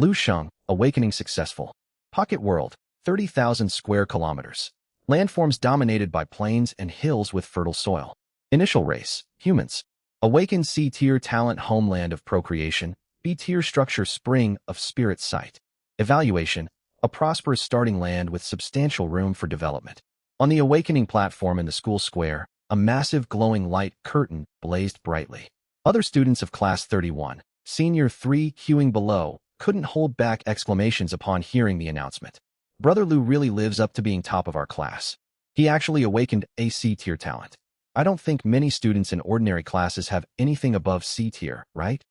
Lu Sheng, awakening successful. Pocket world, 30,000 square kilometers. Landforms dominated by plains and hills with fertile soil. Initial race, humans. Awakened C-tier talent homeland of procreation, B-tier structure spring of spirit sight. Evaluation, a prosperous starting land with substantial room for development. On the awakening platform in the school square, a massive glowing light curtain blazed brightly. Other students of Class 31, Senior 3 queuing below, couldn't hold back exclamations upon hearing the announcement. Brother Lu really lives up to being top of our class. He actually awakened a C-tier talent. I don't think many students in ordinary classes have anything above C-tier, right?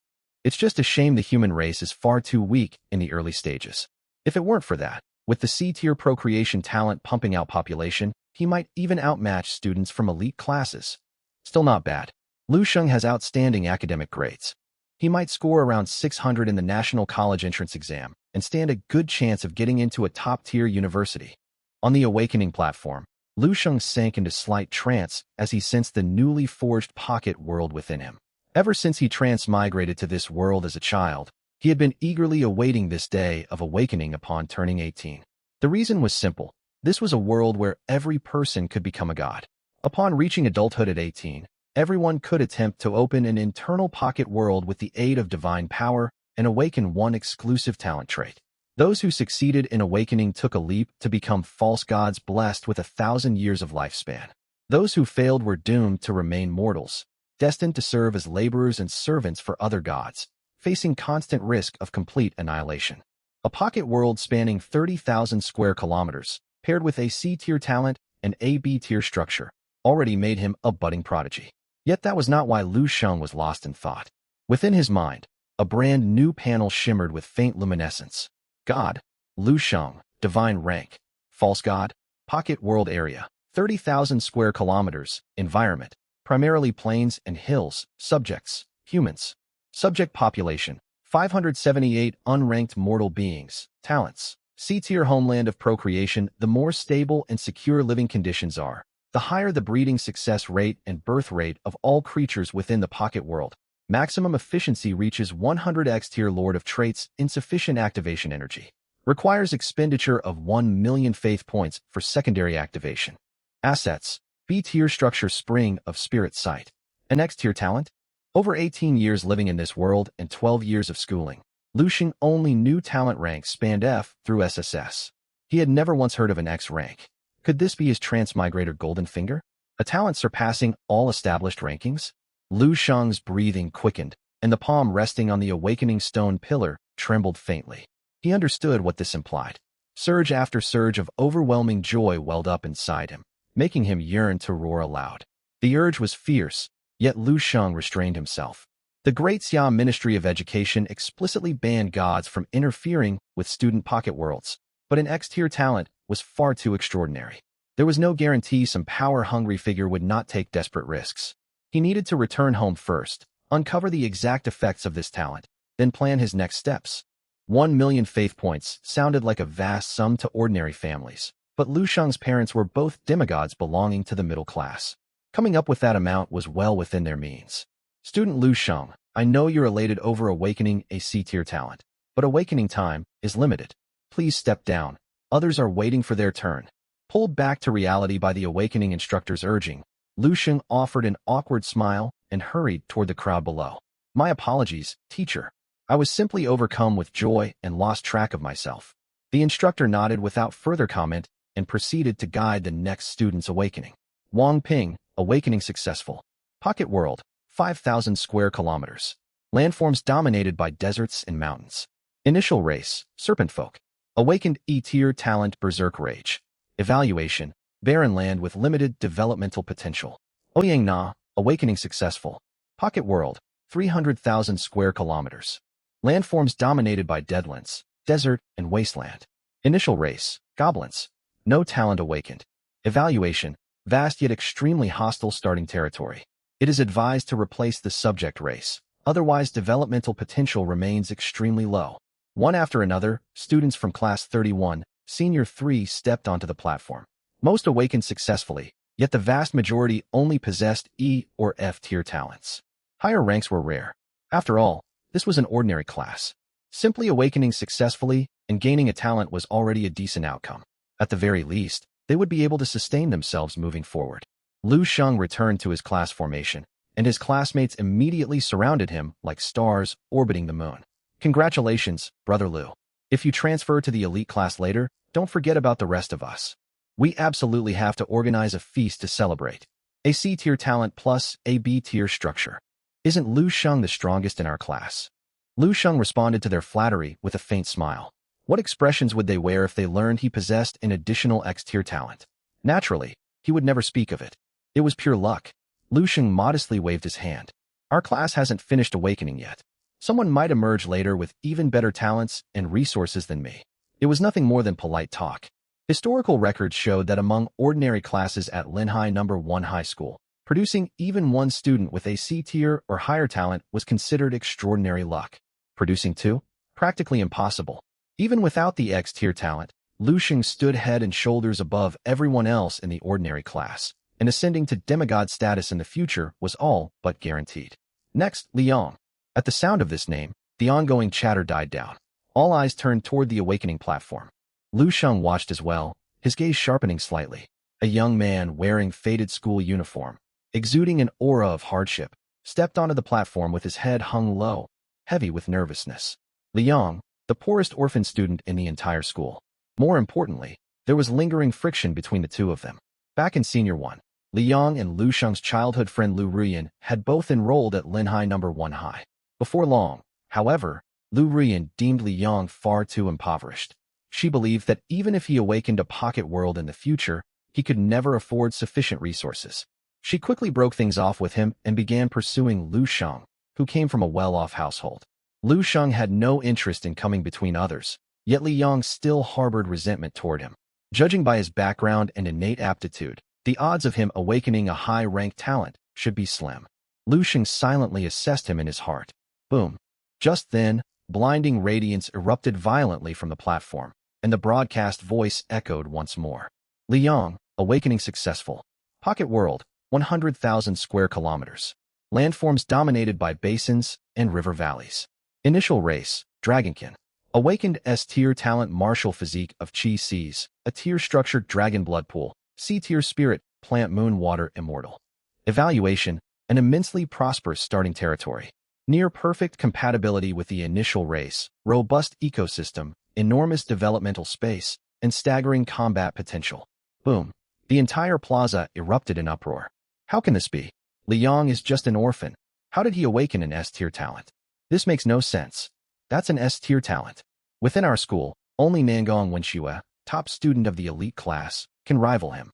It's just a shame the human race is far too weak in the early stages. If it weren't for that, with the C-tier procreation talent pumping out population, he might even outmatch students from elite classes. Still not bad. Lu Sheng has outstanding academic grades. He might score around 600 in the National College Entrance Exam and stand a good chance of getting into a top-tier university. On the awakening platform, Lu Sheng sank into slight trance as he sensed the newly forged pocket world within him. Ever since he transmigrated to this world as a child, he had been eagerly awaiting this day of awakening upon turning 18. The reason was simple. This was a world where every person could become a god. Upon reaching adulthood at 18, everyone could attempt to open an internal pocket world with the aid of divine power and awaken one exclusive talent trait. Those who succeeded in awakening took a leap to become false gods blessed with 1,000 years of lifespan. Those who failed were doomed to remain mortals, destined to serve as laborers and servants for other gods, facing constant risk of complete annihilation. A pocket world spanning 30,000 square kilometers, paired with a C-tier talent and a B-tier structure, already made him a budding prodigy. Yet that was not why Lu Sheng was lost in thought. Within his mind, a brand new panel shimmered with faint luminescence. God, Lu Sheng, divine rank, false god, pocket world area, 30,000 square kilometers, environment, primarily plains and hills, subjects, humans. Subject population, 578 unranked mortal beings, talents. C-tier homeland of procreation, the more stable and secure living conditions are, the higher the breeding success rate and birth rate of all creatures within the pocket world. Maximum efficiency reaches 100x tier Lord of Traits, insufficient activation energy. Requires expenditure of 1 million faith points for secondary activation. Assets, B-tier structure spring of spirit sight. An X-tier talent? Over 18 years living in this world and 12 years of schooling, Lu Sheng only knew talent ranks spanned F through SSS. He had never once heard of an X rank. Could this be his transmigrator golden finger? A talent surpassing all established rankings? Lu Sheng's breathing quickened, and the palm resting on the awakening stone pillar trembled faintly. He understood what this implied. Surge after surge of overwhelming joy welled up inside him, making him yearn to roar aloud. The urge was fierce, yet Lu Sheng restrained himself. The Great Xia Ministry of Education explicitly banned gods from interfering with student pocket worlds, but an X-tier talent was far too extraordinary. There was no guarantee some power-hungry figure would not take desperate risks. He needed to return home first, uncover the exact effects of this talent, then plan his next steps. 1 million faith points sounded like a vast sum to ordinary families, but Lu Sheng's parents were both demigods belonging to the middle class. Coming up with that amount was well within their means. Student Lu Sheng, I know you're elated over awakening a C-tier talent, but awakening time is limited. Please step down. Others are waiting for their turn. Pulled back to reality by the awakening instructor's urging, Lu Sheng offered an awkward smile and hurried toward the crowd below. My apologies, teacher. I was simply overcome with joy and lost track of myself. The instructor nodded without further comment and proceeded to guide the next student's awakening. Wang Ping, awakening successful. Pocket world, 5,000 square kilometers. Landforms dominated by deserts and mountains. Initial race, serpent folk. Awakened E-tier talent berserk rage. Evaluation, barren land with limited developmental potential. Ouyang Na, awakening successful. Pocket world, 300,000 square kilometers. Landforms dominated by deadlands, desert, and wasteland. Initial race, goblins. No talent awakened. Evaluation, vast yet extremely hostile starting territory. It is advised to replace the subject race, otherwise developmental potential remains extremely low. One after another, students from Class 31, Senior 3 stepped onto the platform. Most awakened successfully, yet the vast majority only possessed E or F tier talents. Higher ranks were rare. After all, this was an ordinary class. Simply awakening successfully and gaining a talent was already a decent outcome. At the very least, they would be able to sustain themselves moving forward. Lu Sheng returned to his class formation, and his classmates immediately surrounded him like stars orbiting the moon. Congratulations, Brother Lu. If you transfer to the elite class later, don't forget about the rest of us. We absolutely have to organize a feast to celebrate. A C-tier talent plus a B-tier structure. Isn't Lu Sheng the strongest in our class? Lu Sheng responded to their flattery with a faint smile. What expressions would they wear if they learned he possessed an additional X-tier talent? Naturally, he would never speak of it. It was pure luck. Lu Sheng modestly waved his hand. Our class hasn't finished awakening yet. Someone might emerge later with even better talents and resources than me. It was nothing more than polite talk. Historical records showed that among ordinary classes at Linhai No. 1 High School, producing even one student with a C-tier or higher talent was considered extraordinary luck. Producing two? Practically impossible. Even without the X-tier talent, Lu Sheng stood head and shoulders above everyone else in the ordinary class, and ascending to demigod status in the future was all but guaranteed. Next, Liang. At the sound of this name, the ongoing chatter died down. All eyes turned toward the awakening platform. Lu Sheng watched as well, his gaze sharpening slightly. A young man wearing faded school uniform, exuding an aura of hardship, stepped onto the platform with his head hung low, heavy with nervousness. Liang, the poorest orphan student in the entire school. More importantly, there was lingering friction between the two of them. Back in Senior 1, Liang and Lu Sheng's childhood friend Lu Ruyan had both enrolled at Linhai No. 1 High. Before long, however, Lu Ruyan deemed Liang far too impoverished. She believed that even if he awakened a pocket world in the future, he could never afford sufficient resources. She quickly broke things off with him and began pursuing Lu Sheng, who came from a well-off household. Lu Sheng had no interest in coming between others, yet Liang still harbored resentment toward him. Judging by his background and innate aptitude, the odds of him awakening a high-ranked talent should be slim. Lu Sheng silently assessed him in his heart. Boom. Just then, blinding radiance erupted violently from the platform, and the broadcast voice echoed once more. Liang, awakening successful. Pocket world, 100,000 square kilometers. Landforms dominated by basins and river valleys. Initial race, Dragonkin. Awakened S-tier talent martial physique of Chi Seas, a tier-structured dragon blood pool, C-tier spirit, plant moon water immortal. Evaluation, an immensely prosperous starting territory. Near-perfect compatibility with the initial race, robust ecosystem, enormous developmental space, and staggering combat potential. Boom. The entire plaza erupted in uproar. How can this be? Liang is just an orphan. How did he awaken an S-tier talent? This makes no sense. That's an S-tier talent. Within our school, only Nangong Wenxue, top student of the elite class, can rival him.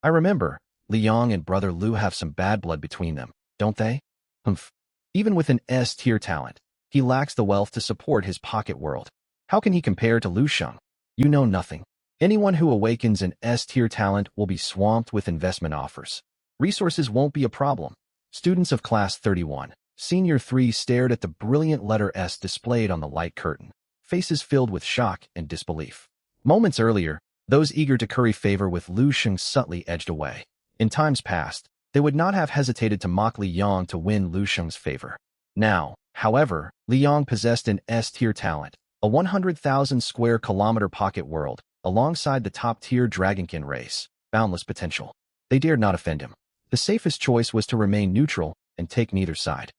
I remember, Liang and Brother Lu have some bad blood between them, don't they? Humph. Even with an S-tier talent, he lacks the wealth to support his pocket world. How can he compare to Lu Sheng? You know nothing. Anyone who awakens an S-tier talent will be swamped with investment offers. Resources won't be a problem. Students of Class 31, Senior 3 stared at the brilliant letter S displayed on the light curtain, faces filled with shock and disbelief. Moments earlier, those eager to curry favor with Lu Sheng subtly edged away. In times past, they would not have hesitated to mock Liang to win Lu Sheng's favor. Now, however, Liang possessed an S-tier talent, a 100,000 square kilometer pocket world, alongside the top-tier Dragonkin race, boundless potential. They dared not offend him. The safest choice was to remain neutral and take neither side.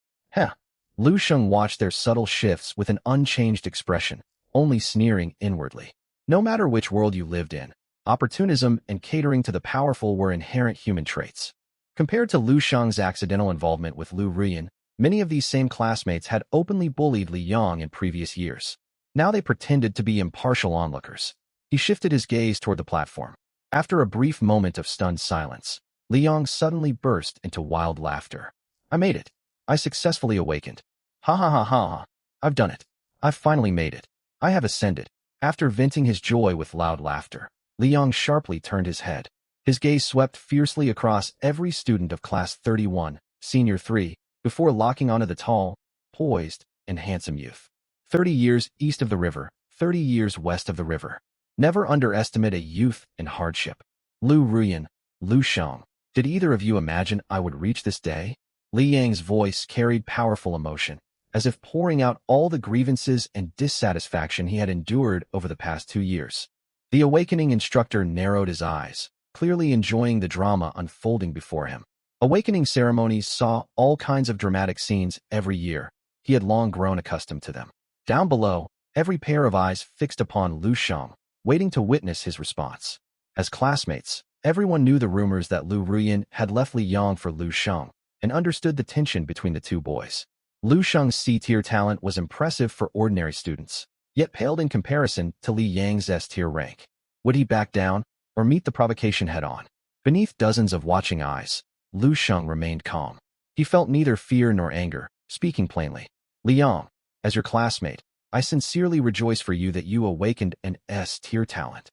Lu Sheng watched their subtle shifts with an unchanged expression, only sneering inwardly. No matter which world you lived in, opportunism and catering to the powerful were inherent human traits. Compared to Lu Sheng's accidental involvement with Lu Ruyan, many of these same classmates had openly bullied Liang in previous years. Now they pretended to be impartial onlookers. He shifted his gaze toward the platform. After a brief moment of stunned silence, Liang suddenly burst into wild laughter. I made it. I successfully awakened. Ha ha ha ha ha. I've done it. I've finally made it. I have ascended. After venting his joy with loud laughter, Liang sharply turned his head. His gaze swept fiercely across every student of Class 31, Senior 3, before locking onto the tall, poised, and handsome youth. 30 years east of the river, 30 years west of the river. Never underestimate a youth in hardship. Lu Ruyan, Lu Sheng, did either of you imagine I would reach this day? Li Yang's voice carried powerful emotion, as if pouring out all the grievances and dissatisfaction he had endured over the past 2 years. The awakening instructor narrowed his eyes, clearly enjoying the drama unfolding before him. Awakening ceremonies saw all kinds of dramatic scenes every year. He had long grown accustomed to them. Down below, every pair of eyes fixed upon Lu Sheng, waiting to witness his response. As classmates, everyone knew the rumors that Lu Ruyan had left Li Yang for Lu Sheng, and understood the tension between the two boys. Lu Sheng's C-tier talent was impressive for ordinary students, yet paled in comparison to Li Yang's S-tier rank. Would he back down, or meet the provocation head-on? Beneath dozens of watching eyes, Lu Sheng remained calm. He felt neither fear nor anger, speaking plainly. Li Yang, as your classmate, I sincerely rejoice for you that you awakened an S-tier talent.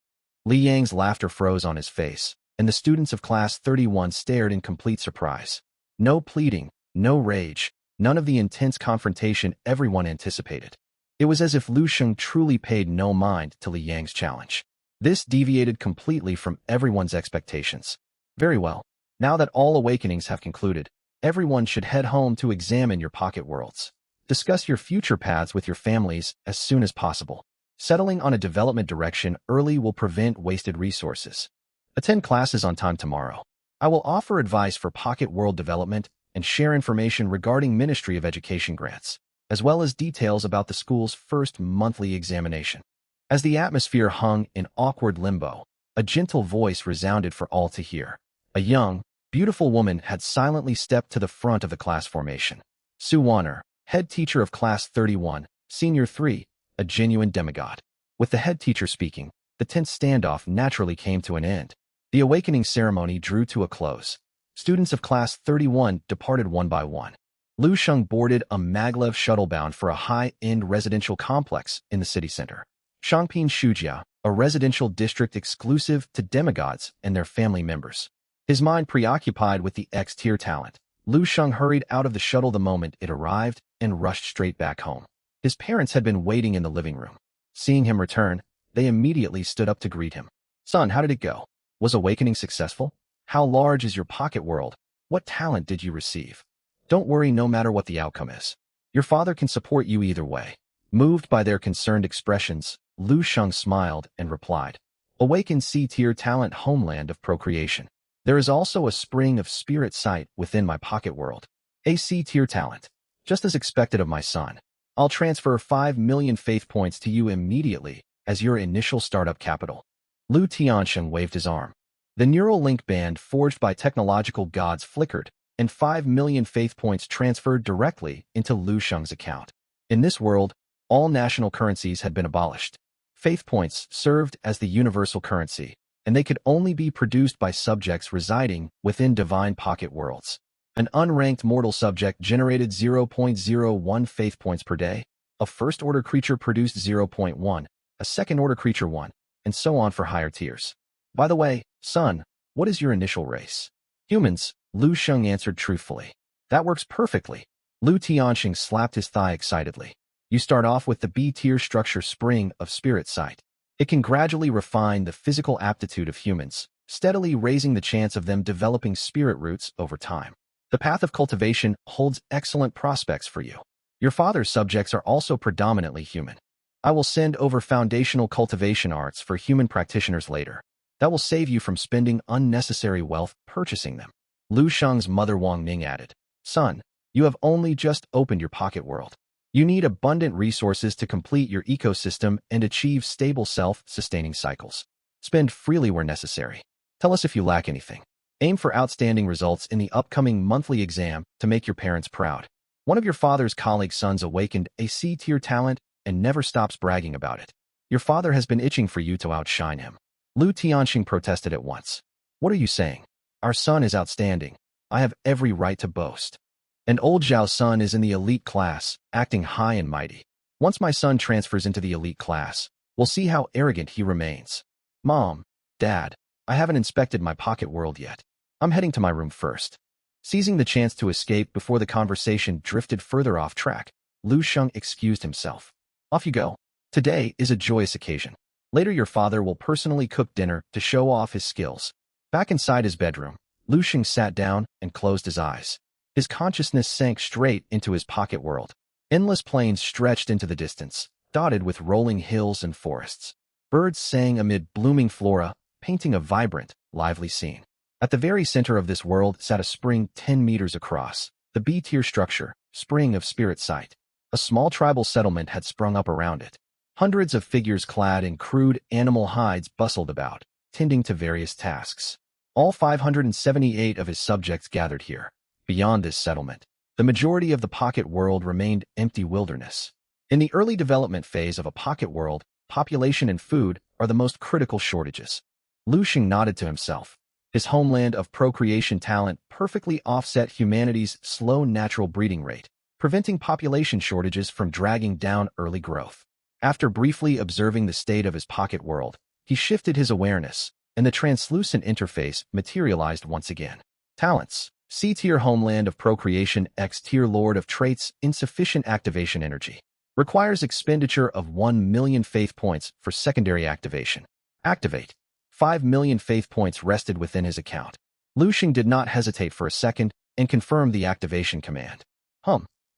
Li Yang's laughter froze on his face, and the students of Class 31 stared in complete surprise. No pleading, no rage, none of the intense confrontation everyone anticipated. It was as if Lu Sheng truly paid no mind to Li Yang's challenge. This deviated completely from everyone's expectations. Very well. Now that all awakenings have concluded, everyone should head home to examine your pocket worlds. Discuss your future paths with your families as soon as possible. Settling on a development direction early will prevent wasted resources. Attend classes on time tomorrow. I will offer advice for pocket world development and share information regarding Ministry of Education grants, as well as details about the school's first monthly examination. As the atmosphere hung in awkward limbo, a gentle voice resounded for all to hear. A young, beautiful woman had silently stepped to the front of the class formation. Su Warner, head teacher of Class 31, Senior 3, a genuine demigod. With the head teacher speaking, the tense standoff naturally came to an end. The awakening ceremony drew to a close. Students of Class 31 departed one by one. Lu Sheng boarded a maglev shuttle bound for a high-end residential complex in the city center. Shangping Shujia, a residential district exclusive to demigods and their family members. His mind preoccupied with the X-tier talent, Lu Sheng hurried out of the shuttle the moment it arrived and rushed straight back home. His parents had been waiting in the living room. Seeing him return, they immediately stood up to greet him. Son, how did it go? Was awakening successful? How large is your pocket world? What talent did you receive? Don't worry no matter what the outcome is. Your father can support you either way. Moved by their concerned expressions, Lu Sheng smiled and replied, Awaken C-tier talent, homeland of procreation. There is also a spring of spirit sight within my pocket world. A C-tier talent. Just as expected of my son. I'll transfer 5 million faith points to you immediately as your initial startup capital. Lu Tiansheng waved his arm. The neural link band forged by technological gods flickered, and 5 million faith points transferred directly into Lu Sheng's account. In this world, all national currencies had been abolished. Faith points served as the universal currency, and they could only be produced by subjects residing within divine pocket worlds. An unranked mortal subject generated 0.01 faith points per day. A first-order creature produced 0.1, a second-order creature 1, and so on for higher tiers. By the way, son, what is your initial race? Humans, Lu Sheng answered truthfully. That works perfectly. Lu Tianxing slapped his thigh excitedly. You start off with the B-tier structure spring of spirit sight. It can gradually refine the physical aptitude of humans, steadily raising the chance of them developing spirit roots over time. The path of cultivation holds excellent prospects for you. Your father's subjects are also predominantly human. I will send over foundational cultivation arts for human practitioners later. That will save you from spending unnecessary wealth purchasing them. Lu Sheng's mother Wang Ning added, Son, you have only just opened your pocket world. You need abundant resources to complete your ecosystem and achieve stable self-sustaining cycles. Spend freely where necessary. Tell us if you lack anything. Aim for outstanding results in the upcoming monthly exam to make your parents proud. One of your father's colleagues' sons awakened a C-tier talent and never stops bragging about it. Your father has been itching for you to outshine him. Lu Tianxing protested at once. What are you saying? Our son is outstanding. I have every right to boast. And old Zhao's son is in the elite class, acting high and mighty. Once my son transfers into the elite class, we'll see how arrogant he remains. Mom, Dad, I haven't inspected my pocket world yet. I'm heading to my room first. Seizing the chance to escape before the conversation drifted further off track, Lu Sheng excused himself. Off you go. Today is a joyous occasion. Later your father will personally cook dinner to show off his skills. Back inside his bedroom, Lu Sheng sat down and closed his eyes. His consciousness sank straight into his pocket world. Endless plains stretched into the distance, dotted with rolling hills and forests. Birds sang amid blooming flora, painting a vibrant, lively scene. At the very center of this world sat a spring 10 meters across, the B-tier structure, Spring of Spirit Sight. A small tribal settlement had sprung up around it. Hundreds of figures clad in crude animal hides bustled about, tending to various tasks. All 578 of his subjects gathered here. Beyond this settlement, the majority of the pocket world remained empty wilderness. In the early development phase of a pocket world, population and food are the most critical shortages. Lu Sheng nodded to himself. His homeland of procreation talent perfectly offset humanity's slow natural breeding rate, preventing population shortages from dragging down early growth. After briefly observing the state of his pocket world, he shifted his awareness, and the translucent interface materialized once again. Talents. C-tier homeland of procreation, X-tier lord of traits, insufficient activation energy. Requires expenditure of 1 million faith points for secondary activation. Activate. 5 million faith points rested within his account. Lu Sheng did not hesitate for a second and confirmed the activation command.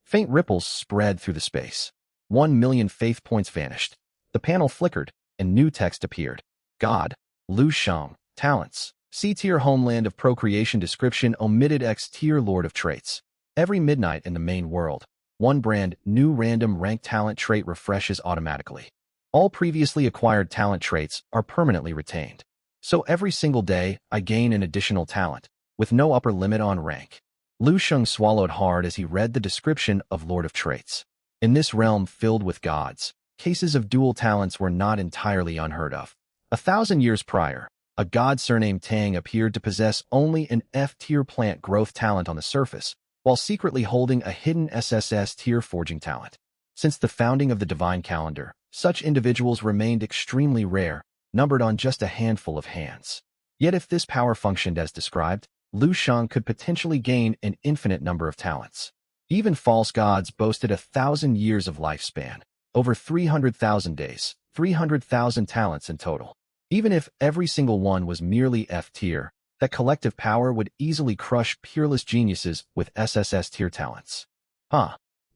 Faint ripples spread through the space. 1 million faith points vanished. The panel flickered, and new text appeared. God. Lu Sheng. Talents. C-tier homeland of procreation description omitted X-tier lord of traits. Every midnight in the main world, one brand new random rank talent trait refreshes automatically. All previously acquired talent traits are permanently retained. So every single day, I gain an additional talent, with no upper limit on rank. Lu Sheng swallowed hard as he read the description of Lord of Traits. In this realm filled with gods, cases of dual talents were not entirely unheard of. 1,000 years prior, a god surnamed Tang appeared to possess only an F-tier plant growth talent on the surface, while secretly holding a hidden SSS-tier forging talent. Since the founding of the divine calendar, such individuals remained extremely rare, numbered on just a handful of hands. Yet if this power functioned as described, Lu Sheng could potentially gain an infinite number of talents. Even false gods boasted 1,000 years of lifespan, over 300,000 days, 300,000 talents in total. Even if every single one was merely F-tier, that collective power would easily crush peerless geniuses with SSS-tier talents.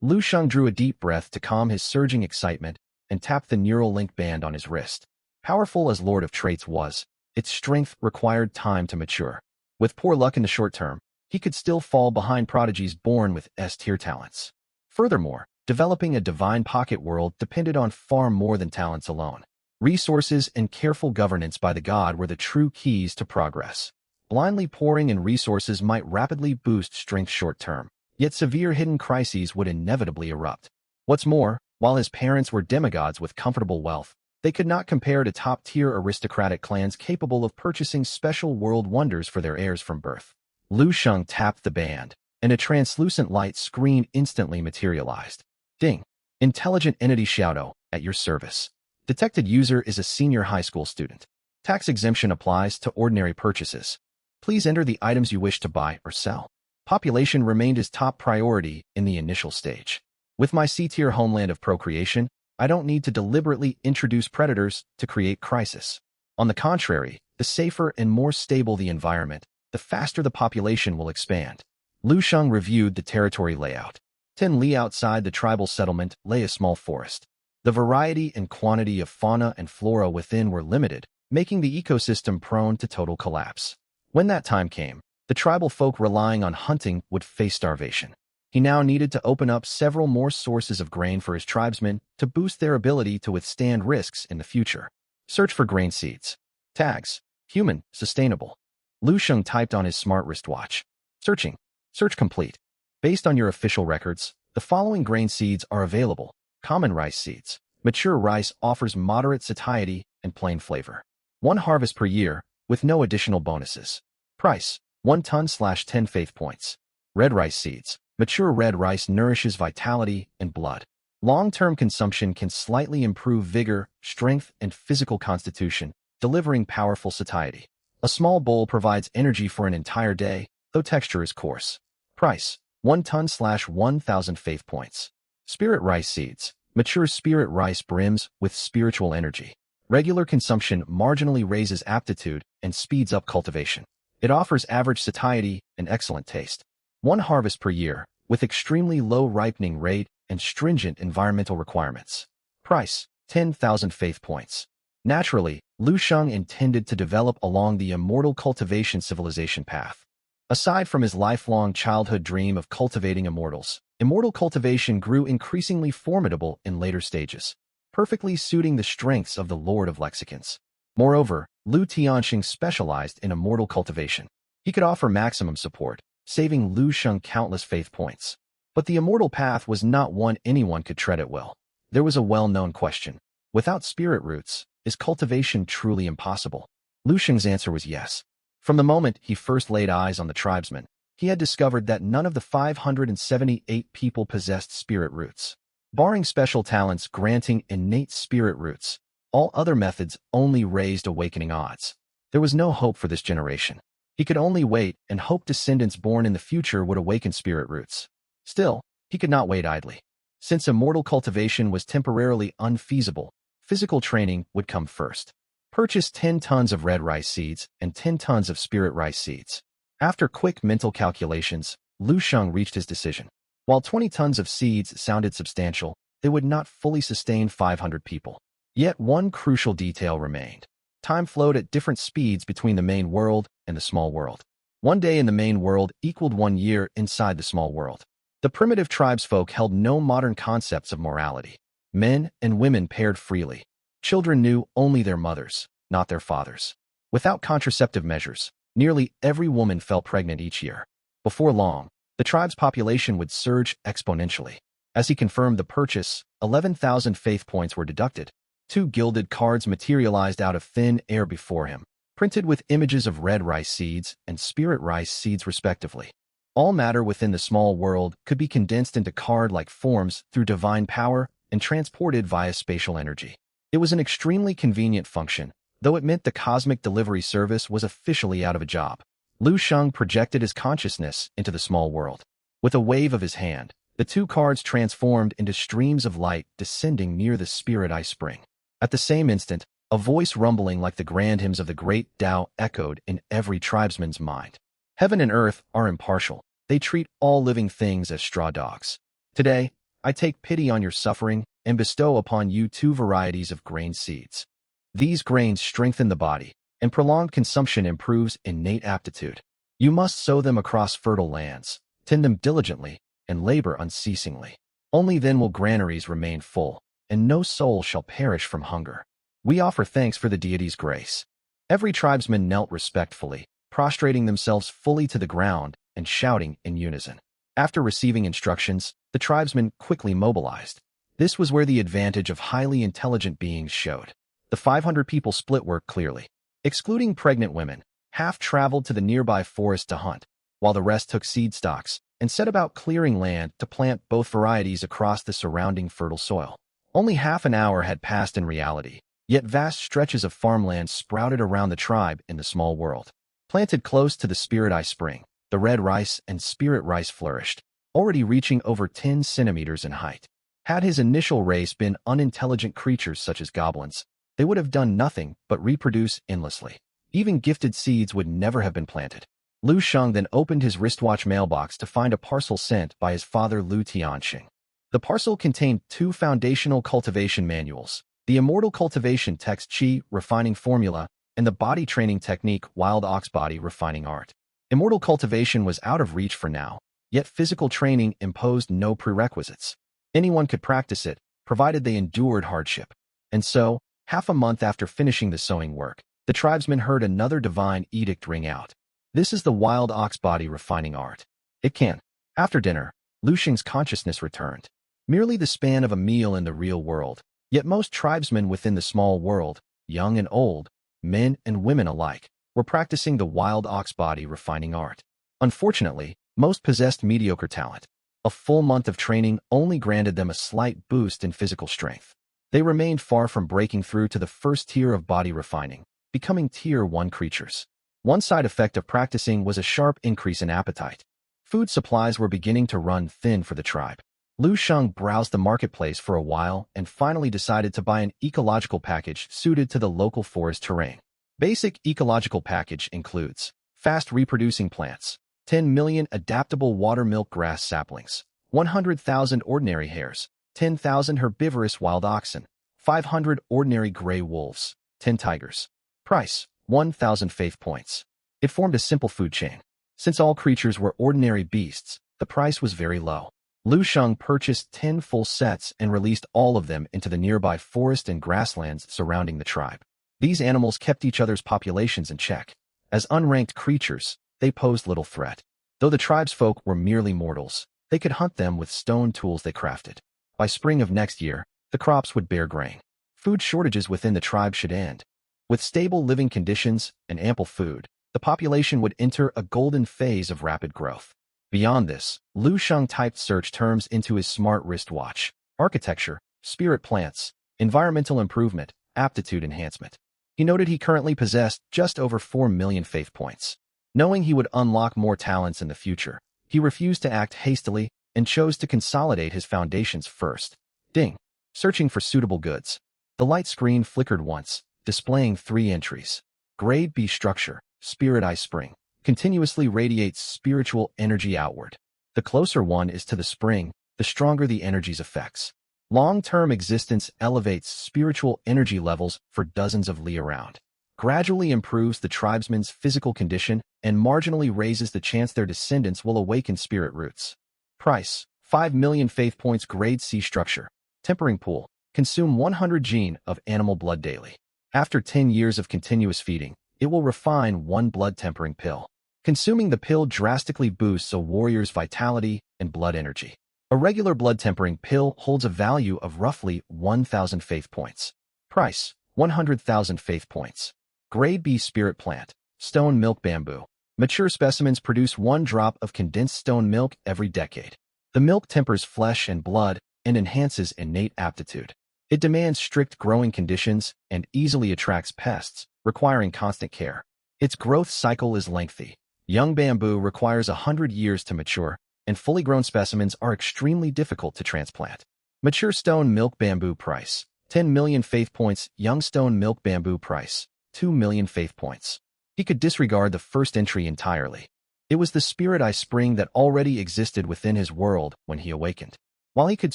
Lu Sheng drew a deep breath to calm his surging excitement and tapped the neural link band on his wrist. Powerful as Lord of Traits was, its strength required time to mature. With poor luck in the short term, he could still fall behind prodigies born with S-tier talents. Furthermore, developing a divine pocket world depended on far more than talents alone. Resources and careful governance by the god were the true keys to progress. Blindly pouring in resources might rapidly boost strength short-term, yet severe hidden crises would inevitably erupt. What's more, while his parents were demigods with comfortable wealth, they could not compare to top-tier aristocratic clans capable of purchasing special world wonders for their heirs from birth. Lu Sheng tapped the band, and a translucent light screen instantly materialized. Ding! Intelligent Entity Shadow, at your service. Detected user is a senior high school student. Tax exemption applies to ordinary purchases. Please enter the items you wish to buy or sell. Population remained his top priority in the initial stage. With my C-tier homeland of procreation, I don't need to deliberately introduce predators to create crisis. On the contrary, the safer and more stable the environment, the faster the population will expand. Lu Sheng reviewed the territory layout. 10 li outside the tribal settlement lay a small forest. The variety and quantity of fauna and flora within were limited, making the ecosystem prone to total collapse. When that time came, the tribal folk relying on hunting would face starvation. He now needed to open up several more sources of grain for his tribesmen to boost their ability to withstand risks in the future. Search for grain seeds. Tags. Human. Sustainable. Lu Sheng typed on his smart wristwatch. Searching. Search complete. Based on your official records, the following grain seeds are available. Common rice seeds. Mature rice offers moderate satiety and plain flavor. 1 harvest per year, with no additional bonuses. Price. 1 ton/10 faith points. Red rice seeds. Mature red rice nourishes vitality and blood. Long-term consumption can slightly improve vigor, strength, and physical constitution, delivering powerful satiety. A small bowl provides energy for an entire day, though texture is coarse. Price. 1 ton/1000 faith points. Spirit rice seeds. Mature spirit rice brims with spiritual energy. Regular consumption marginally raises aptitude and speeds up cultivation. It offers average satiety and excellent taste. 1 harvest per year, with extremely low ripening rate and stringent environmental requirements. Price: 10,000 faith points. Naturally, Lu Sheng intended to develop along the immortal cultivation civilization path. Aside from his lifelong childhood dream of cultivating immortals, immortal cultivation grew increasingly formidable in later stages, perfectly suiting the strengths of the Lord of Lexicons. Moreover, Lu Tianxing specialized in immortal cultivation. He could offer maximum support, saving Lu Sheng countless faith points. But the immortal path was not one anyone could tread at will. There was a well-known question. Without spirit roots, is cultivation truly impossible? Lu Sheng's answer was yes. From the moment he first laid eyes on the tribesmen, he had discovered that none of the 578 people possessed spirit roots. Barring special talents granting innate spirit roots, all other methods only raised awakening odds. There was no hope for this generation. He could only wait and hope descendants born in the future would awaken spirit roots. Still, he could not wait idly. Since immortal cultivation was temporarily unfeasible, physical training would come first. Purchase 10 tons of red rice seeds and 10 tons of spirit rice seeds. After quick mental calculations, Lu Sheng reached his decision. While 20 tons of seeds sounded substantial, they would not fully sustain 500 people. Yet one crucial detail remained. Time flowed at different speeds between the main world and the small world. One day in the main world equaled 1 year inside the small world. The primitive tribesfolk held no modern concepts of morality. Men and women paired freely. Children knew only their mothers, not their fathers. Without contraceptive measures, nearly every woman fell pregnant each year. Before long, the tribe's population would surge exponentially. As he confirmed the purchase, 11,000 faith points were deducted. 2 gilded cards materialized out of thin air before him, printed with images of red rice seeds and spirit rice seeds respectively. All matter within the small world could be condensed into card-like forms through divine power and transported via spatial energy. It was an extremely convenient function, though it meant the cosmic delivery service was officially out of a job. Lu Sheng projected his consciousness into the small world. With a wave of his hand, the 2 cards transformed into streams of light descending near the spirit eye spring. At the same instant, a voice rumbling like the grand hymns of the great Tao echoed in every tribesman's mind. Heaven and earth are impartial. They treat all living things as straw dogs. Today, I take pity on your suffering and bestow upon you 2 varieties of grain seeds. These grains strengthen the body, and prolonged consumption improves innate aptitude. You must sow them across fertile lands, tend them diligently, and labor unceasingly. Only then will granaries remain full, and no soul shall perish from hunger. We offer thanks for the deity's grace. Every tribesman knelt respectfully, prostrating themselves fully to the ground and shouting in unison. After receiving instructions, the tribesmen quickly mobilized. This was where the advantage of highly intelligent beings showed. The 500 people split work clearly. Excluding pregnant women, half traveled to the nearby forest to hunt, while the rest took seed stocks and set about clearing land to plant both varieties across the surrounding fertile soil. Only half an hour had passed in reality, yet vast stretches of farmland sprouted around the tribe in the small world. Planted close to the Spirit Eye Spring, the red rice and spirit rice flourished, already reaching over 10 centimeters in height. Had his initial race been unintelligent creatures such as goblins, they would have done nothing but reproduce endlessly. Even gifted seeds would never have been planted. Lu Sheng then opened his wristwatch mailbox to find a parcel sent by his father Lu Tianxing. The parcel contained 2 foundational cultivation manuals, the Immortal Cultivation Text Qi Refining Formula and the Body Training Technique Wild Ox Body Refining Art. Immortal cultivation was out of reach for now, yet physical training imposed no prerequisites. Anyone could practice it, provided they endured hardship. And so, half a month after finishing the sowing work, the tribesmen heard another divine edict ring out. This is the Wild Ox Body Refining Art. It can. After dinner, Lu Sheng's consciousness returned. Merely the span of a meal in the real world, yet most tribesmen within the small world, young and old, men and women alike, were practicing the Wild Ox Body Refining Art. Unfortunately, most possessed mediocre talent. A full month of training only granted them a slight boost in physical strength. They remained far from breaking through to the first tier of body refining, becoming Tier 1 creatures. One side effect of practicing was a sharp increase in appetite. Food supplies were beginning to run thin for the tribe. Lu Sheng browsed the marketplace for a while and finally decided to buy an ecological package suited to the local forest terrain. Basic ecological package includes fast reproducing plants, 10 million adaptable water milk grass saplings, 100,000 ordinary hares, 10,000 herbivorous wild oxen, 500 ordinary gray wolves, 10 tigers. Price, 1,000 faith points. It formed a simple food chain. Since all creatures were ordinary beasts, the price was very low. Lu Sheng purchased 10 full sets and released all of them into the nearby forest and grasslands surrounding the tribe. These animals kept each other's populations in check. As unranked creatures, they posed little threat. Though the tribesfolk were merely mortals, they could hunt them with stone tools they crafted. By spring of next year, the crops would bear grain. Food shortages within the tribe should end. With stable living conditions and ample food, the population would enter a golden phase of rapid growth. Beyond this, Lu Sheng typed search terms into his smart wristwatch: architecture, spirit plants, environmental improvement, aptitude enhancement. He noted he currently possessed just over 4 million faith points. Knowing he would unlock more talents in the future, he refused to act hastily and chose to consolidate his foundations first. Ding. Searching for suitable goods. The light screen flickered once, displaying 3 entries. Grade B structure, Spirit Eye Spring, continuously radiates spiritual energy outward. The closer one is to the spring, the stronger the energy's effects. Long-term existence elevates spiritual energy levels for dozens of li around. Gradually improves the tribesman's physical condition and marginally raises the chance their descendants will awaken spirit roots. Price, 5 million faith points. Grade C structure. Tempering pool. Consume 100 gene of animal blood daily. After 10 years of continuous feeding, it will refine 1 blood tempering pill. Consuming the pill drastically boosts a warrior's vitality and blood energy. A regular blood tempering pill holds a value of roughly 1,000 faith points. Price, 100,000 faith points. Grade B spirit plant. Stone milk bamboo. Mature specimens produce 1 drop of condensed stone milk every decade. The milk tempers flesh and blood and enhances innate aptitude. It demands strict growing conditions and easily attracts pests, requiring constant care. Its growth cycle is lengthy. Young bamboo requires 100 years to mature, and fully grown specimens are extremely difficult to transplant. Mature stone milk bamboo price, 10 million faith points. Young stone milk bamboo price, 2 million faith points. He could disregard the first entry entirely. It was the Spirit Eye Spring that already existed within his world when he awakened. While he could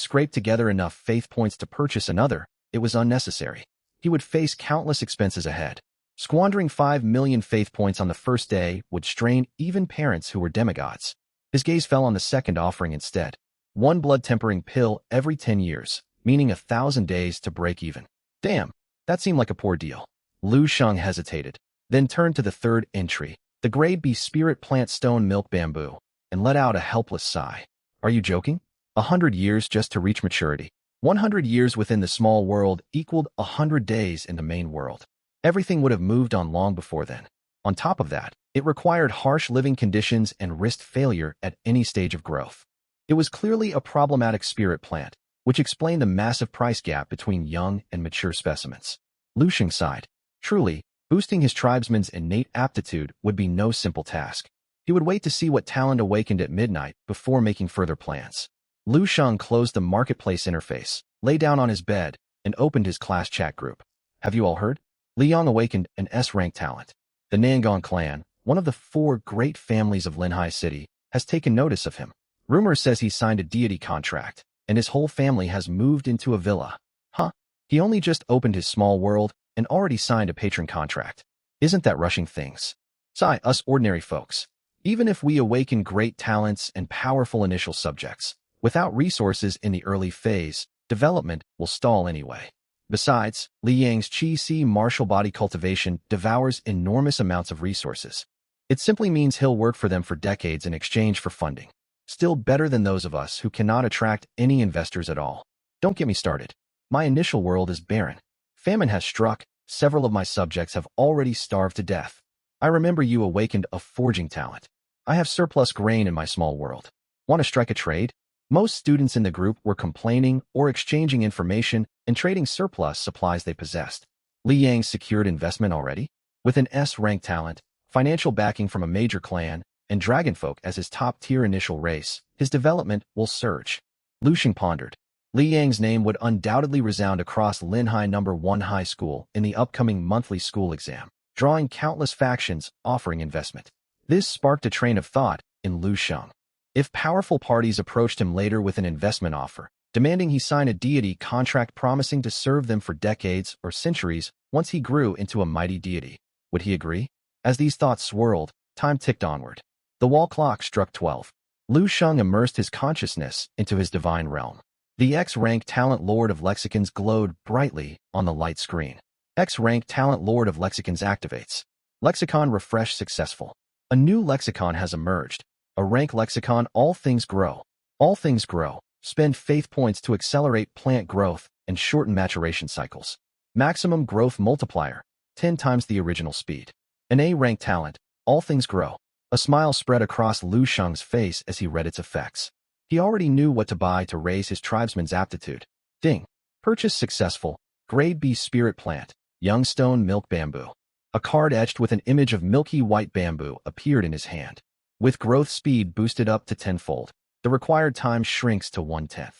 scrape together enough faith points to purchase another, it was unnecessary. He would face countless expenses ahead. Squandering 5 million faith points on the first day would strain even parents who were demigods. His gaze fell on the second offering instead. 1 blood tempering pill every 10 years, meaning 1,000 days to break even. Damn, that seemed like a poor deal. Lu Sheng hesitated, then turned to the third entry, the Grade B spirit plant stone milk bamboo, and let out a helpless sigh. Are you joking? 100 years just to reach maturity. 100 years within the small world equaled 100 days in the main world. Everything would have moved on long before then. On top of that, it required harsh living conditions and risked failure at any stage of growth. It was clearly a problematic spirit plant, which explained the massive price gap between young and mature specimens. Lu Sheng sighed. Truly, boosting his tribesmen's innate aptitude would be no simple task. He would wait to see what talent awakened at midnight before making further plans. Lu Sheng closed the marketplace interface, lay down on his bed, and opened his class chat group. Have you all heard? Li Yang awakened an S-rank talent. The Nangang clan, one of the 4 great families of Linhai City, has taken notice of him. Rumor says he signed a deity contract, and his whole family has moved into a villa. Huh? He only just opened his small world and already signed a patron contract. Isn't that rushing things? Sigh, us ordinary folks. Even if we awaken great talents and powerful initial subjects, without resources in the early phase, development will stall anyway. Besides, Li Yang's Qi martial body cultivation devours enormous amounts of resources. It simply means he'll work for them for decades in exchange for funding. Still better than those of us who cannot attract any investors at all. Don't get me started. My initial world is barren. Famine has struck, several of my subjects have already starved to death. I remember you awakened a forging talent. I have surplus grain in my small world. Want to strike a trade? Most students in the group were complaining or exchanging information and trading surplus supplies they possessed. Li Yang secured investment already? With an S-rank talent, financial backing from a major clan, and Dragonfolk as his top-tier initial race, his development will surge. Lu Sheng pondered. Li Yang's name would undoubtedly resound across Linhai No. 1 High School in the upcoming monthly school exam, drawing countless factions offering investment. This sparked a train of thought in Lu Sheng. If powerful parties approached him later with an investment offer, demanding he sign a deity contract promising to serve them for decades or centuries once he grew into a mighty deity, would he agree? As these thoughts swirled, time ticked onward. The wall clock struck 12. Lu Sheng immersed his consciousness into his divine realm. The X-rank talent Lord of Lexicons glowed brightly on the light screen. X-rank talent Lord of Lexicons activates. Lexicon refresh successful. A new lexicon has emerged. A rank lexicon. All things grow. All things grow. Spend faith points to accelerate plant growth and shorten maturation cycles. Maximum growth multiplier, 10 times the original speed. An A-rank talent. All things grow. A smile spread across Lu Sheng's face as he read its effects. He already knew what to buy to raise his tribesman's aptitude. Ding. Purchase successful. Grade B spirit plant. Young stone milk bamboo. A card etched with an image of milky white bamboo appeared in his hand. With growth speed boosted up to tenfold, the required time shrinks to 1/10.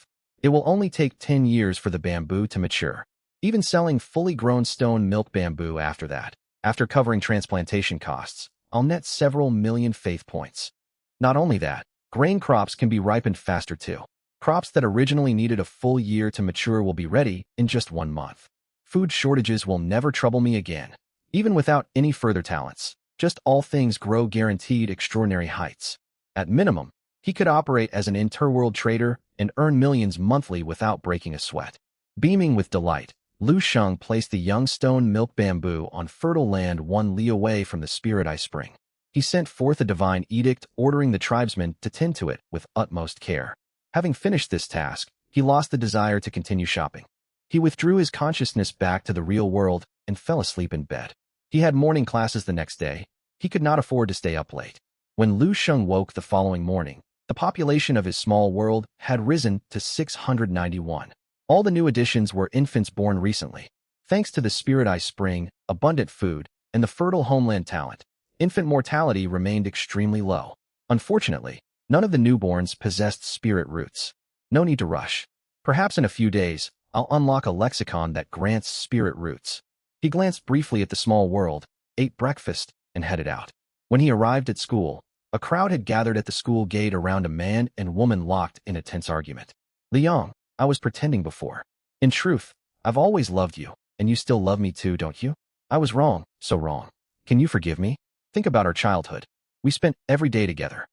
It will only take 10 years for the bamboo to mature. Even selling fully grown stone milk bamboo after that, after covering transplantation costs, I'll net several million faith points. Not only that, grain crops can be ripened faster too. Crops that originally needed a full year to mature will be ready in just 1 month. Food shortages will never trouble me again, even without any further talents. Just all things grow guaranteed extraordinary heights. At minimum, he could operate as an interworld trader and earn millions monthly without breaking a sweat. Beaming with delight, Lu Sheng placed the young stone milk bamboo on fertile land 1 li away from the Spirit Eye Spring. He sent forth a divine edict ordering the tribesmen to tend to it with utmost care. Having finished this task, he lost the desire to continue shopping. He withdrew his consciousness back to the real world and fell asleep in bed. He had morning classes the next day. He could not afford to stay up late. When Lu Sheng woke the following morning, the population of his small world had risen to 691. All the new additions were infants born recently. Thanks to the Spirit Eye Spring, abundant food, and the fertile homeland talent, infant mortality remained extremely low. Unfortunately, none of the newborns possessed spirit roots. No need to rush. Perhaps in a few days, I'll unlock a lexicon that grants spirit roots. He glanced briefly at the small world, ate breakfast, and headed out. When he arrived at school, a crowd had gathered at the school gate around a man and woman locked in a tense argument. Liang, I was pretending before. In truth, I've always loved you, and you still love me too, don't you? I was wrong, so wrong. Can you forgive me? Think about our childhood. We spent every day together.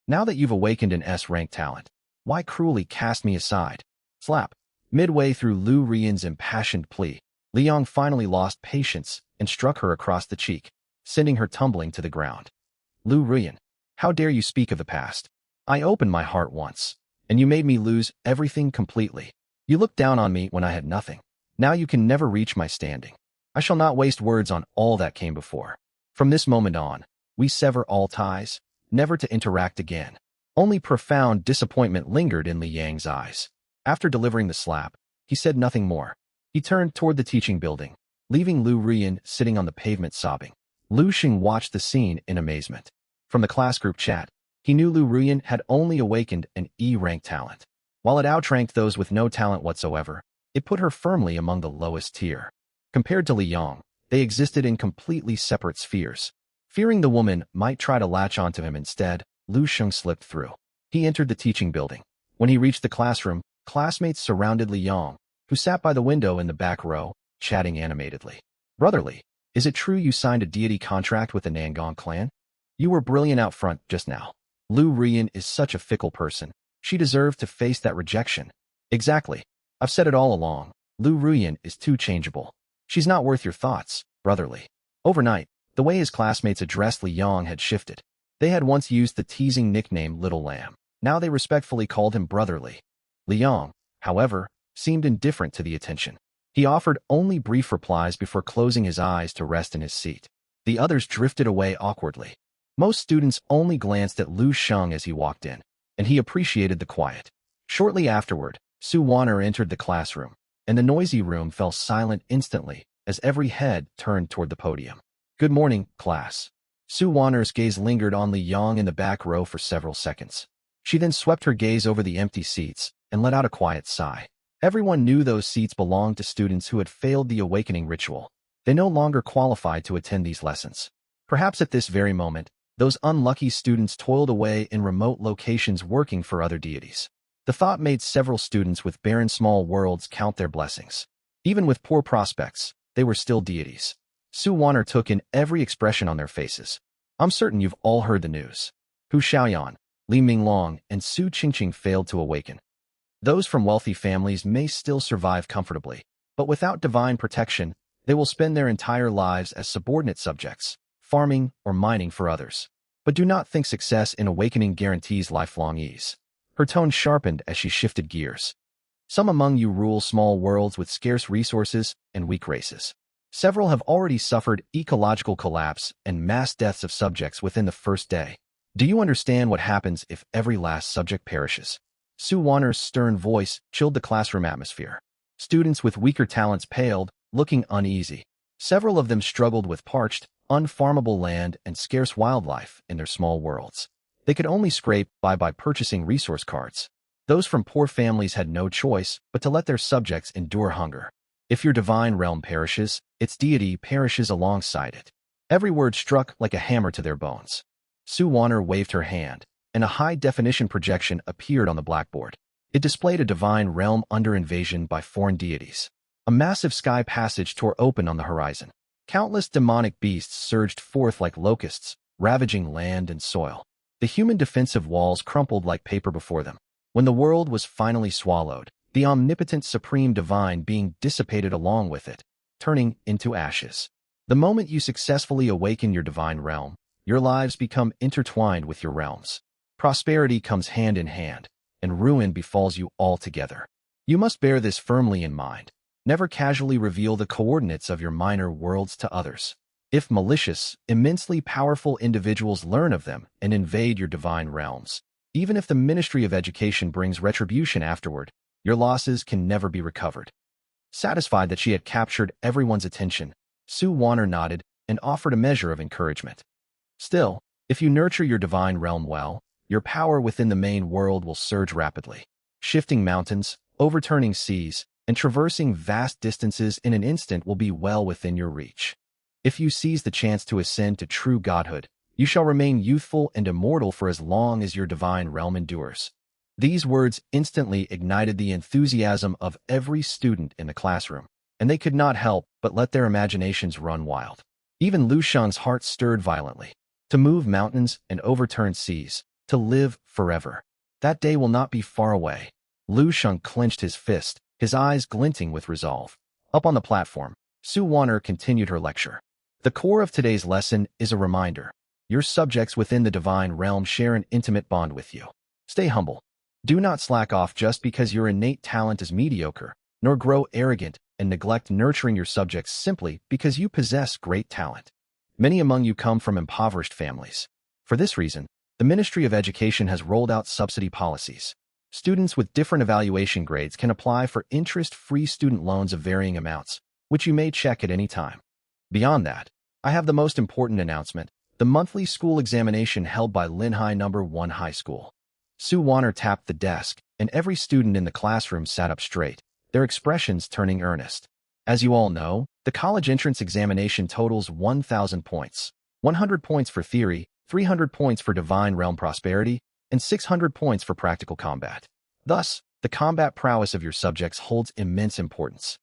Now that you've awakened an S-rank talent, why cruelly cast me aside? Slap. Midway through Lu Rian's impassioned plea, Liang finally lost patience and struck her across the cheek, sending her tumbling to the ground. Lu Rian, how dare you speak of the past? I opened my heart once, and you made me lose everything completely. You looked down on me when I had nothing. Now you can never reach my standing. I shall not waste words on all that came before. From this moment on, we sever all ties, never to interact again. Only profound disappointment lingered in Li Yang's eyes. After delivering the slap, he said nothing more. He turned toward the teaching building, leaving Lu Rian sitting on the pavement sobbing. Lu Sheng watched the scene in amazement. From the class group chat, he knew Lu Rian had only awakened an E-rank talent. While it outranked those with no talent whatsoever, it put her firmly among the lowest tier. Compared to Li Yang, they existed in completely separate spheres. Fearing the woman might try to latch onto him instead, Lu Sheng slipped through. He entered the teaching building. When he reached the classroom, classmates surrounded Li Yang, who sat by the window in the back row, chatting animatedly. Brotherly, is it true you signed a deity contract with the Nangong clan? You were brilliant out front just now. Lu Rian is such a fickle person. She deserved to face that rejection. Exactly. I've said it all along. Lu Rian is too changeable. She's not worth your thoughts, brotherly. Overnight, the way his classmates addressed Li Yang had shifted. They had once used the teasing nickname Little Lamb. Now they respectfully called him brotherly. Li Yang, however, seemed indifferent to the attention. He offered only brief replies before closing his eyes to rest in his seat. The others drifted away awkwardly. Most students only glanced at Lu Sheng as he walked in, and he appreciated the quiet. Shortly afterward, Su Wanner entered the classroom, and the noisy room fell silent instantly as every head turned toward the podium. Good morning, class. Su Wanner's gaze lingered on Li Yang in the back row for several seconds. She then swept her gaze over the empty seats and let out a quiet sigh. Everyone knew those seats belonged to students who had failed the awakening ritual. They no longer qualified to attend these lessons. Perhaps at this very moment, Those unlucky students toiled away in remote locations working for other deities. The thought made several students with barren small worlds count their blessings. Even with poor prospects, they were still deities. Su Wan'er took in every expression on their faces. I'm certain you've all heard the news. Hu Xiaoyan, Li Minglong, and Su Qingqing failed to awaken. Those from wealthy families may still survive comfortably, but without divine protection, they will spend their entire lives as subordinate subjects, farming or mining for others. But do not think success in awakening guarantees lifelong ease. Her tone sharpened as she shifted gears. Some among you rule small worlds with scarce resources and weak races. Several have already suffered ecological collapse and mass deaths of subjects within the first day. Do you understand what happens if every last subject perishes? Su Wan'er's stern voice chilled the classroom atmosphere. Students with weaker talents paled, looking uneasy. Several of them struggled with parched, unfarmable land and scarce wildlife in their small worlds. They could only scrape by purchasing resource cards. Those from poor families had no choice but to let their subjects endure hunger. If your divine realm perishes, its deity perishes alongside it. Every word struck like a hammer to their bones. Su Wan'er waved her hand, and a high-definition projection appeared on the blackboard. It displayed a divine realm under invasion by foreign deities. A massive sky passage tore open on the horizon. Countless demonic beasts surged forth like locusts, ravaging land and soil. The human defensive walls crumpled like paper before them. When the world was finally swallowed, the omnipotent supreme divine being dissipated along with it, turning into ashes. The moment you successfully awaken your divine realm, your lives become intertwined with your realms. Prosperity comes hand in hand, and ruin befalls you altogether. You must bear this firmly in mind. Never casually reveal the coordinates of your minor worlds to others. If malicious, immensely powerful individuals learn of them and invade your divine realms, even if the Ministry of Education brings retribution afterward, your losses can never be recovered. Satisfied that she had captured everyone's attention, Su Wan'er nodded and offered a measure of encouragement. Still, if you nurture your divine realm well, your power within the main world will surge rapidly. Shifting mountains, overturning seas, and traversing vast distances in an instant will be well within your reach. If you seize the chance to ascend to true godhood, you shall remain youthful and immortal for as long as your divine realm endures. These words instantly ignited the enthusiasm of every student in the classroom, and they could not help but let their imaginations run wild. Even Lu Shang's heart stirred violently. To move mountains and overturn seas, to live forever. That day will not be far away. Lu Shang clenched his fist, his eyes glinting with resolve. Up on the platform, Su Wan'er continued her lecture. The core of today's lesson is a reminder. Your subjects within the divine realm share an intimate bond with you. Stay humble. Do not slack off just because your innate talent is mediocre, nor grow arrogant and neglect nurturing your subjects simply because you possess great talent. Many among you come from impoverished families. For this reason, the Ministry of Education has rolled out subsidy policies. Students with different evaluation grades can apply for interest-free student loans of varying amounts, which you may check at any time. Beyond that, I have the most important announcement, the monthly school examination held by Linhai No. 1 High School. Su Wan'er tapped the desk, and every student in the classroom sat up straight, their expressions turning earnest. As you all know, the college entrance examination totals 1,000 points. 100 points for theory, 300 points for divine realm prosperity, and 600 points for practical combat. Thus, the combat prowess of your subjects holds immense importance.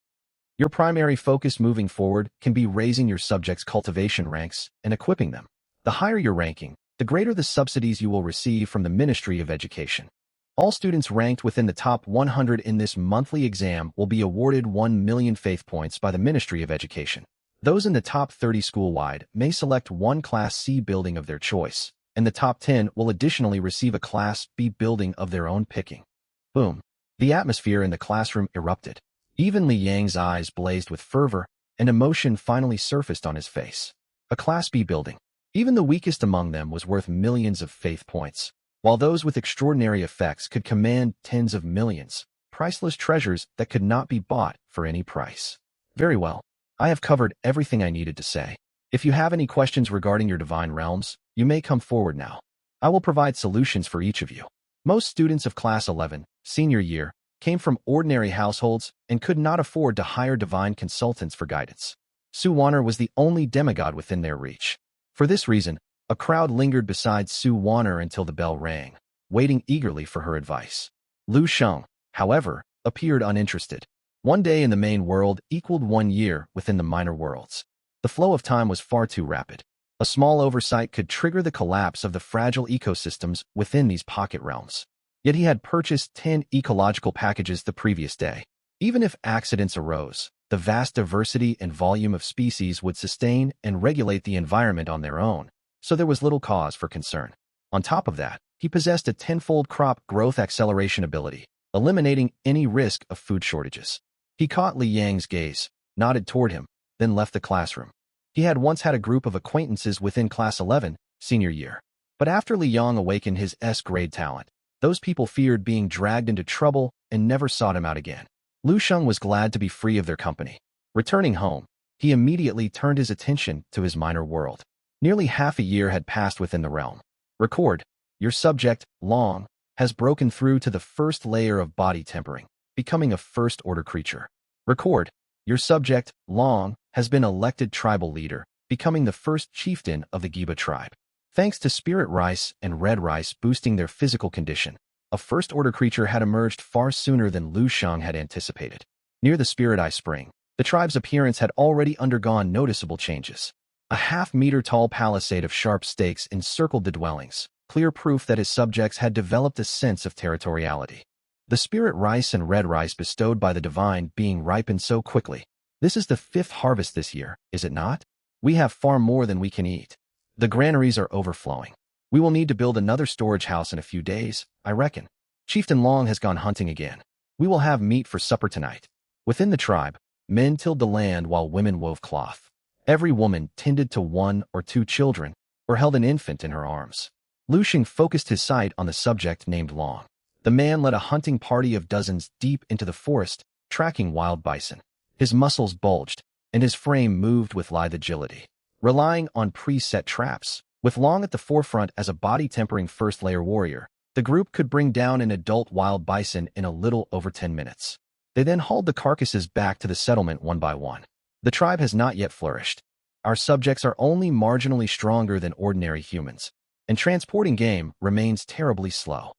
Your primary focus moving forward can be raising your subjects' cultivation ranks and equipping them. The higher your ranking, the greater the subsidies you will receive from the Ministry of Education. All students ranked within the top 100 in this monthly exam will be awarded 1 million faith points by the Ministry of Education. Those in the top 30 school-wide may select one Class C building of their choice, and the top 10 will additionally receive a Class B building of their own picking. Boom. The atmosphere in the classroom erupted. Even Li Yang's eyes blazed with fervor, and emotion finally surfaced on his face. A Class B building. Even the weakest among them was worth millions of faith points, while those with extraordinary effects could command tens of millions, priceless treasures that could not be bought for any price. Very well. I have covered everything I needed to say. If you have any questions regarding your divine realms, you may come forward now. I will provide solutions for each of you. Most students of Class 11, senior year, came from ordinary households and could not afford to hire divine consultants for guidance. Su Wan'er was the only demigod within their reach. For this reason, A crowd lingered beside Su Wanner until the bell rang, waiting eagerly for her advice. Lu Sheng, however, appeared uninterested. One day in the main world equaled 1 year within the minor worlds. The flow of time was far too rapid. A small oversight could trigger the collapse of the fragile ecosystems within these pocket realms. Yet he had purchased 10 ecological packages the previous day. Even if accidents arose, the vast diversity and volume of species would sustain and regulate the environment on their own, so there was little cause for concern. On top of that, he possessed a tenfold crop growth acceleration ability, eliminating any risk of food shortages. He caught Li Yang's gaze, nodded toward him, then left the classroom. He had once had a group of acquaintances within Class 11, senior year. But after Li Yang awakened his S-grade talent, those people feared being dragged into trouble and never sought him out again. Lu Sheng was glad to be free of their company. Returning home, he immediately turned his attention to his minor world. Nearly half a year had passed within the realm. Record, your subject, Long, has broken through to the first layer of body tempering, becoming a first-order creature. Record, your subject, Long, has been elected tribal leader, becoming the first chieftain of the Giba tribe. Thanks to spirit rice and red rice boosting their physical condition, a first-order creature had emerged far sooner than Lu Sheng had anticipated. Near the Spirit Eye Spring, the tribe's appearance had already undergone noticeable changes. A half-meter-tall palisade of sharp stakes encircled the dwellings, clear proof that his subjects had developed a sense of territoriality. The spirit rice and red rice bestowed by the divine being ripened so quickly. This is the 5th harvest this year, is it not? We have far more than we can eat. The granaries are overflowing. We will need to build another storage house in a few days, I reckon. Chieftain Long has gone hunting again. We will have meat for supper tonight. Within the tribe, men tilled the land while women wove cloth. Every woman tended to 1 or 2 children, or held an infant in her arms. Lu Sheng focused his sight on the subject named Long. The man led a hunting party of dozens deep into the forest, tracking wild bison. His muscles bulged, and his frame moved with lithe agility. Relying on preset traps, with Long at the forefront as a body-tempering first-layer warrior, the group could bring down an adult wild bison in a little over 10 minutes. They then hauled the carcasses back to the settlement one by one. The tribe has not yet flourished. Our subjects are only marginally stronger than ordinary humans, and transporting game remains terribly slow.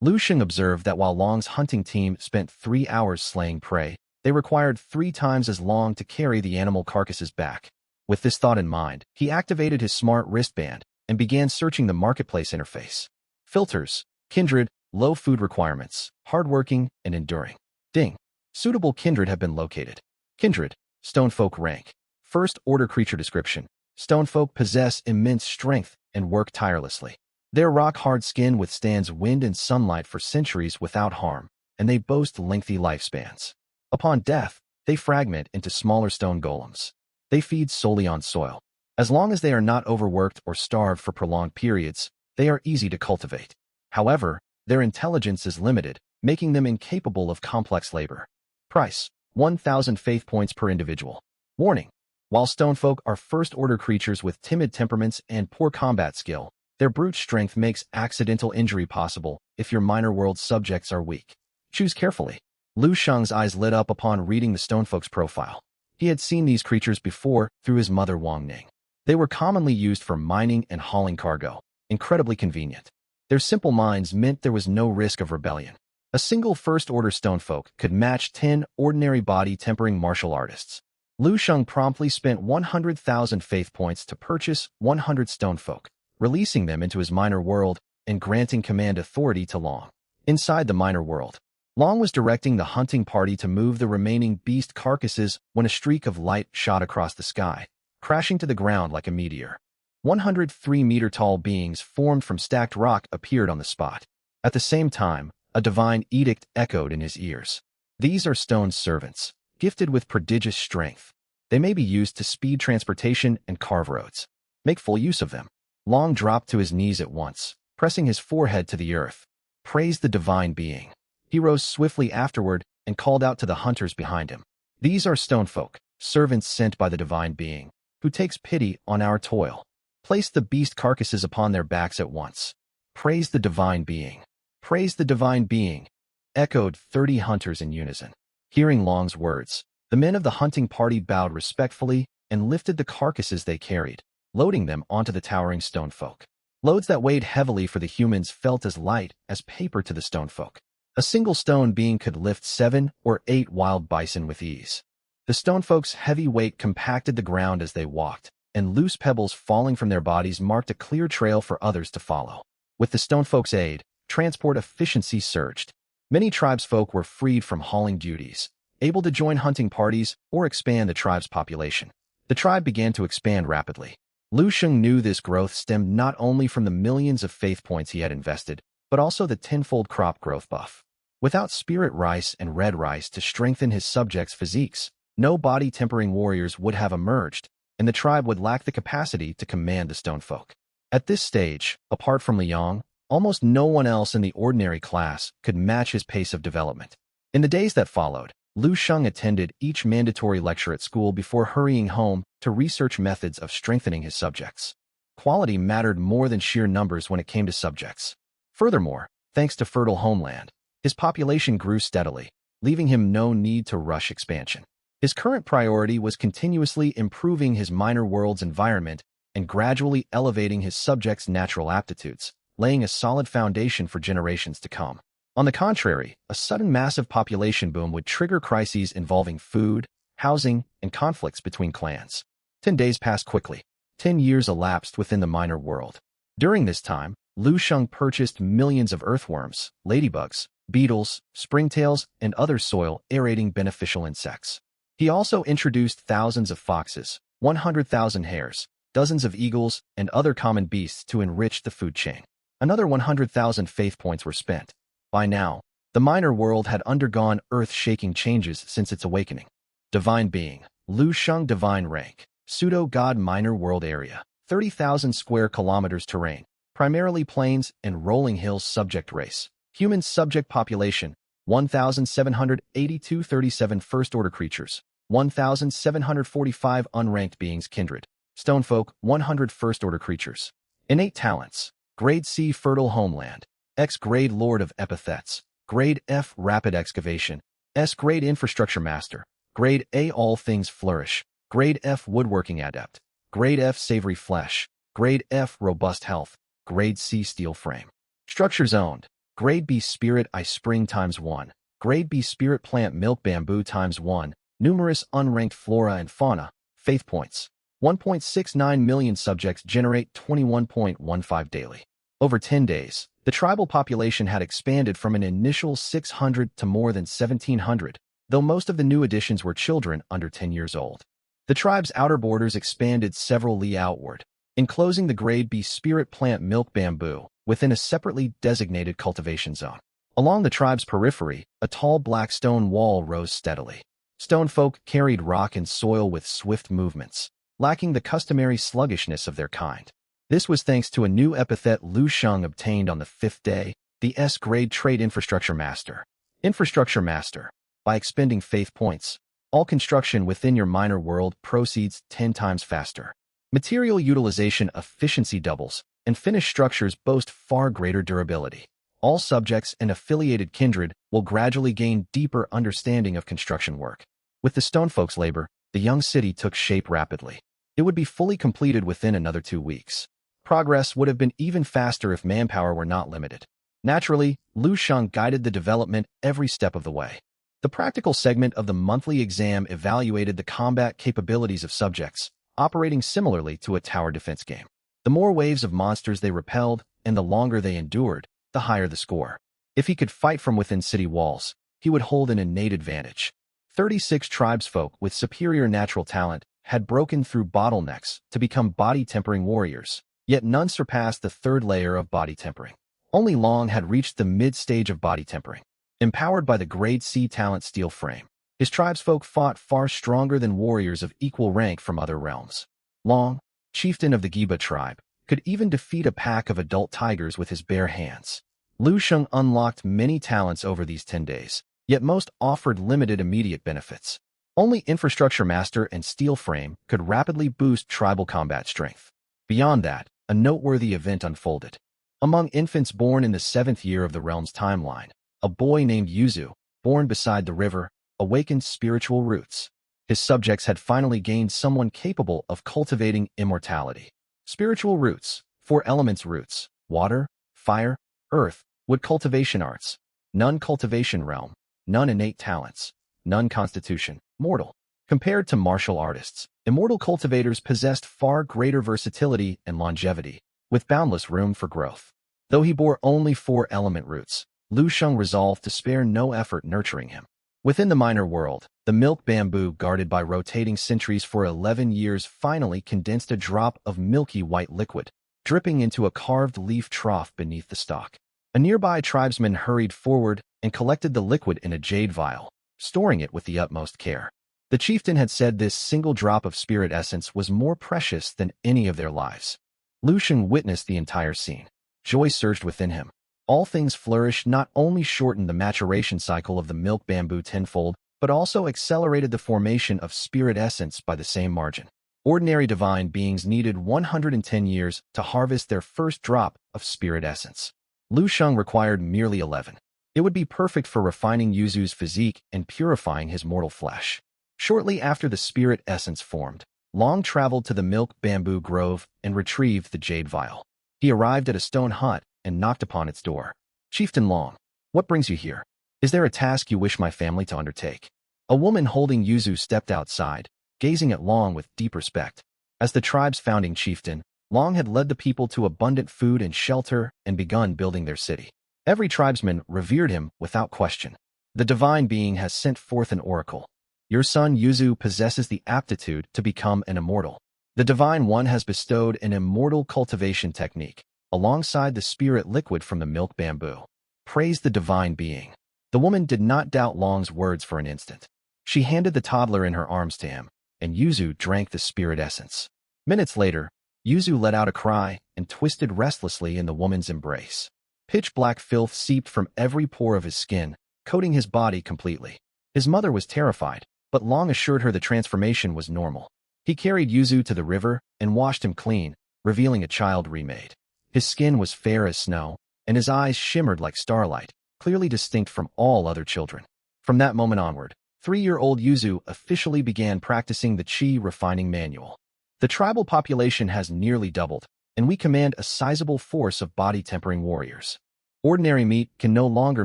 Lu Sheng observed that while Long's hunting team spent 3 hours slaying prey, they required 3 times as long to carry the animal carcasses back. With this thought in mind, he activated his smart wristband and began searching the marketplace interface. Filters, kindred, low food requirements, hardworking, and enduring. Ding. Suitable kindred have been located. Kindred, stonefolk rank. First order creature description. Stonefolk possess immense strength and work tirelessly. Their rock-hard skin withstands wind and sunlight for centuries without harm, and they boast lengthy lifespans. Upon death, they fragment into smaller stone golems. They feed solely on soil. As long as they are not overworked or starved for prolonged periods, they are easy to cultivate. However, their intelligence is limited, making them incapable of complex labor. Price: 1,000 faith points per individual. Warning: while stonefolk are first-order creatures with timid temperaments and poor combat skill, their brute strength makes accidental injury possible if your minor world subjects are weak. Choose carefully. Lu Sheng's eyes lit up upon reading the stonefolk's profile. He had seen these creatures before through his mother Wang Ning. They were commonly used for mining and hauling cargo, incredibly convenient. Their simple minds meant there was no risk of rebellion. A single first-order stonefolk could match 10 ordinary body-tempering martial artists. Lu Sheng promptly spent 100,000 faith points to purchase 100 stonefolk, releasing them into his minor world and granting command authority to Long. Inside the minor world, Long was directing the hunting party to move the remaining beast carcasses when a streak of light shot across the sky, crashing to the ground like a meteor. 103-meter-tall beings formed from stacked rock appeared on the spot. At the same time, a divine edict echoed in his ears. These are Stone's servants, gifted with prodigious strength. They may be used to speed transportation and carve roads. Make full use of them. Long dropped to his knees at once, pressing his forehead to the earth. Praise the divine being. He rose swiftly afterward and called out to the hunters behind him. These are stonefolk, servants sent by the divine being, who takes pity on our toil. Place the beast carcasses upon their backs at once. Praise the divine being. Praise the divine being, echoed 30 hunters in unison. Hearing Long's words, the men of the hunting party bowed respectfully and lifted the carcasses they carried, loading them onto the towering stone folk. Loads that weighed heavily for the humans felt as light as paper to the stone folk. A single stone being could lift 7 or 8 wild bison with ease. The stone folk's heavy weight compacted the ground as they walked, and loose pebbles falling from their bodies marked a clear trail for others to follow. With the stone folk's aid, transport efficiency surged. Many tribesfolk were freed from hauling duties, able to join hunting parties or expand the tribe's population. The tribe began to expand rapidly. Lu Sheng knew this growth stemmed not only from the millions of faith points he had invested, but also the tenfold crop growth buff. Without spirit rice and red rice to strengthen his subjects' physiques, no body-tempering warriors would have emerged, and the tribe would lack the capacity to command the stone folk. At this stage, apart from Liang, almost no one else in the ordinary class could match his pace of development. In the days that followed, Lu Sheng attended each mandatory lecture at school before hurrying home to research methods of strengthening his subjects. Quality mattered more than sheer numbers when it came to subjects. Furthermore, thanks to fertile homeland, his population grew steadily, leaving him no need to rush expansion. His current priority was continuously improving his minor world's environment and gradually elevating his subjects' natural aptitudes, laying a solid foundation for generations to come. On the contrary, a sudden massive population boom would trigger crises involving food, housing, and conflicts between clans. 10 days passed quickly. 10 years elapsed within the minor world. During this time, Lu Sheng purchased millions of earthworms, ladybugs, beetles, springtails, and other soil-aerating beneficial insects. He also introduced thousands of foxes, 100,000 hares, dozens of eagles, and other common beasts to enrich the food chain. Another 100,000 faith points were spent. By now, the minor world had undergone earth-shaking changes since its awakening. Divine Being, Lu Sheng Divine Rank, Pseudo-God Minor World Area, 30,000 square kilometers terrain, primarily plains and rolling hills subject race. Human subject population, 1,782 37 first-order creatures, 1,745 unranked beings kindred. Stonefolk, 100 first-order creatures. Innate talents, Grade C Fertile Homeland, X Grade Lord of Epithets, Grade F Rapid Excavation, S Grade Infrastructure Master, Grade A All Things Flourish, Grade F Woodworking Adept, Grade F Savory Flesh, Grade F Robust Health, Grade C Steel Frame. Structures owned, Grade B Spirit Ice Spring ×1, Grade B Spirit Plant Milk Bamboo ×1, numerous unranked flora and fauna, faith points. 1.69 million subjects generate 21.15 daily. Over 10 days, the tribal population had expanded from an initial 600 to more than 1,700, though most of the new additions were children under 10 years old. The tribe's outer borders expanded several li outward, enclosing the Grade B Spirit Plant Milk Bamboo within a separately designated cultivation zone. Along the tribe's periphery, a tall black stone wall rose steadily. Stonefolk carried rock and soil with swift movements, lacking the customary sluggishness of their kind. This was thanks to a new epithet Lu Sheng obtained on the 5th day, the S-Grade Trade Infrastructure Master. Infrastructure Master. By expending faith points, all construction within your minor world proceeds 10 times faster. Material utilization efficiency doubles, and finished structures boast far greater durability. All subjects and affiliated kindred will gradually gain deeper understanding of construction work. With the stonefolk's labor, the young city took shape rapidly. It would be fully completed within another 2 weeks. Progress would have been even faster if manpower were not limited. Naturally, Lu Sheng guided the development every step of the way. The practical segment of the monthly exam evaluated the combat capabilities of subjects, operating similarly to a tower defense game. The more waves of monsters they repelled, and the longer they endured, the higher the score. If he could fight from within city walls, he would hold an innate advantage. 36 tribesfolk with superior natural talent had broken through bottlenecks to become body-tempering warriors, yet none surpassed the 3rd layer of body tempering. Only Long had reached the mid-stage of body tempering. Empowered by the Grade C talent Steel Frame, his tribesfolk fought far stronger than warriors of equal rank from other realms. Long, chieftain of the Giba tribe, could even defeat a pack of adult tigers with his bare hands. Lu Sheng unlocked many talents over these 10 days, yet most offered limited immediate benefits. Only Infrastructure Master and Steel Frame could rapidly boost tribal combat strength. Beyond that, a noteworthy event unfolded. Among infants born in the 7th year of the realm's timeline, a boy named Yuzu, born beside the river, awakened spiritual roots. His subjects had finally gained someone capable of cultivating immortality. Spiritual roots, 4 elements roots, water, fire, earth, wood cultivation arts, none cultivation realm, none innate talents, none constitution, mortal. Compared to martial artists, immortal cultivators possessed far greater versatility and longevity, with boundless room for growth. Though he bore only 4 element roots, Lu Sheng resolved to spare no effort nurturing him. Within the minor world, the milk bamboo guarded by rotating sentries for 11 years finally condensed a drop of milky white liquid, dripping into a carved leaf trough beneath the stalk. A nearby tribesman hurried forward and collected the liquid in a jade vial, storing it with the utmost care. The chieftain had said this single drop of spirit essence was more precious than any of their lives. Lu Sheng witnessed the entire scene. Joy surged within him. All things flourish not only shortened the maturation cycle of the milk bamboo tenfold, but also accelerated the formation of spirit essence by the same margin. Ordinary divine beings needed 110 years to harvest their first drop of spirit essence. Lu Sheng required merely 11. It would be perfect for refining Yuzu's physique and purifying his mortal flesh. Shortly after the spirit essence formed, Long traveled to the milk bamboo grove and retrieved the jade vial. He arrived at a stone hut and knocked upon its door. "Chieftain Long, what brings you here? Is there a task you wish my family to undertake?" A woman holding Yuzu stepped outside, gazing at Long with deep respect. As the tribe's founding chieftain, Long had led the people to abundant food and shelter and begun building their city. Every tribesman revered him without question. "The divine being has sent forth an oracle. Your son Yuzu possesses the aptitude to become an immortal. The Divine One has bestowed an immortal cultivation technique, alongside the spirit liquid from the milk bamboo. Praise the divine being." The woman did not doubt Long's words for an instant. She handed the toddler in her arms to him, and Yuzu drank the spirit essence. Minutes later, Yuzu let out a cry and twisted restlessly in the woman's embrace. Pitch-black filth seeped from every pore of his skin, coating his body completely. His mother was terrified, but Long assured her the transformation was normal. He carried Yuzu to the river and washed him clean, revealing a child remade. His skin was fair as snow, and his eyes shimmered like starlight, clearly distinct from all other children. From that moment onward, 3-year-old Yuzu officially began practicing the Qi refining manual. The tribal population has nearly doubled, and we command a sizable force of body-tempering warriors. Ordinary meat can no longer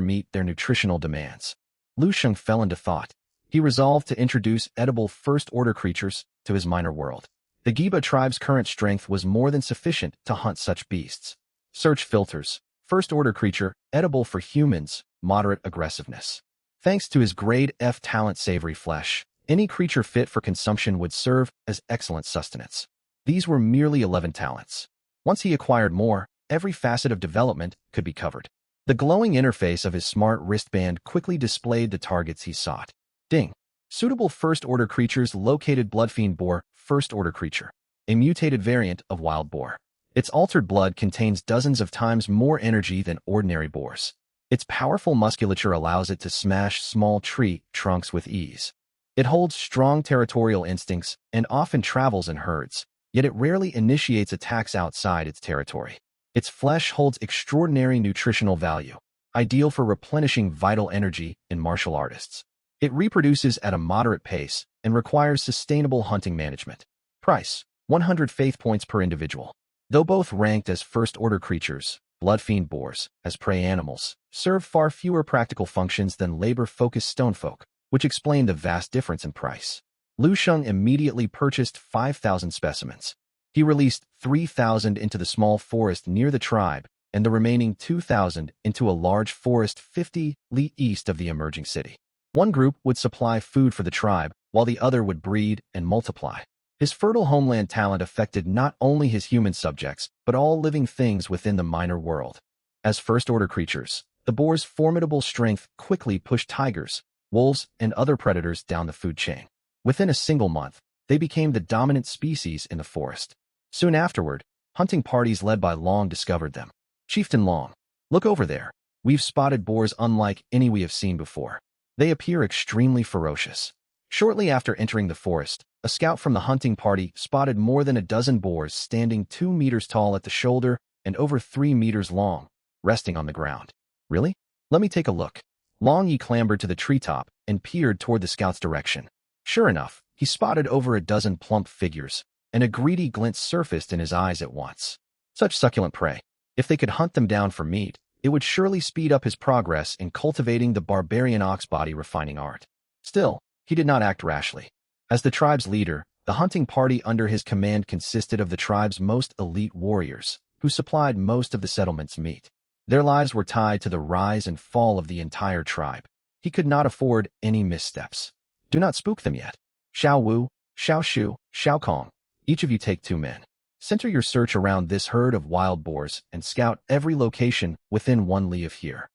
meet their nutritional demands. Lu Sheng fell into thought. He resolved to introduce edible first-order creatures to his minor world. The Giba tribe's current strength was more than sufficient to hunt such beasts. Search filters. First-order creature, edible for humans, moderate aggressiveness. Thanks to his grade F talent savory flesh, any creature fit for consumption would serve as excellent sustenance. These were merely 11 talents. Once he acquired more, every facet of development could be covered. The glowing interface of his smart wristband quickly displayed the targets he sought. Ding. Suitable first-order creatures located. Bloodfiend boar, first-order creature. A mutated variant of wild boar. Its altered blood contains dozens of times more energy than ordinary boars. Its powerful musculature allows it to smash small tree trunks with ease. It holds strong territorial instincts and often travels in herds, yet it rarely initiates attacks outside its territory. Its flesh holds extraordinary nutritional value, ideal for replenishing vital energy in martial artists. It reproduces at a moderate pace and requires sustainable hunting management. Price: 100 faith points per individual. Though both ranked as first-order creatures, bloodfiend boars, as prey animals, serve far fewer practical functions than labor-focused stonefolk, which explain the vast difference in price. Lu Sheng immediately purchased 5,000 specimens. He released 3,000 into the small forest near the tribe, and the remaining 2,000 into a large forest 50 li east of the emerging city. One group would supply food for the tribe, while the other would breed and multiply. His fertile homeland talent affected not only his human subjects, but all living things within the minor world. As first-order creatures, the boar's formidable strength quickly pushed tigers, wolves, and other predators down the food chain. Within a single month, they became the dominant species in the forest. Soon afterward, hunting parties led by Long discovered them. "Chieftain Long, look over there. We've spotted boars unlike any we have seen before. They appear extremely ferocious." Shortly after entering the forest, a scout from the hunting party spotted more than a dozen boars standing 2 meters tall at the shoulder and over 3 meters long, resting on the ground. "Really? Let me take a look." Long Yi clambered to the treetop and peered toward the scout's direction. Sure enough, he spotted over a dozen plump figures, and a greedy glint surfaced in his eyes at once. Such succulent prey. If they could hunt them down for meat, it would surely speed up his progress in cultivating the barbarian ox body refining art. Still, he did not act rashly. As the tribe's leader, the hunting party under his command consisted of the tribe's most elite warriors, who supplied most of the settlement's meat. Their lives were tied to the rise and fall of the entire tribe. He could not afford any missteps. Do not spook them yet. Xiao Wu, Xiao Shu, Xiao Kong, each of you take 2 men. Center your search around this herd of wild boars and scout every location within 1 li of here.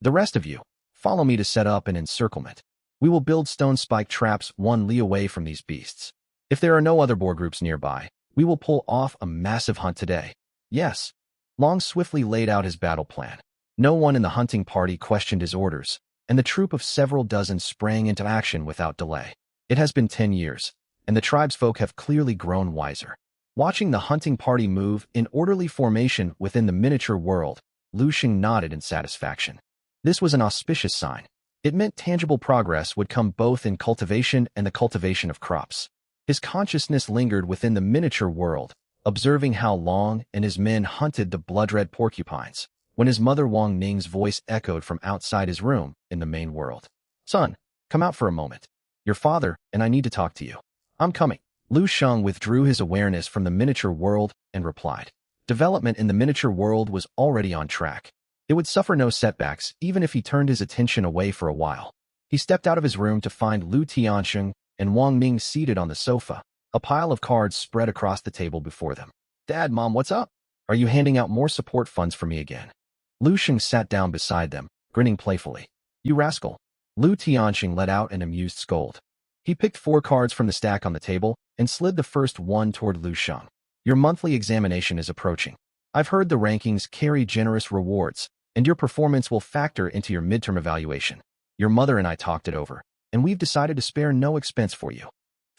The rest of you, follow me to set up an encirclement. We will build stone spike traps 1 li away from these beasts. If there are no other boar groups nearby, we will pull off a massive hunt today. Yes. Long swiftly laid out his battle plan. No one in the hunting party questioned his orders, and the troop of several dozen sprang into action without delay. It has been 10 years, and the tribesfolk have clearly grown wiser. Watching the hunting party move in orderly formation within the miniature world, Lu Xing nodded in satisfaction. This was an auspicious sign. It meant tangible progress would come both in cultivation and the cultivation of crops. His consciousness lingered within the miniature world, observing how Long and his men hunted the blood-red porcupines, when his mother Wang Ning's voice echoed from outside his room in the main world. Son, come out for a moment. Your father and I need to talk to you. I'm coming. Lu Sheng withdrew his awareness from the miniature world and replied. Development in the miniature world was already on track. It would suffer no setbacks even if he turned his attention away for a while. He stepped out of his room to find Lu Tianxing and Wang Ning seated on the sofa, a pile of cards spread across the table before them. Dad, Mom, what's up? Are you handing out more support funds for me again? Lu Sheng sat down beside them, grinning playfully. You rascal. Lu Tianxing let out an amused scold. He picked 4 cards from the stack on the table and slid the first one toward Lu Sheng. Your monthly examination is approaching. I've heard the rankings carry generous rewards, and your performance will factor into your midterm evaluation. Your mother and I talked it over, and we've decided to spare no expense for you.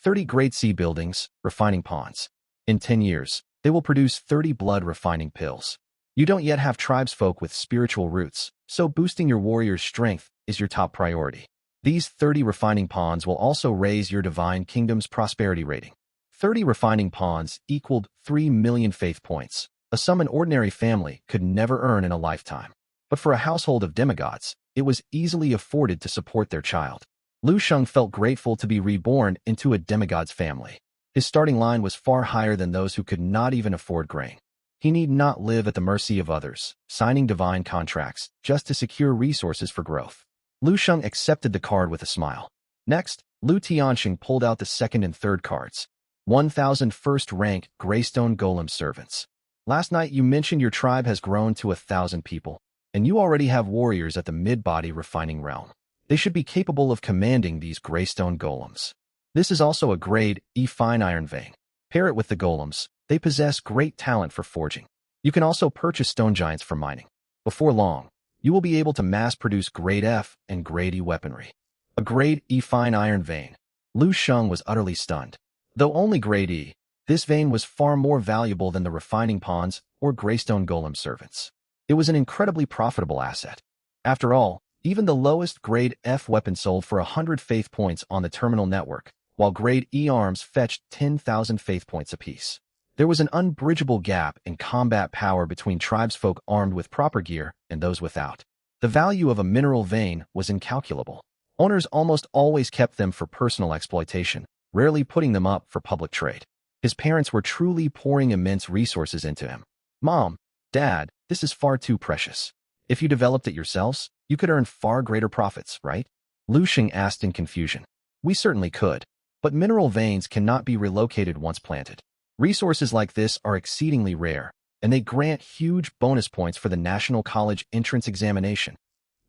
30 grade C buildings, refining ponds. In 10 years, they will produce 30 blood refining pills. You don't yet have tribesfolk with spiritual roots, so boosting your warrior's strength is your top priority. These 30 refining ponds will also raise your divine kingdom's prosperity rating. 30 refining ponds equaled 3 million faith points, a sum an ordinary family could never earn in a lifetime. But for a household of demigods, it was easily afforded to support their child. Lu Sheng felt grateful to be reborn into a demigod's family. His starting line was far higher than those who could not even afford grain. He need not live at the mercy of others, signing divine contracts just to secure resources for growth. Lu Sheng accepted the card with a smile. Next, Lu Tianxing pulled out the 2nd and 3rd cards. 1,000 first-rank Greystone Golem servants. Last night you mentioned your tribe has grown to 1,000 people, and you already have warriors at the mid-body refining realm. They should be capable of commanding these Greystone Golems. This is also a grade E fine iron vein. Pair it with the golems, they possess great talent for forging. You can also purchase stone giants for mining. Before long, you will be able to mass-produce grade F and grade E weaponry. A grade E fine iron vein. Lu Sheng was utterly stunned. Though only grade E, this vein was far more valuable than the refining ponds or Greystone Golem servants. It was an incredibly profitable asset. After all, even the lowest grade F weapon sold for 100 faith points on the terminal network, while grade E arms fetched 10,000 faith points apiece. There was an unbridgeable gap in combat power between tribesfolk armed with proper gear and those without. The value of a mineral vein was incalculable. Owners almost always kept them for personal exploitation, rarely putting them up for public trade. His parents were truly pouring immense resources into him. Mom, Dad, this is far too precious. If you developed it yourselves, you could earn far greater profits, right? Lu Xing asked in confusion. We certainly could, but mineral veins cannot be relocated once planted. Resources like this are exceedingly rare, and they grant huge bonus points for the National College entrance examination.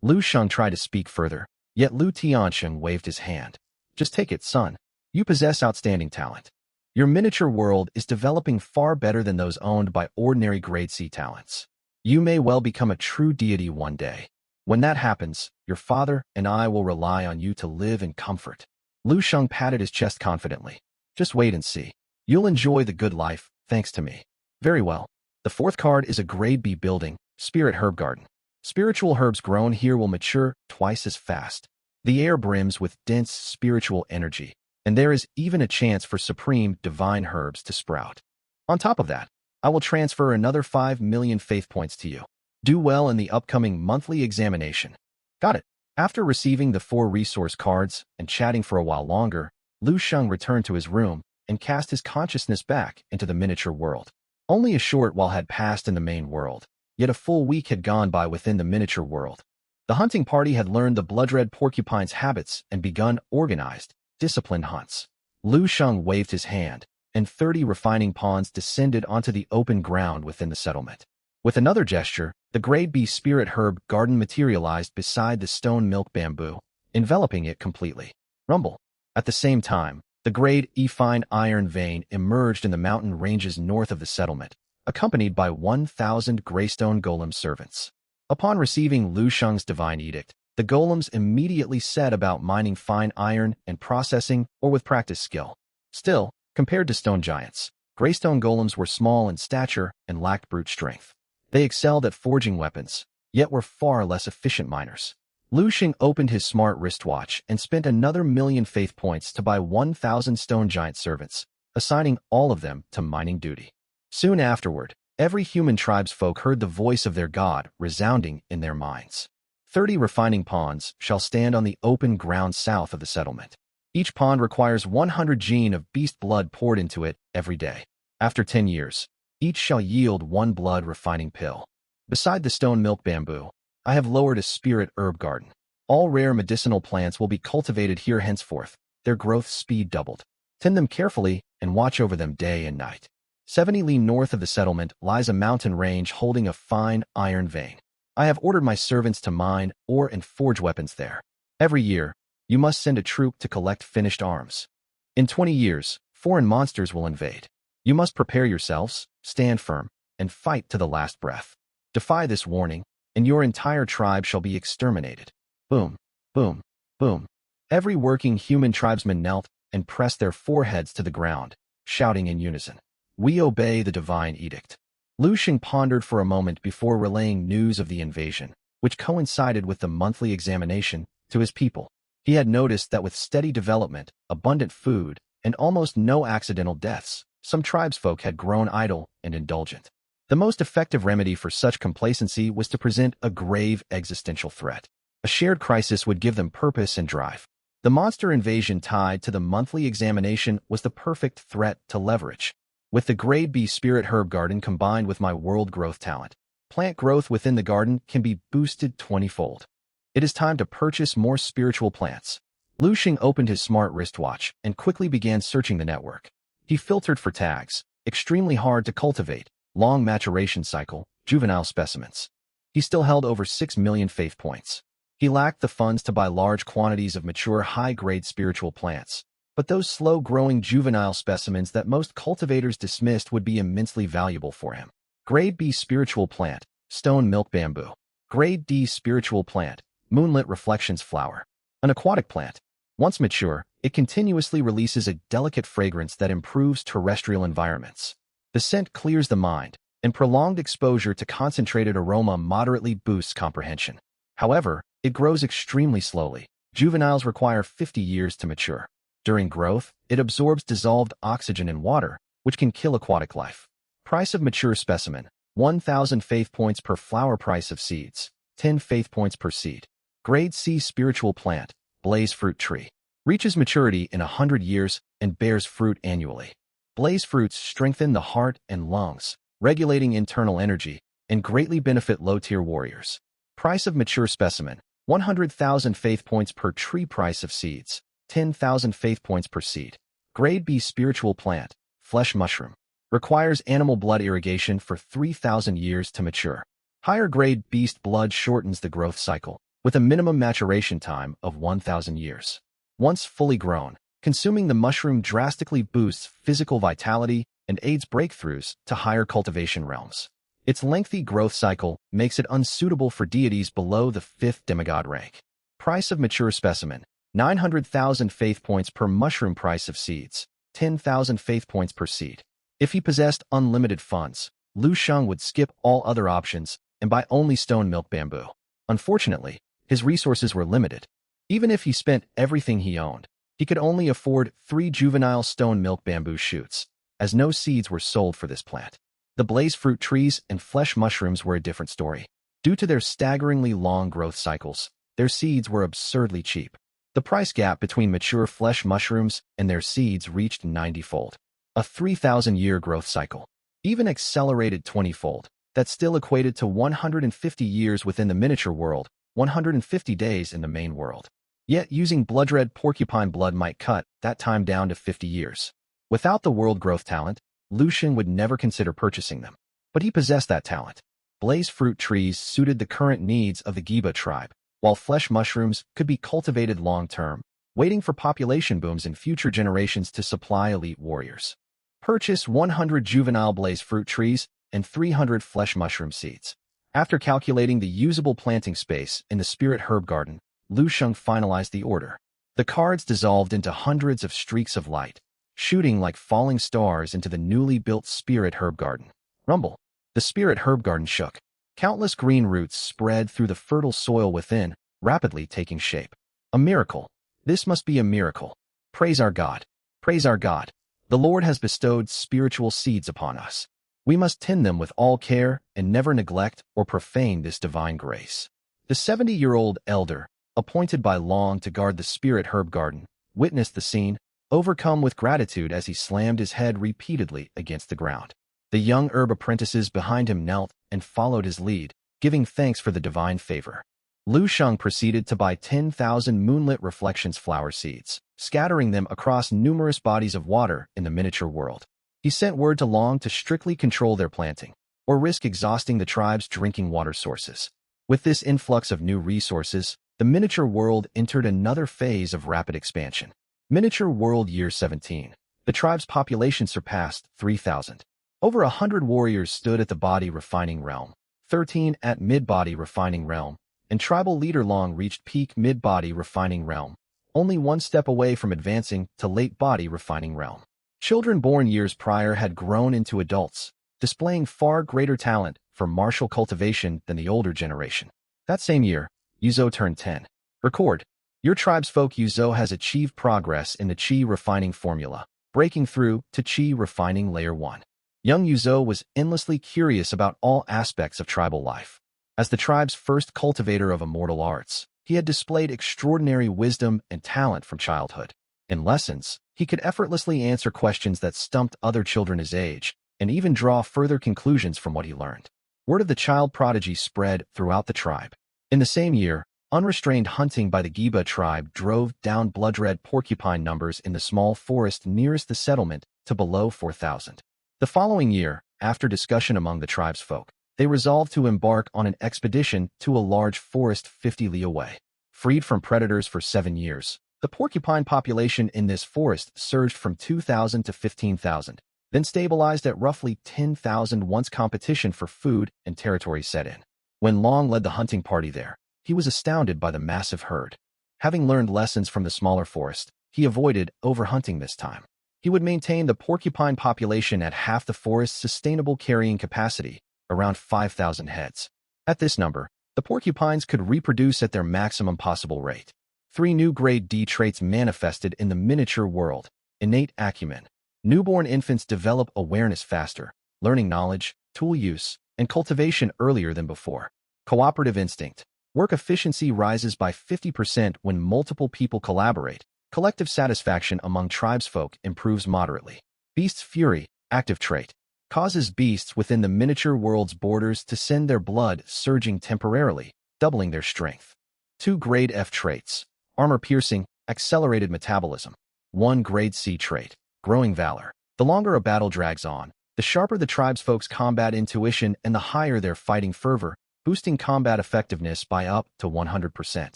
Lu Sheng tried to speak further, yet Lu Tianxing waved his hand. Just take it, son. You possess outstanding talent. Your miniature world is developing far better than those owned by ordinary grade C talents. You may well become a true deity one day. When that happens, your father and I will rely on you to live in comfort. Lu Sheng patted his chest confidently. Just wait and see. You'll enjoy the good life, thanks to me. Very well. The 4th card is a grade B building, Spirit Herb Garden. Spiritual herbs grown here will mature twice as fast. The air brims with dense spiritual energy, and there is even a chance for supreme divine herbs to sprout. On top of that, I will transfer another 5 million faith points to you. Do well in the upcoming monthly examination. Got it. After receiving the 4 resource cards and chatting for a while longer, Lu Sheng returned to his room and cast his consciousness back into the miniature world. Only a short while had passed in the main world, yet a full week had gone by within the miniature world. The hunting party had learned the blood-red porcupine's habits and begun organized, disciplined hunts. Lu Sheng waved his hand, and 30 refining pawns descended onto the open ground within the settlement. With another gesture, the Grade B spirit herb garden materialized beside the stone milk bamboo, enveloping it completely. Rumble. At the same time, the Grade E fine iron vein emerged in the mountain ranges north of the settlement, accompanied by 1,000 greystone golem servants. Upon receiving Lu Sheng's divine edict, the golems immediately set about mining fine iron and processing or with practice skill. Still, compared to stone giants, greystone golems were small in stature and lacked brute strength. They excelled at forging weapons, yet were far less efficient miners. Lu Sheng opened his smart wristwatch and spent another 1,000,000 faith points to buy 1,000 stone giant servants, assigning all of them to mining duty. Soon afterward, every human tribesfolk heard the voice of their god resounding in their minds. 30 refining ponds shall stand on the open ground south of the settlement. Each pond requires 100 gene of beast blood poured into it every day. After 10 years, each shall yield 1 blood refining pill. Beside the stone milk bamboo, I have lowered a spirit herb garden. All rare medicinal plants will be cultivated here henceforth, their growth speed doubled. Tend them carefully and watch over them day and night. 70 li north of the settlement lies a mountain range holding a fine iron vein. I have ordered my servants to mine ore and forge weapons there. Every year, you must send a troop to collect finished arms. In 20 years, foreign monsters will invade. You must prepare yourselves, stand firm, and fight to the last breath. Defy this warning, and your entire tribe shall be exterminated. Boom, boom, boom. Every working human tribesman knelt and pressed their foreheads to the ground, shouting in unison, "We obey the divine edict." Lu Sheng pondered for a moment before relaying news of the invasion, which coincided with the monthly examination, to his people. He had noticed that with steady development, abundant food, and almost no accidental deaths, some tribesfolk had grown idle and indulgent. The most effective remedy for such complacency was to present a grave existential threat. A shared crisis would give them purpose and drive. The monster invasion tied to the monthly examination was the perfect threat to leverage. With the Grade B spirit herb garden combined with my world growth talent, plant growth within the garden can be boosted 20-fold. It is time to purchase more spiritual plants. Lu Sheng opened his smart wristwatch and quickly began searching the network. He filtered for tags, extremely hard to cultivate, long maturation cycle, juvenile specimens. He still held over 6 million faith points. He lacked the funds to buy large quantities of mature high-grade spiritual plants, but those slow-growing juvenile specimens that most cultivators dismissed would be immensely valuable for him. Grade B spiritual plant, stone milk bamboo. Grade D spiritual plant, moonlit reflections flower. An aquatic plant. Once mature, it continuously releases a delicate fragrance that improves terrestrial environments. The scent clears the mind, and prolonged exposure to concentrated aroma moderately boosts comprehension. However, it grows extremely slowly. Juveniles require 50 years to mature. During growth, it absorbs dissolved oxygen in water, which can kill aquatic life. Price of mature specimen, 1,000 faith points per flower. Price of seeds, 10 faith points per seed. Grade C spiritual plant, blaze fruit tree. Reaches maturity in 100 years and bears fruit annually. Blaze fruits strengthen the heart and lungs, regulating internal energy, and greatly benefit low-tier warriors. Price of mature specimen, 100,000 faith points per tree. Price of seeds, 10,000 faith points per seed. Grade B spiritual plant, flesh mushroom. Requires animal blood irrigation for 3,000 years to mature. Higher grade beast blood shortens the growth cycle, with a minimum maturation time of 1,000 years. Once fully grown, consuming the mushroom drastically boosts physical vitality and aids breakthroughs to higher cultivation realms. Its lengthy growth cycle makes it unsuitable for deities below the 5th demigod rank. Price of mature specimen, 900,000 faith points per mushroom. Price of seeds, 10,000 faith points per seed. If he possessed unlimited funds, Lu Sheng would skip all other options and buy only stone milk bamboo. Unfortunately, his resources were limited. Even if he spent everything he owned, He could only afford 3 juvenile stone milk bamboo shoots, as no seeds were sold for this plant. The blaze fruit trees and flesh mushrooms were a different story. Due to their staggeringly long growth cycles, their seeds were absurdly cheap. The price gap between mature flesh mushrooms and their seeds reached 90-fold. A 3,000-year growth cycle. Even accelerated 20-fold. That still equated to 150 years within the miniature world, 150 days in the main world. Yet using blood-red porcupine blood might cut that time down to 50 years. Without the world growth talent, Lucian would never consider purchasing them. But he possessed that talent. Blaze fruit trees suited the current needs of the Giba tribe, while flesh mushrooms could be cultivated long-term, waiting for population booms in future generations to supply elite warriors. Purchase 100 juvenile blaze fruit trees and 300 flesh mushroom seeds. After calculating the usable planting space in the spirit herb garden, Lu Sheng finalized the order. The cards dissolved into hundreds of streaks of light, shooting like falling stars into the newly built spirit herb garden. Rumble. The spirit herb garden shook. Countless green roots spread through the fertile soil within, rapidly taking shape. A miracle. This must be a miracle. Praise our God. Praise our God. The Lord has bestowed spiritual seeds upon us. We must tend them with all care and never neglect or profane this divine grace. The 70-year-old elder, appointed by Long to guard the spirit herb garden, witnessed the scene, overcome with gratitude as he slammed his head repeatedly against the ground. The young herb apprentices behind him knelt and followed his lead, giving thanks for the divine favor. Lu Sheng proceeded to buy 10,000 moonlit reflections flower seeds, scattering them across numerous bodies of water in the miniature world. He sent word to Long to strictly control their planting, or risk exhausting the tribe's drinking water sources. With this influx of new resources, the miniature world entered another phase of rapid expansion. Miniature World Year 17. The tribe's population surpassed 3,000. Over 100 warriors stood at the body refining realm, 13 at mid-body refining realm, and tribal leader Long reached peak mid-body refining realm, only one step away from advancing to late-body refining realm. Children born years prior had grown into adults, displaying far greater talent for martial cultivation than the older generation. That same year, Yuzo turned 10. Record. Your tribe's folk Yuzo has achieved progress in the Qi refining formula, breaking through to Qi refining layer 1. Young Yuzo was endlessly curious about all aspects of tribal life. As the tribe's first cultivator of immortal arts, he had displayed extraordinary wisdom and talent from childhood. In lessons, he could effortlessly answer questions that stumped other children his age, and even draw further conclusions from what he learned. Word of the child prodigy spread throughout the tribe. In the same year, unrestrained hunting by the Giba tribe drove down blood-red porcupine numbers in the small forest nearest the settlement to below 4,000. The following year, after discussion among the tribe's folk, they resolved to embark on an expedition to a large forest 50 li away. Freed from predators for 7 years, the porcupine population in this forest surged from 2,000 to 15,000, then stabilized at roughly 10,000 once competition for food and territory set in. When Long led the hunting party there, he was astounded by the massive herd. Having learned lessons from the smaller forest, he avoided overhunting this time. He would maintain the porcupine population at half the forest's sustainable carrying capacity, around 5,000 heads. At this number, the porcupines could reproduce at their maximum possible rate. 3 new grade D traits manifested in the miniature world. Innate acumen. Newborn infants develop awareness faster, learning knowledge, tool use, and cultivation earlier than before. Cooperative instinct. Work efficiency rises by 50% when multiple people collaborate. Collective satisfaction among tribesfolk improves moderately. Beast's fury, active trait, causes beasts within the miniature world's borders to send their blood surging temporarily, doubling their strength. 2 grade F traits. Armor piercing, accelerated metabolism. 1 grade C trait, growing valor. The longer a battle drags on, the sharper the tribesfolk's combat intuition and the higher their fighting fervor, boosting combat effectiveness by up to 100%.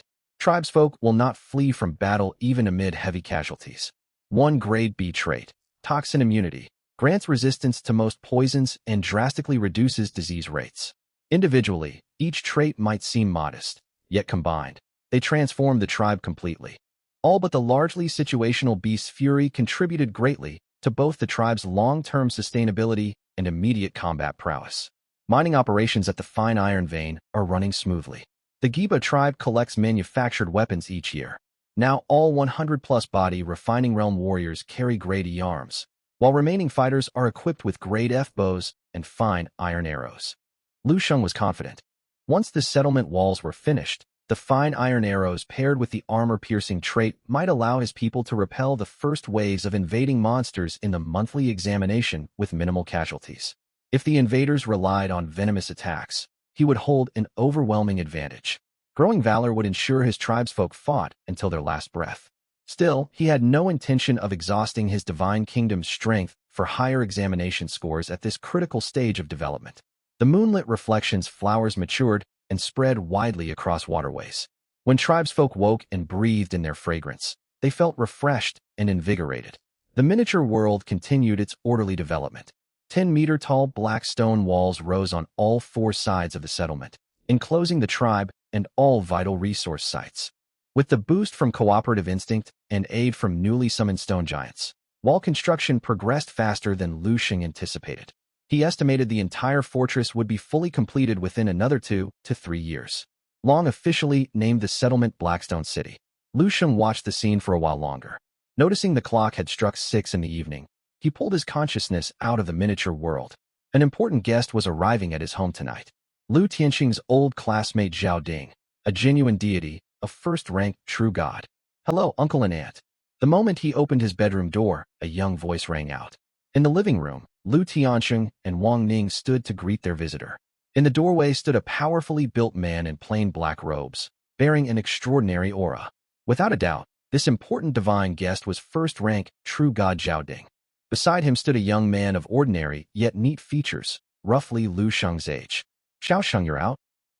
Tribesfolk will not flee from battle even amid heavy casualties. 1 grade B trait, toxin immunity, grants resistance to most poisons and drastically reduces disease rates. Individually, each trait might seem modest, yet combined, they transform the tribe completely. All but the largely situational Beast's fury contributed greatly to both the tribe's long-term sustainability and immediate combat prowess. Mining operations at the Fine Iron Vein are running smoothly. The Giba tribe collects manufactured weapons each year. Now all 100-plus body refining realm warriors carry grade E arms, while remaining fighters are equipped with grade F bows and fine iron arrows. Lu Sheng was confident. Once the settlement walls were finished, the fine iron arrows paired with the armor-piercing trait might allow his people to repel the first waves of invading monsters in the monthly examination with minimal casualties. If the invaders relied on venomous attacks, he would hold an overwhelming advantage. Growing valor would ensure his tribesfolk fought until their last breath. Still, he had no intention of exhausting his divine kingdom's strength for higher examination scores at this critical stage of development. The moonlit reflections flowers matured and spread widely across waterways. When tribesfolk woke and breathed in their fragrance, they felt refreshed and invigorated. The miniature world continued its orderly development. 10-meter-tall black stone walls rose on all four sides of the settlement, enclosing the tribe and all vital resource sites. With the boost from cooperative instinct and aid from newly summoned stone giants, wall construction progressed faster than Lu Sheng anticipated. He estimated the entire fortress would be fully completed within another 2 to 3 years. Long officially named the settlement Blackstone City, Lu Sheng watched the scene for a while longer. Noticing the clock had struck 6 in the evening, he pulled his consciousness out of the miniature world. An important guest was arriving at his home tonight. Lu Tianxing's old classmate Zhao Ding, a genuine deity, a first-rank true god. "Hello, uncle and aunt." The moment he opened his bedroom door, a young voice rang out. In the living room, Lu Tianxing and Wang Ning stood to greet their visitor. In the doorway stood a powerfully built man in plain black robes, bearing an extraordinary aura. Without a doubt, this important divine guest was first-rank true god Zhao Ding. Beside him stood a young man of ordinary yet neat features, roughly Lu Sheng's age. "Xiao Sheng, you're out?"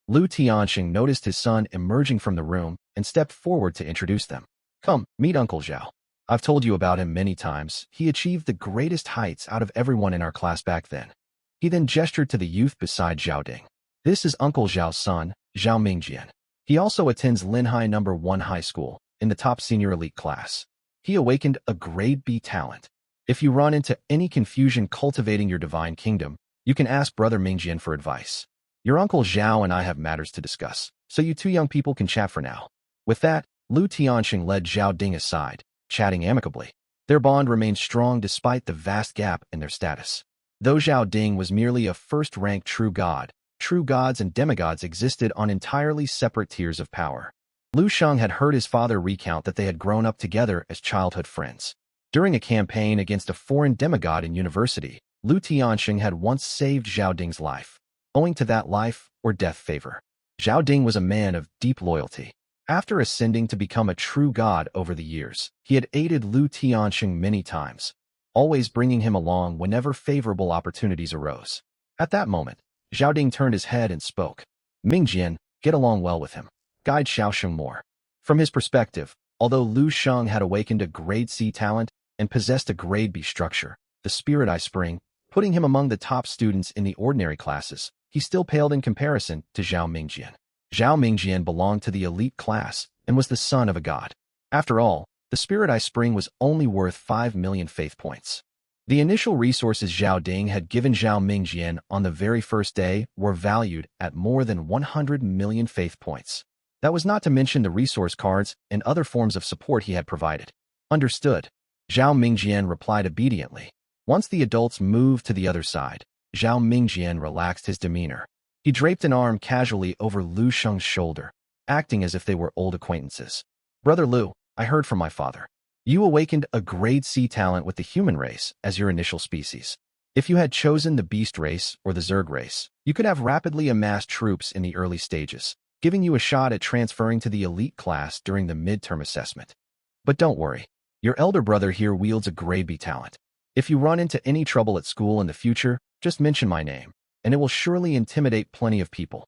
Lu Tianxing noticed his son emerging from the room and stepped forward to introduce them. "Come, meet Uncle Zhao. I've told you about him many times. He achieved the greatest heights out of everyone in our class back then." He then gestured to the youth beside Zhao Ding. "This is Uncle Zhao's son, Zhao Mingjian. He also attends Linhai No. 1 High School, in the top senior elite class. He awakened a grade B talent. If you run into any confusion cultivating your divine kingdom, you can ask Brother Mingjian for advice. Your Uncle Zhao and I have matters to discuss, so you two young people can chat for now." With that, Lu Tianxing led Zhao Ding aside, chatting amicably. Their bond remained strong despite the vast gap in their status. Though Zhao Ding was merely a first-rank true god, true gods and demigods existed on entirely separate tiers of power. Lu Sheng had heard his father recount that they had grown up together as childhood friends. During a campaign against a foreign demigod in university, Lu Tianxing had once saved Zhao Ding's life, owing to that life or death favor. Zhao Ding was a man of deep loyalty. After ascending to become a true god over the years, he had aided Lu Tianxing many times, always bringing him along whenever favorable opportunities arose. At that moment, Zhao Ding turned his head and spoke. "Mingjian, get along well with him. Guide Xiaosheng more." From his perspective, although Lu Sheng had awakened a grade C talent and possessed a grade B structure, the Spirit Eye Spring, putting him among the top students in the ordinary classes, he still paled in comparison to Zhao Mingjian. Zhao Mingjian belonged to the elite class and was the son of a god. After all, the Spirit Eye Spring was only worth 5 million faith points. The initial resources Zhao Ding had given Zhao Mingjian on the very first day were valued at more than 100 million faith points. That was not to mention the resource cards and other forms of support he had provided. "Understood." Zhao Mingjian replied obediently. Once the adults moved to the other side, Zhao Mingjian relaxed his demeanor. He draped an arm casually over Lu Sheng's shoulder, acting as if they were old acquaintances. "Brother Lu, I heard from my father. You awakened a grade C talent with the human race as your initial species. If you had chosen the beast race or the Zerg race, you could have rapidly amassed troops in the early stages, giving you a shot at transferring to the elite class during the midterm assessment. But don't worry, your elder brother here wields a grade B talent. If you run into any trouble at school in the future, just mention my name, and it will surely intimidate plenty of people.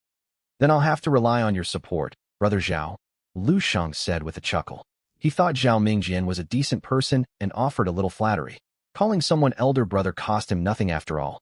Then I'll have to rely on your support, Brother Zhao," Lu Sheng said with a chuckle. He thought Zhao Mingjian was a decent person and offered a little flattery. Calling someone elder brother cost him nothing after all.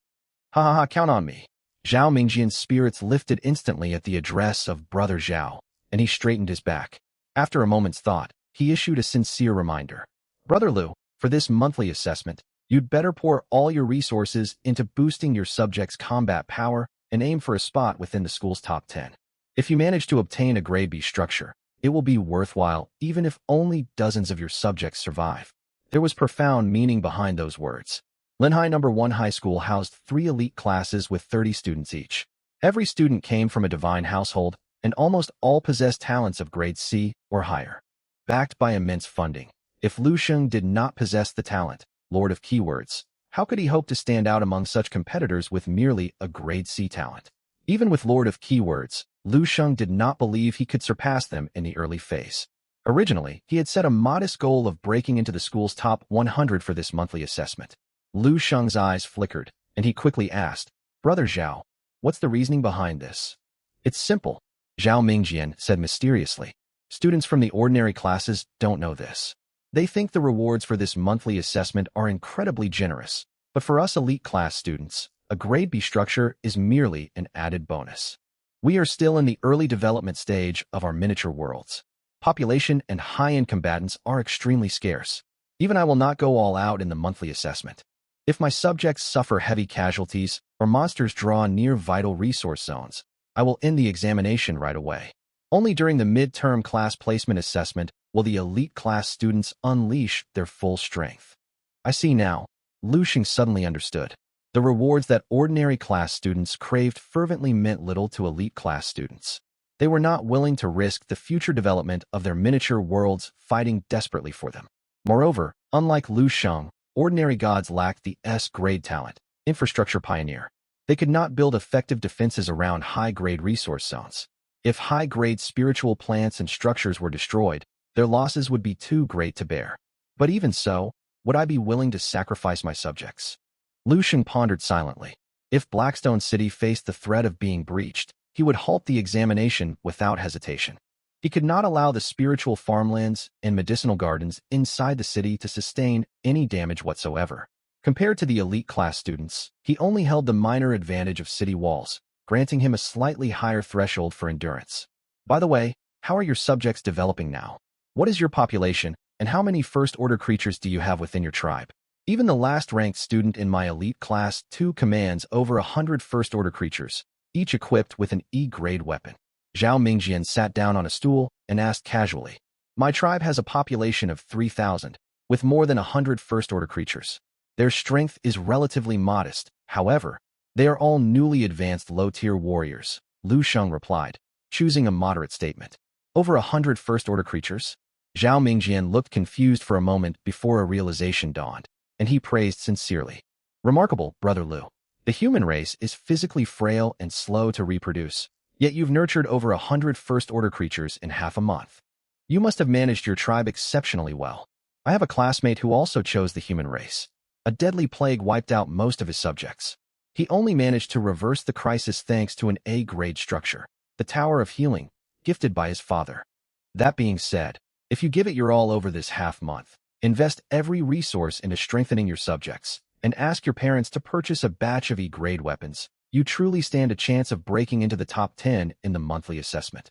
"Ha ha ha, count on me." Zhao Mingjian's spirits lifted instantly at the address of Brother Zhao, and he straightened his back. After a moment's thought, he issued a sincere reminder. "Brother Lu, for this monthly assessment, you'd better pour all your resources into boosting your subjects' combat power and aim for a spot within the school's top 10. If you manage to obtain a grade B structure, It will be worthwhile even if only dozens of your subjects survive. There was profound meaning behind those words. Linhai No. 1 High School housed 3 elite classes with 30 students each. Every student came from a divine household, and almost all possessed talents of grade C or higher. Backed by immense funding. If Lu Sheng did not possess the talent, Lord of Keywords, how could he hope to stand out among such competitors with merely a grade C talent? Even with Lord of Keywords, Lu Sheng did not believe he could surpass them in the early phase. Originally, he had set a modest goal of breaking into the school's top 100 for this monthly assessment. Lu Sheng's eyes flickered, and he quickly asked, "Brother Zhao, what's the reasoning behind this?" "It's simple," Zhao Mingjian said mysteriously. "Students from the ordinary classes don't know this. They think the rewards for this monthly assessment are incredibly generous, but for us elite class students, a grade B structure is merely an added bonus. We are still in the early development stage of our miniature worlds. Population and high-end combatants are extremely scarce. Even I will not go all out in the monthly assessment. If my subjects suffer heavy casualties or monsters draw near vital resource zones, I will end the examination right away. Only during the mid-term class placement assessment will the elite class students unleash their full strength." I see now. Lu Sheng suddenly understood. The rewards that ordinary class students craved fervently meant little to elite class students. They were not willing to risk the future development of their miniature worlds fighting desperately for them. Moreover, unlike Lu Sheng, ordinary gods lacked the S-grade talent, infrastructure pioneer. They could not build effective defenses around high-grade resource zones. If high-grade spiritual plants and structures were destroyed, their losses would be too great to bear. But even so, would I be willing to sacrifice my subjects? Lu Sheng pondered silently. If Blackstone City faced the threat of being breached, he would halt the examination without hesitation. He could not allow the spiritual farmlands and medicinal gardens inside the city to sustain any damage whatsoever. Compared to the elite class students, he only held the minor advantage of city walls, granting him a slightly higher threshold for endurance. By the way, how are your subjects developing now? What is your population, and how many first-order creatures do you have within your tribe? Even the last-ranked student in my elite class 2 commands over 100 first-order creatures, each equipped with an E-grade weapon. Zhao Mingjian sat down on a stool and asked casually, "My tribe has a population of 3,000, with more than 100 first-order creatures. Their strength is relatively modest, however. They are all newly advanced low-tier warriors," Lu Sheng replied, choosing a moderate statement. "Over 100 first-order creatures?" Zhao Mingjian looked confused for a moment before a realization dawned, and he praised sincerely. "Remarkable, Brother Lu. The human race is physically frail and slow to reproduce, yet you've nurtured over 100 first-order creatures in half a month. You must have managed your tribe exceptionally well. I have a classmate who also chose the human race. A deadly plague wiped out most of his subjects. He only managed to reverse the crisis thanks to an A-grade structure, the Tower of Healing, gifted by his father. That being said, if you give it your all over this half-month, invest every resource into strengthening your subjects, and ask your parents to purchase a batch of E-grade weapons, you truly stand a chance of breaking into the top 10 in the monthly assessment."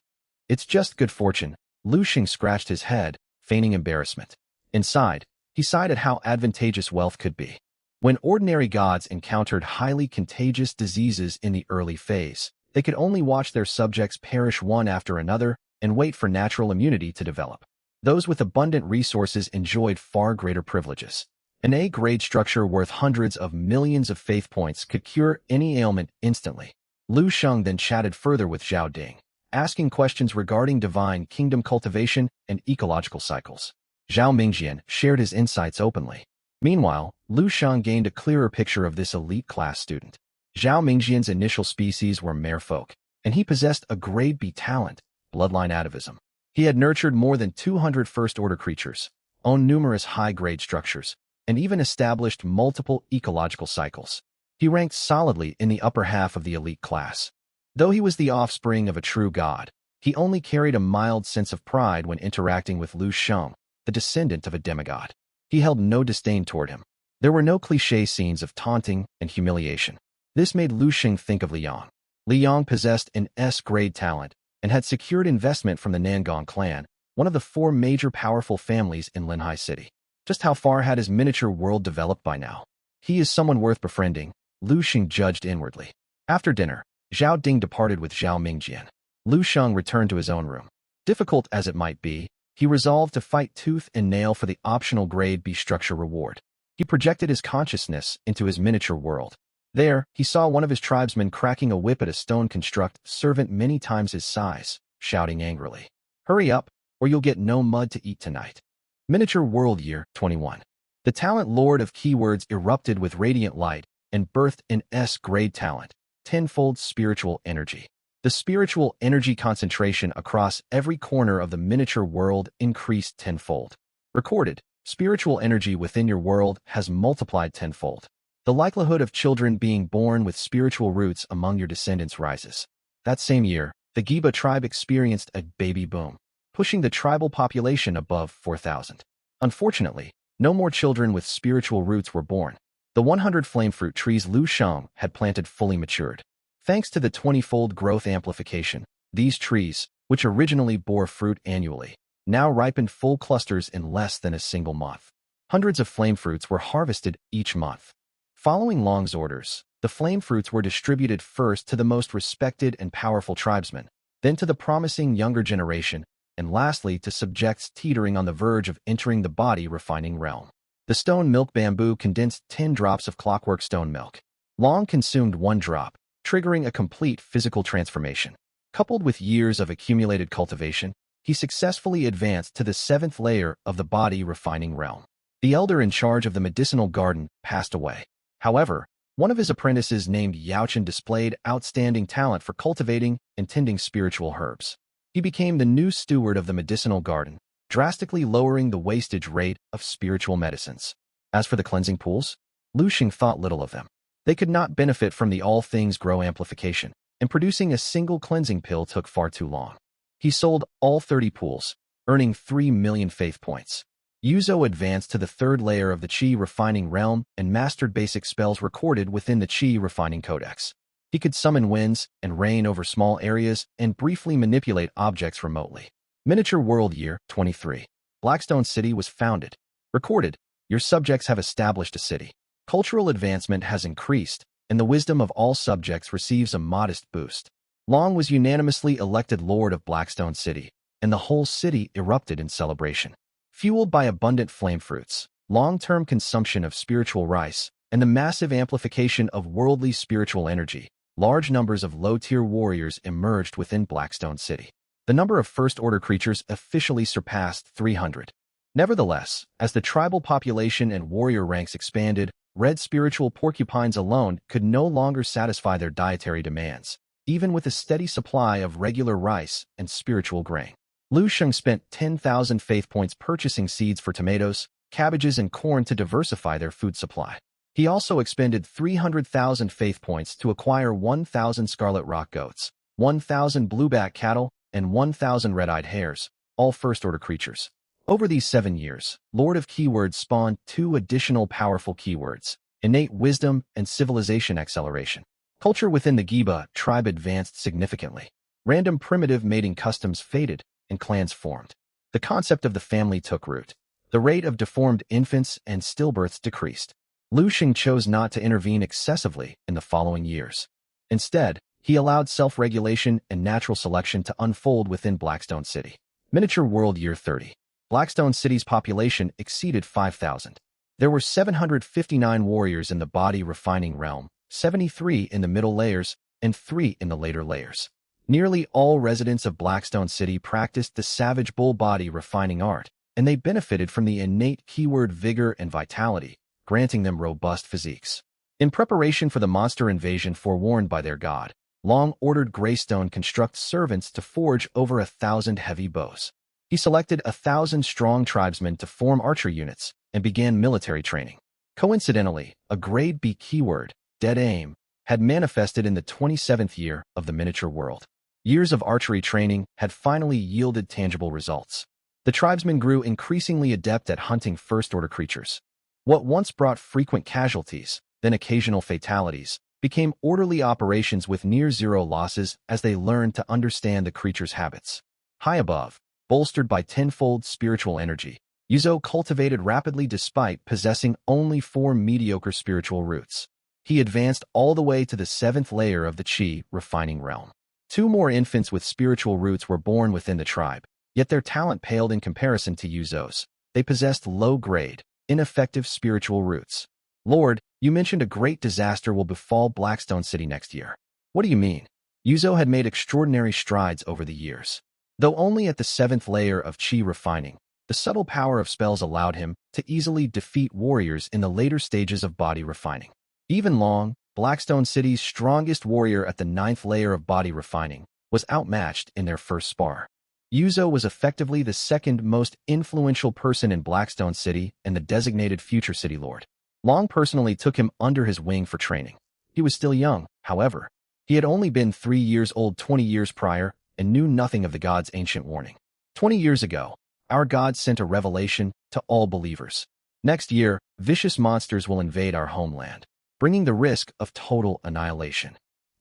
"It's just good fortune." Lu Sheng scratched his head, feigning embarrassment. Inside, he sighed at how advantageous wealth could be. When ordinary gods encountered highly contagious diseases in the early phase, they could only watch their subjects perish one after another and wait for natural immunity to develop. Those with abundant resources enjoyed far greater privileges. An A-grade structure worth hundreds of millions of faith points could cure any ailment instantly. Lu Sheng then chatted further with Zhao Ding, asking questions regarding divine kingdom cultivation and ecological cycles. Zhao Mingjian shared his insights openly. Meanwhile, Lu Sheng gained a clearer picture of this elite class student. Zhao Mingjian's initial species were merfolk, and he possessed a grade B talent, bloodline atavism. He had nurtured more than 200 first-order creatures, owned numerous high-grade structures, and even established multiple ecological cycles. He ranked solidly in the upper half of the elite class. Though he was the offspring of a true god, he only carried a mild sense of pride when interacting with Lu Sheng, the descendant of a demigod. He held no disdain toward him. There were no cliché scenes of taunting and humiliation. This made Lu Sheng think of Liang. Liang possessed an S-grade talent and had secured investment from the Nangong clan, one of the 4 major powerful families in Linhai City. Just how far had his miniature world developed by now? He is someone worth befriending, Lu Sheng judged inwardly. After dinner, Zhao Ding departed with Zhao Mingjian. Lu Sheng returned to his own room. Difficult as it might be, he resolved to fight tooth and nail for the optional Grade B structure reward. He projected his consciousness into his miniature world. There, he saw one of his tribesmen cracking a whip at a stone construct servant many times his size, shouting angrily, "Hurry up, or you'll get no mud to eat tonight." Miniature World Year 21. The talent lord of keywords erupted with radiant light and birthed an S-grade talent, tenfold spiritual energy. The spiritual energy concentration across every corner of the miniature world increased tenfold. Recorded, spiritual energy within your world has multiplied tenfold. The likelihood of children being born with spiritual roots among your descendants rises. That same year, the Giba tribe experienced a baby boom, pushing the tribal population above 4,000. Unfortunately, no more children with spiritual roots were born. The 100 flame fruit trees Lu Sheng had planted fully matured. Thanks to the 20-fold growth amplification, these trees, which originally bore fruit annually, now ripened full clusters in less than a single month. Hundreds of flame fruits were harvested each month. Following Long's orders, the flame fruits were distributed first to the most respected and powerful tribesmen, then to the promising younger generation, and lastly to subjects teetering on the verge of entering the body refining realm. The stone milk bamboo condensed 10 drops of clockwork stone milk. Long consumed 1 drop, triggering a complete physical transformation. Coupled with years of accumulated cultivation, he successfully advanced to the 7th layer of the body refining realm. The elder in charge of the medicinal garden passed away. However, one of his apprentices named Yaochen displayed outstanding talent for cultivating and tending spiritual herbs. He became the new steward of the medicinal garden, drastically lowering the wastage rate of spiritual medicines. As for the cleansing pools, Lu Sheng thought little of them. They could not benefit from the all things grow amplification, and producing a single cleansing pill took far too long. He sold all 30 pools, earning 3 million faith points. Yuzo advanced to the 3rd layer of the Qi refining realm and mastered basic spells recorded within the Qi refining codex. He could summon winds and rain over small areas and briefly manipulate objects remotely. Miniature World Year 23. Blackstone City was founded. Recorded, your subjects have established a city. Cultural advancement has increased, and the wisdom of all subjects receives a modest boost. Long was unanimously elected Lord of Blackstone City, and the whole city erupted in celebration. Fueled by abundant flame fruits, long-term consumption of spiritual rice, and the massive amplification of worldly spiritual energy, large numbers of low-tier warriors emerged within Blackstone City. The number of first-order creatures officially surpassed 300. Nevertheless, as the tribal population and warrior ranks expanded, red spiritual porcupines alone could no longer satisfy their dietary demands, even with a steady supply of regular rice and spiritual grain. Lu Sheng spent 10,000 faith points purchasing seeds for tomatoes, cabbages, and corn to diversify their food supply. He also expended 300,000 faith points to acquire 1,000 scarlet rock goats, 1,000 blueback cattle, and 1,000 red-eyed hares, all first-order creatures. Over these 7 years, Lord of Keywords spawned 2 additional powerful keywords, innate wisdom and civilization acceleration. Culture within the Giba tribe advanced significantly. Random primitive mating customs faded, and clans formed. The concept of the family took root. The rate of deformed infants and stillbirths decreased. Lu Sheng chose not to intervene excessively in the following years. Instead, he allowed self-regulation and natural selection to unfold within Blackstone City. Miniature World Year 30. Blackstone City's population exceeded 5,000. There were 759 warriors in the body refining realm, 73 in the middle layers, and 3 in the later layers. Nearly all residents of Blackstone City practiced the savage bull body refining art, and they benefited from the innate keyword vigor and vitality, granting them robust physiques. In preparation for the monster invasion forewarned by their god, Long ordered Greystone construct servants to forge over 1,000 heavy bows. He selected 1,000 strong tribesmen to form archer units and began military training. Coincidentally, a grade B keyword, dead aim, had manifested in the 27th year of the miniature world. Years of archery training had finally yielded tangible results. The tribesmen grew increasingly adept at hunting first-order creatures. What once brought frequent casualties, then occasional fatalities, became orderly operations with near-zero losses as they learned to understand the creature's habits. High above, bolstered by tenfold spiritual energy, Yuzo cultivated rapidly despite possessing only 4 mediocre spiritual roots. He advanced all the way to the 7th layer of the Qi refining realm. 2 more infants with spiritual roots were born within the tribe, Yet their talent paled in comparison to Yuzo's. They possessed low-grade, ineffective spiritual roots. Lord, you mentioned a great disaster will befall Blackstone City next year. What do you mean? Yuzo had made extraordinary strides over the years. Though only at the 7th layer of chi refining, the subtle power of spells allowed him to easily defeat warriors in the later stages of body refining. Even Long, Blackstone City's strongest warrior at the 9th layer of body refining, was outmatched in their first spar. Yuzo was effectively the second most influential person in Blackstone City and the designated future city lord. Long personally took him under his wing for training. He was still young, however. He had only been 3 years old 20 years prior and knew nothing of the god's ancient warning. 20 years ago, our God sent a revelation to all believers. Next year, vicious monsters will invade our homeland, bringing the risk of total annihilation.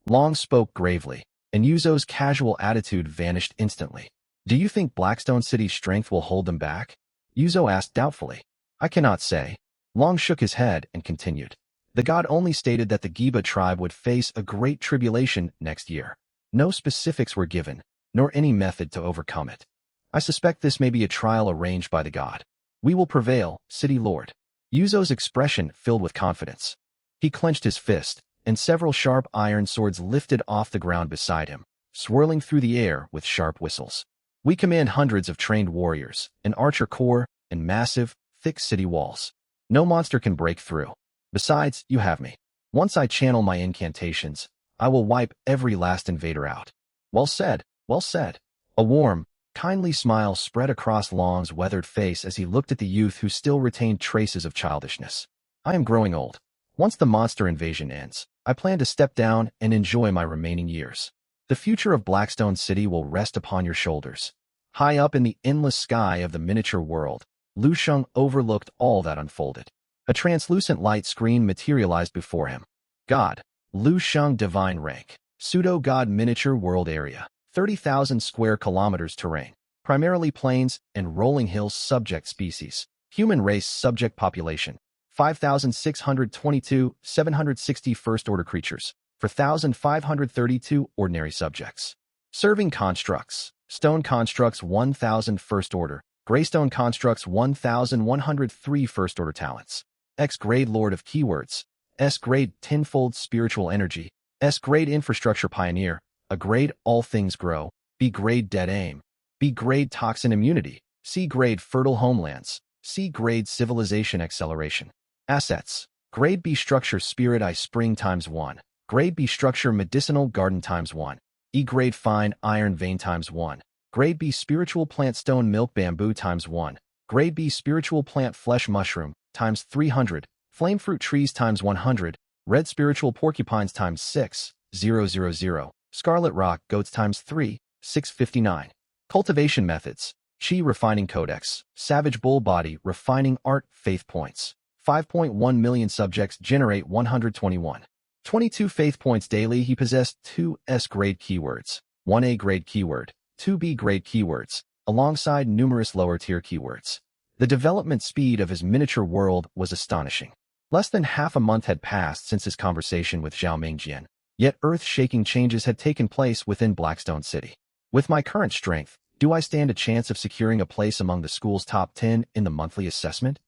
Long spoke gravely, and Yuzo's casual attitude vanished instantly. Do you think Blackstone City's strength will hold them back? Yuzo asked doubtfully. I cannot say. Long shook his head and continued. The god only stated that the Giba tribe would face a great tribulation next year. No specifics were given, nor any method to overcome it. I suspect this may be a trial arranged by the god. We will prevail, City Lord. Yuzo's expression filled with confidence. He clenched his fist, and several sharp iron swords lifted off the ground beside him, swirling through the air with sharp whistles. We command hundreds of trained warriors, an archer corps, and massive, thick city walls. No monster can break through. Besides, you have me. Once I channel my incantations, I will wipe every last invader out. Well said, well said. A warm, kindly smile spread across Long's weathered face as he looked at the youth who still retained traces of childishness. I am growing old. Once the monster invasion ends, I plan to step down and enjoy my remaining years. The future of Blackstone City will rest upon your shoulders. High up in the endless sky of the miniature world, Lu Sheng overlooked all that unfolded. A translucent light screen materialized before him. God, Lu Sheng Divine Rank, Pseudo-God Miniature World Area, 30,000 square kilometers terrain, primarily plains and rolling hills subject species, human race subject population, 5,622, 760 first-order creatures, 4,532 ordinary subjects. Serving constructs, stone constructs 1,000 first-order, greystone constructs 1,103 first-order talents. X-grade Lord of Keywords, S-grade Tenfold Spiritual Energy, S-grade Infrastructure Pioneer, A-grade All Things Grow, B-grade Dead Aim, B-grade Toxin Immunity, C-grade Fertile Homelands, C-grade Civilization Acceleration. Assets, Grade B Structure Spirit Eye Spring ×1, Grade B Structure Medicinal Garden ×1, E-grade Fine Iron Vein ×1, Grade B Spiritual Plant Stone Milk Bamboo ×1, Grade B Spiritual Plant Flesh Mushroom ×300, Flame Fruit Trees ×100, Red Spiritual Porcupines ×6,000, Scarlet Rock Goats ×3, 659. Cultivation Methods, Chi Refining Codex, Savage Bull Body Refining Art Faith Points, 5.1 million subjects generate 121. 22 faith points daily. He possessed 2 S-grade keywords, 1 A-grade keyword, 2 B-grade keywords, alongside numerous lower-tier keywords. The development speed of his miniature world was astonishing. Less than half a month had passed since his conversation with Zhao Mingjian, yet earth-shaking changes had taken place within Blackstone City. With my current strength, do I stand a chance of securing a place among the school's top 10 in the monthly assessment?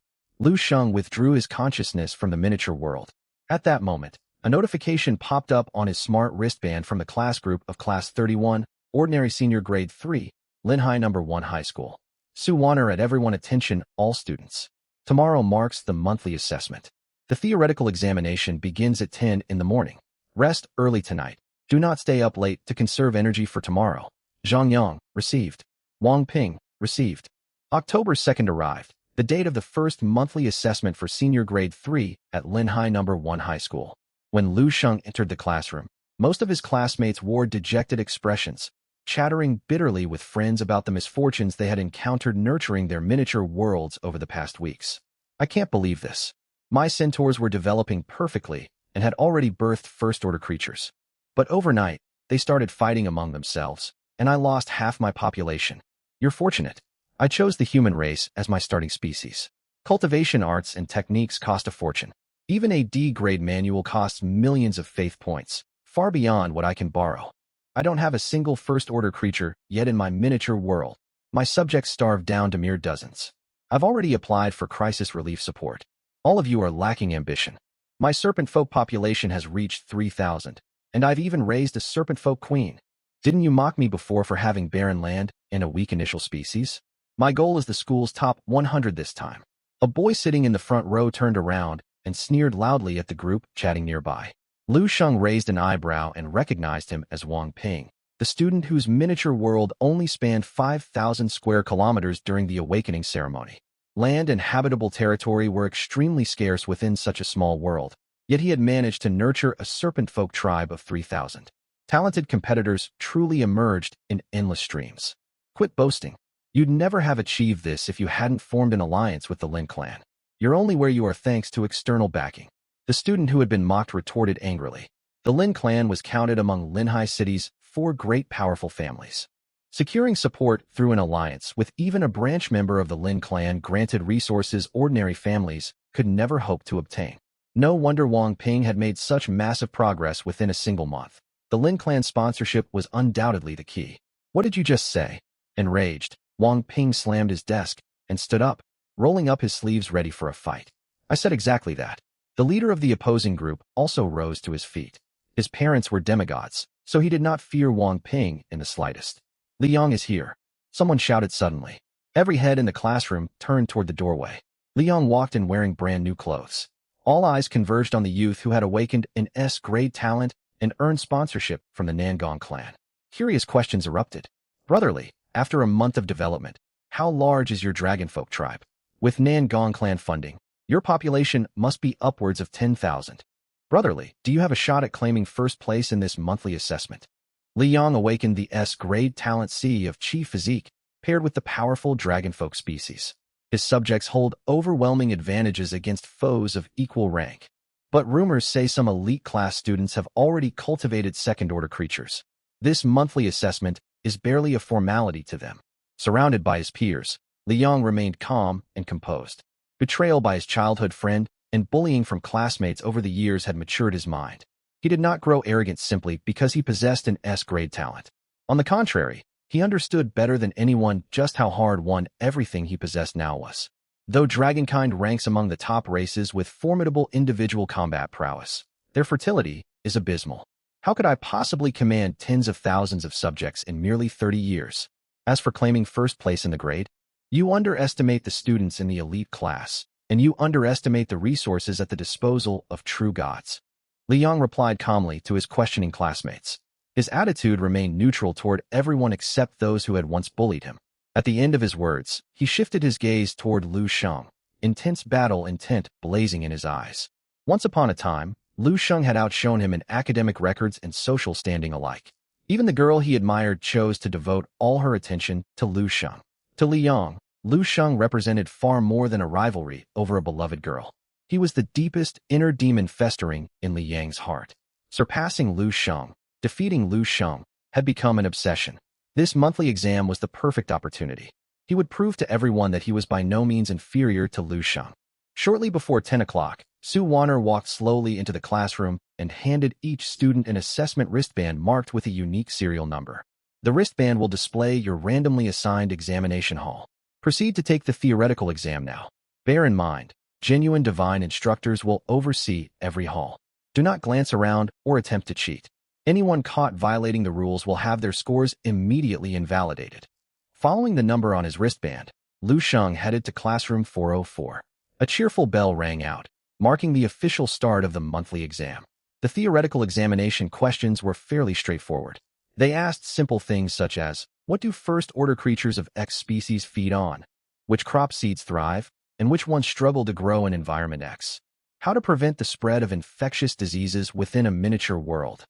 Lu Sheng withdrew his consciousness from the miniature world. At that moment, a notification popped up on his smart wristband from the class group of Class 31, Ordinary Senior Grade 3, Linhai No. 1 High School. Su Wanner at everyone attention, all students. Tomorrow marks the monthly assessment. The theoretical examination begins at 10 in the morning. Rest early tonight. Do not stay up late to conserve energy for tomorrow. Zhang Yang, received. Wang Ping, received. October 2nd arrived, the date of the first monthly assessment for Senior Grade 3 at Linhai No. 1 High School. When Lu Sheng entered the classroom, most of his classmates wore dejected expressions, chattering bitterly with friends about the misfortunes they had encountered nurturing their miniature worlds over the past weeks. I can't believe this. My centaurs were developing perfectly and had already birthed first-order creatures. But overnight, they started fighting among themselves, and I lost half my population. You're fortunate. I chose the human race as my starting species. Cultivation arts and techniques cost a fortune. Even a D-grade manual costs millions of faith points, far beyond what I can borrow. I don't have a single first-order creature yet in my miniature world. My subjects starved down to mere dozens. I've already applied for crisis relief support. All of you are lacking ambition. My serpent folk population has reached 3,000, and I've even raised a serpent folk queen. Didn't you mock me before for having barren land and a weak initial species? My goal is the school's top 100 this time. A boy sitting in the front row turned around and sneered loudly at the group chatting nearby. Lu Sheng raised an eyebrow and recognized him as Wang Ping, the student whose miniature world only spanned 5,000 square kilometers during the awakening ceremony. Land and habitable territory were extremely scarce within such a small world, yet he had managed to nurture a serpent folk tribe of 3,000. Talented competitors truly emerged in endless streams. Quit boasting. You'd never have achieved this if you hadn't formed an alliance with the Lin clan. You're only where you are thanks to external backing. The student who had been mocked retorted angrily. The Lin clan was counted among Linhai City's 4 great powerful families. Securing support through an alliance with even a branch member of the Lin clan granted resources ordinary families could never hope to obtain. No wonder Wang Ping had made such massive progress within a single month. The Lin clan sponsorship was undoubtedly the key. What did you just say? Enraged, Wang Ping slammed his desk and stood up, rolling up his sleeves ready for a fight. I said exactly that. The leader of the opposing group also rose to his feet. His parents were demigods, so he did not fear Wang Ping in the slightest. Li Yang is here. Someone shouted suddenly. Every head in the classroom turned toward the doorway. Li Yang walked in wearing brand new clothes. All eyes converged on the youth who had awakened an S-grade talent and earned sponsorship from the Nangong clan. Curious questions erupted. Brotherly, after a month of development, how large is your dragonfolk tribe? With Nangong clan funding, your population must be upwards of 10,000. Brotherly, do you have a shot at claiming first place in this monthly assessment? Li Yang awakened the S-grade talent C of Chi Physique, paired with the powerful dragonfolk species. His subjects hold overwhelming advantages against foes of equal rank. But rumors say some elite class students have already cultivated second-order creatures. This monthly assessment is barely a formality to them. Surrounded by his peers, Li Yang remained calm and composed. Betrayal by his childhood friend and bullying from classmates over the years had matured his mind. He did not grow arrogant simply because he possessed an S-grade talent. On the contrary, he understood better than anyone just how hard-won everything he possessed now was. Though dragonkind ranks among the top races with formidable individual combat prowess, their fertility is abysmal. How could I possibly command tens of thousands of subjects in merely 30 years? As for claiming first place in the grade, you underestimate the students in the elite class, and you underestimate the resources at the disposal of true gods. Li Yang replied calmly to his questioning classmates. His attitude remained neutral toward everyone except those who had once bullied him. At the end of his words, he shifted his gaze toward Lu Sheng, intense battle intent blazing in his eyes. Once upon a time, Lu Sheng had outshone him in academic records and social standing alike. Even the girl he admired chose to devote all her attention to Lu Sheng. To Li Yang, Lu Sheng represented far more than a rivalry over a beloved girl. He was the deepest inner demon festering in Li Yang's heart. Surpassing Lu Sheng, defeating Lu Sheng, had become an obsession. This monthly exam was the perfect opportunity. He would prove to everyone that he was by no means inferior to Lu Sheng. Shortly before 10 o'clock, Su Wanner walked slowly into the classroom and handed each student an assessment wristband marked with a unique serial number. The wristband will display your randomly assigned examination hall. Proceed to take the theoretical exam now. Bear in mind, genuine divine instructors will oversee every hall. Do not glance around or attempt to cheat. Anyone caught violating the rules will have their scores immediately invalidated. Following the number on his wristband, Lu Sheng headed to classroom 404. A cheerful bell rang out, marking the official start of the monthly exam. The theoretical examination questions were fairly straightforward. They asked simple things such as, what do first-order creatures of X species feed on? Which crop seeds thrive? And which ones struggle to grow in environment X? How to prevent the spread of infectious diseases within a miniature world?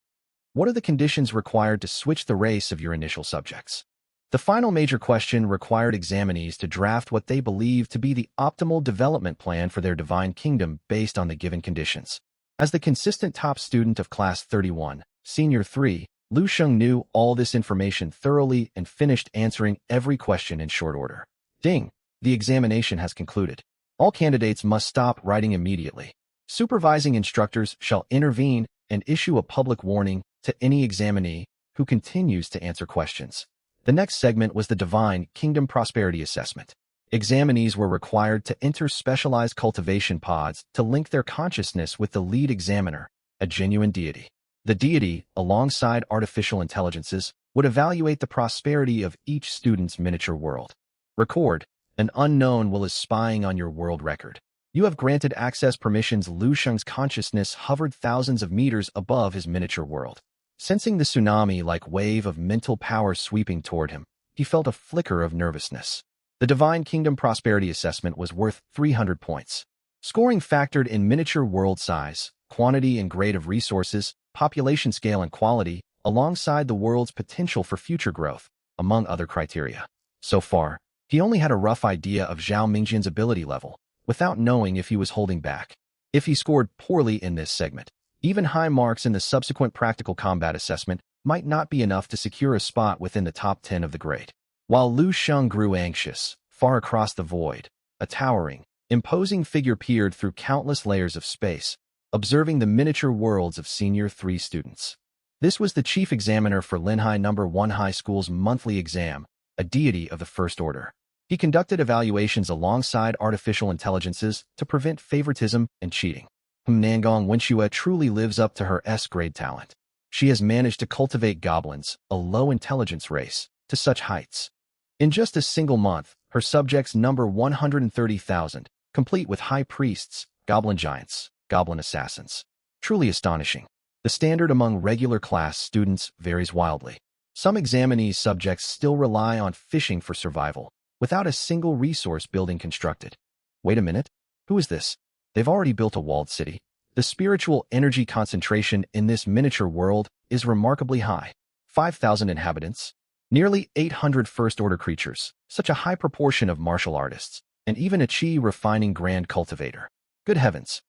What are the conditions required to switch the race of your initial subjects? The final major question required examinees to draft what they believed to be the optimal development plan for their divine kingdom based on the given conditions. As the consistent top student of Class 31, Senior 3, Lu Sheng knew all this information thoroughly and finished answering every question in short order. Ding! The examination has concluded. All candidates must stop writing immediately. Supervising instructors shall intervene and issue a public warning to any examinee who continues to answer questions. The next segment was the Divine Kingdom Prosperity Assessment. Examinees were required to enter specialized cultivation pods to link their consciousness with the lead examiner, a genuine deity. The deity, alongside artificial intelligences, would evaluate the prosperity of each student's miniature world. Record, an unknown will is spying on your world record. You have granted access permissions. Lu Sheng's consciousness hovered thousands of meters above his miniature world. Sensing the tsunami-like wave of mental power sweeping toward him, he felt a flicker of nervousness. The Divine Kingdom Prosperity Assessment was worth 300 points. Scoring factored in miniature world size, quantity and grade of resources, population scale and quality, alongside the world's potential for future growth, among other criteria. So far, he only had a rough idea of Zhao Mingjian's ability level, without knowing if he was holding back. If he scored poorly in this segment, even high marks in the subsequent practical combat assessment might not be enough to secure a spot within the top 10 of the grade. While Lu Sheng grew anxious, far across the void, a towering, imposing figure peered through countless layers of space, observing the miniature worlds of Senior 3 students. This was the chief examiner for Linhai No. 1 High School's monthly exam, a deity of the first order. He conducted evaluations alongside artificial intelligences to prevent favoritism and cheating. Nangong Wenxue truly lives up to her S-grade talent. She has managed to cultivate goblins, a low-intelligence race, to such heights. In just a single month, her subjects number 130,000, complete with high priests, goblin giants, goblin assassins. Truly astonishing. The standard among regular class students varies wildly. Some examinees subjects still rely on fishing for survival, without a single resource building constructed. Wait a minute, who is this? They've already built a walled city. The spiritual energy concentration in this miniature world is remarkably high. 5,000 inhabitants, nearly 800 first-order creatures, such a high proportion of martial artists, and even a chi refining grand cultivator. Good heavens!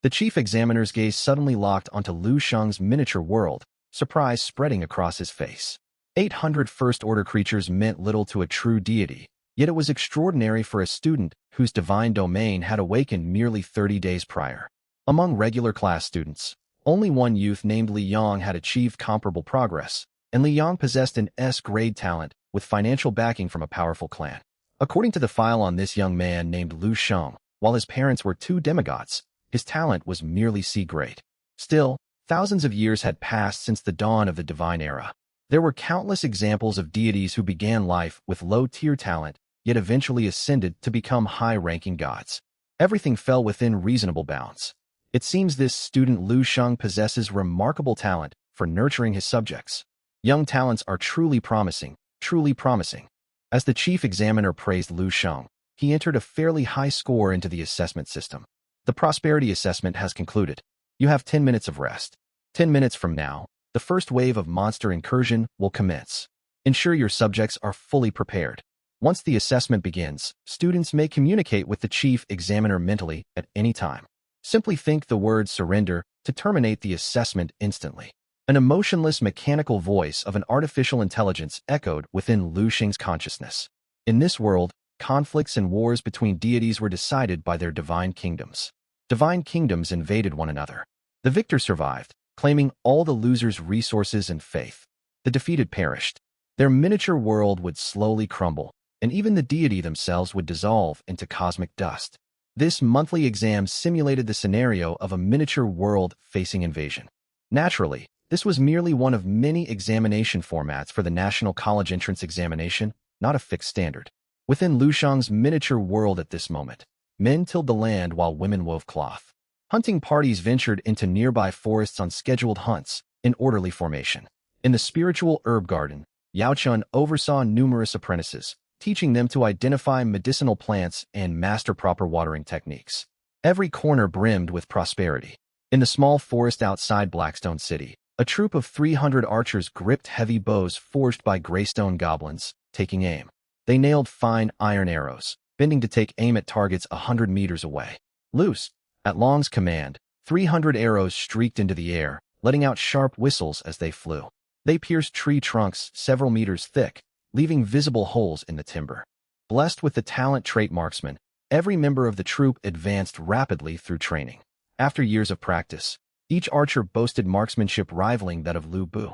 The chief examiner's gaze suddenly locked onto Lu Sheng's miniature world, surprise spreading across his face. 800 first-order creatures meant little to a true deity, yet it was extraordinary for a student whose divine domain had awakened merely 30 days prior. Among regular class students, only one youth named Li Yang had achieved comparable progress, and Li Yang possessed an S-grade talent with financial backing from a powerful clan. According to the file on this young man named Lu Sheng, while his parents were 2 demigods, his talent was merely C-grade. Still, thousands of years had passed since the dawn of the divine era. There were countless examples of deities who began life with low-tier talent, yet eventually ascended to become high-ranking gods. Everything fell within reasonable bounds. It seems this student Lu Sheng possesses remarkable talent for nurturing his subjects. Young talents are truly promising, truly promising. As the chief examiner praised Lu Sheng, he entered a fairly high score into the assessment system. The prosperity assessment has concluded. You have 10 minutes of rest. 10 minutes from now, the first wave of monster incursion will commence. Ensure your subjects are fully prepared. Once the assessment begins, students may communicate with the chief examiner mentally at any time. Simply think the word surrender to terminate the assessment instantly. An emotionless mechanical voice of an artificial intelligence echoed within Lu Sheng's consciousness. In this world, conflicts and wars between deities were decided by their divine kingdoms. Divine kingdoms invaded one another. The victor survived, claiming all the losers' resources and faith. The defeated perished. Their miniature world would slowly crumble, and even the deity themselves would dissolve into cosmic dust. This monthly exam simulated the scenario of a miniature world facing invasion. Naturally, this was merely one of many examination formats for the National College Entrance Examination, not a fixed standard. Within Lu Sheng's miniature world at this moment, men tilled the land while women wove cloth. Hunting parties ventured into nearby forests on scheduled hunts, in orderly formation. In the spiritual herb garden, Yao Chun oversaw numerous apprentices, teaching them to identify medicinal plants and master proper watering techniques. Every corner brimmed with prosperity. In the small forest outside Blackstone City, a troop of 300 archers gripped heavy bows forged by greystone goblins, taking aim. They nailed fine iron arrows, bending to take aim at targets 100 meters away. Loose! At Long's command, 300 arrows streaked into the air, letting out sharp whistles as they flew. They pierced tree trunks several meters thick, leaving visible holes in the timber. Blessed with the talent trait marksman, every member of the troop advanced rapidly through training. After years of practice, each archer boasted marksmanship rivaling that of Lu Bu.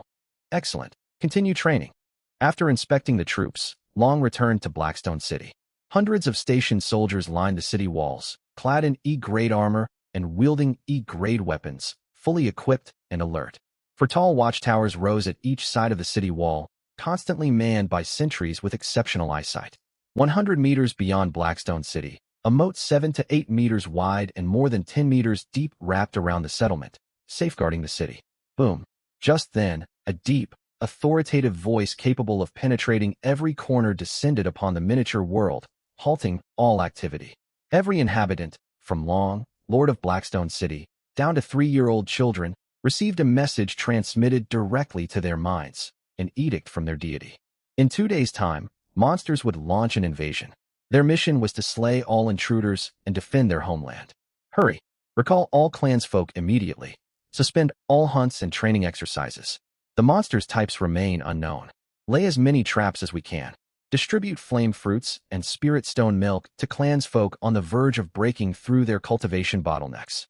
Excellent. Continue training. After inspecting the troops, Long returned to Blackstone City. Hundreds of stationed soldiers lined the city walls, clad in E-grade armor and wielding E-grade weapons, fully equipped and alert. For tall watchtowers rose at each side of the city wall, constantly manned by sentries with exceptional eyesight. 100 meters beyond Blackstone City, a moat 7 to 8 meters wide and more than 10 meters deep wrapped around the settlement, safeguarding the city. Boom. Just then, a deep, authoritative voice capable of penetrating every corner descended upon the miniature world, halting all activity. Every inhabitant, from Long, Lord of Blackstone City, down to 3-year-old children, received a message transmitted directly to their minds, an edict from their deity. In 2 days' time, monsters would launch an invasion. Their mission was to slay all intruders and defend their homeland. Hurry! Recall all clansfolk immediately. Suspend all hunts and training exercises. The monsters' types remain unknown. Lay as many traps as we can. Distribute flame fruits and spirit stone milk to clansfolk on the verge of breaking through their cultivation bottlenecks.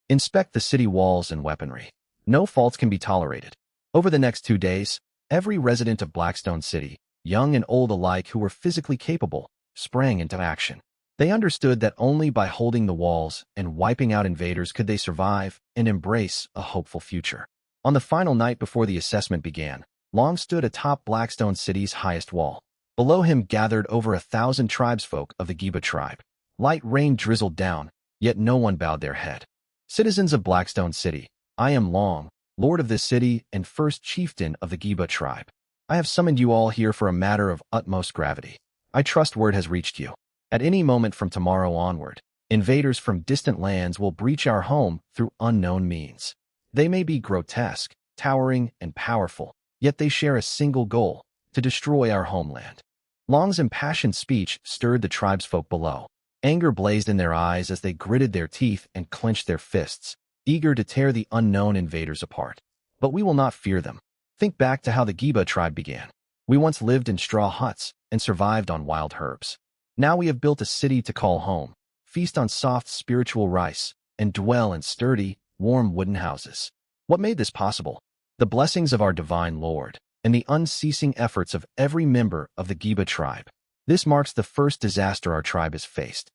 Inspect the city walls and weaponry. No faults can be tolerated. Over the next 2 days, every resident of Blackstone City, young and old alike who were physically capable, sprang into action. They understood that only by holding the walls and wiping out invaders could they survive and embrace a hopeful future. On the final night before the assessment began, Long stood atop Blackstone City's highest wall. Below him gathered over 1,000 tribesfolk of the Giba tribe. Light rain drizzled down, yet no one bowed their head. Citizens of Blackstone City, I am Long, Lord of this city and first chieftain of the Giba tribe. I have summoned you all here for a matter of utmost gravity. I trust word has reached you. At any moment from tomorrow onward, invaders from distant lands will breach our home through unknown means. They may be grotesque, towering, and powerful, yet they share a single goal: to destroy our homeland. Long's impassioned speech stirred the tribesfolk below. Anger blazed in their eyes as they gritted their teeth and clenched their fists, eager to tear the unknown invaders apart. But we will not fear them. Think back to how the Giba tribe began. We once lived in straw huts and survived on wild herbs. Now we have built a city to call home, feast on soft spiritual rice, and dwell in sturdy, warm wooden houses. What made this possible? The blessings of our divine Lord and the unceasing efforts of every member of the Giba tribe. This marks the first disaster our tribe has faced.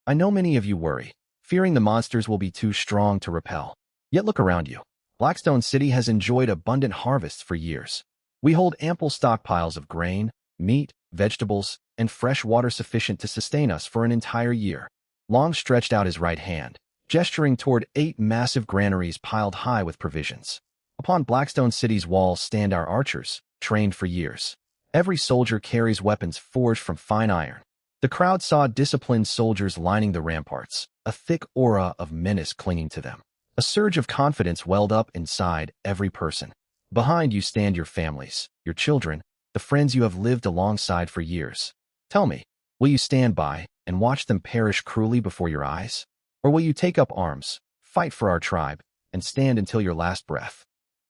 I know many of you worry, fearing the monsters will be too strong to repel. Yet look around you. Blackstone City has enjoyed abundant harvests for years. We hold ample stockpiles of grain, meat, vegetables, and fresh water sufficient to sustain us for an entire year. Long stretched out his right hand, gesturing toward 8 massive granaries piled high with provisions. Upon Blackstone City's walls stand our archers, trained for years. Every soldier carries weapons forged from fine iron. The crowd saw disciplined soldiers lining the ramparts, a thick aura of menace clinging to them. A surge of confidence welled up inside every person. Behind you stand your families, your children, the friends you have lived alongside for years. Tell me, will you stand by and watch them perish cruelly before your eyes? Or will you take up arms, fight for our tribe, and stand until your last breath?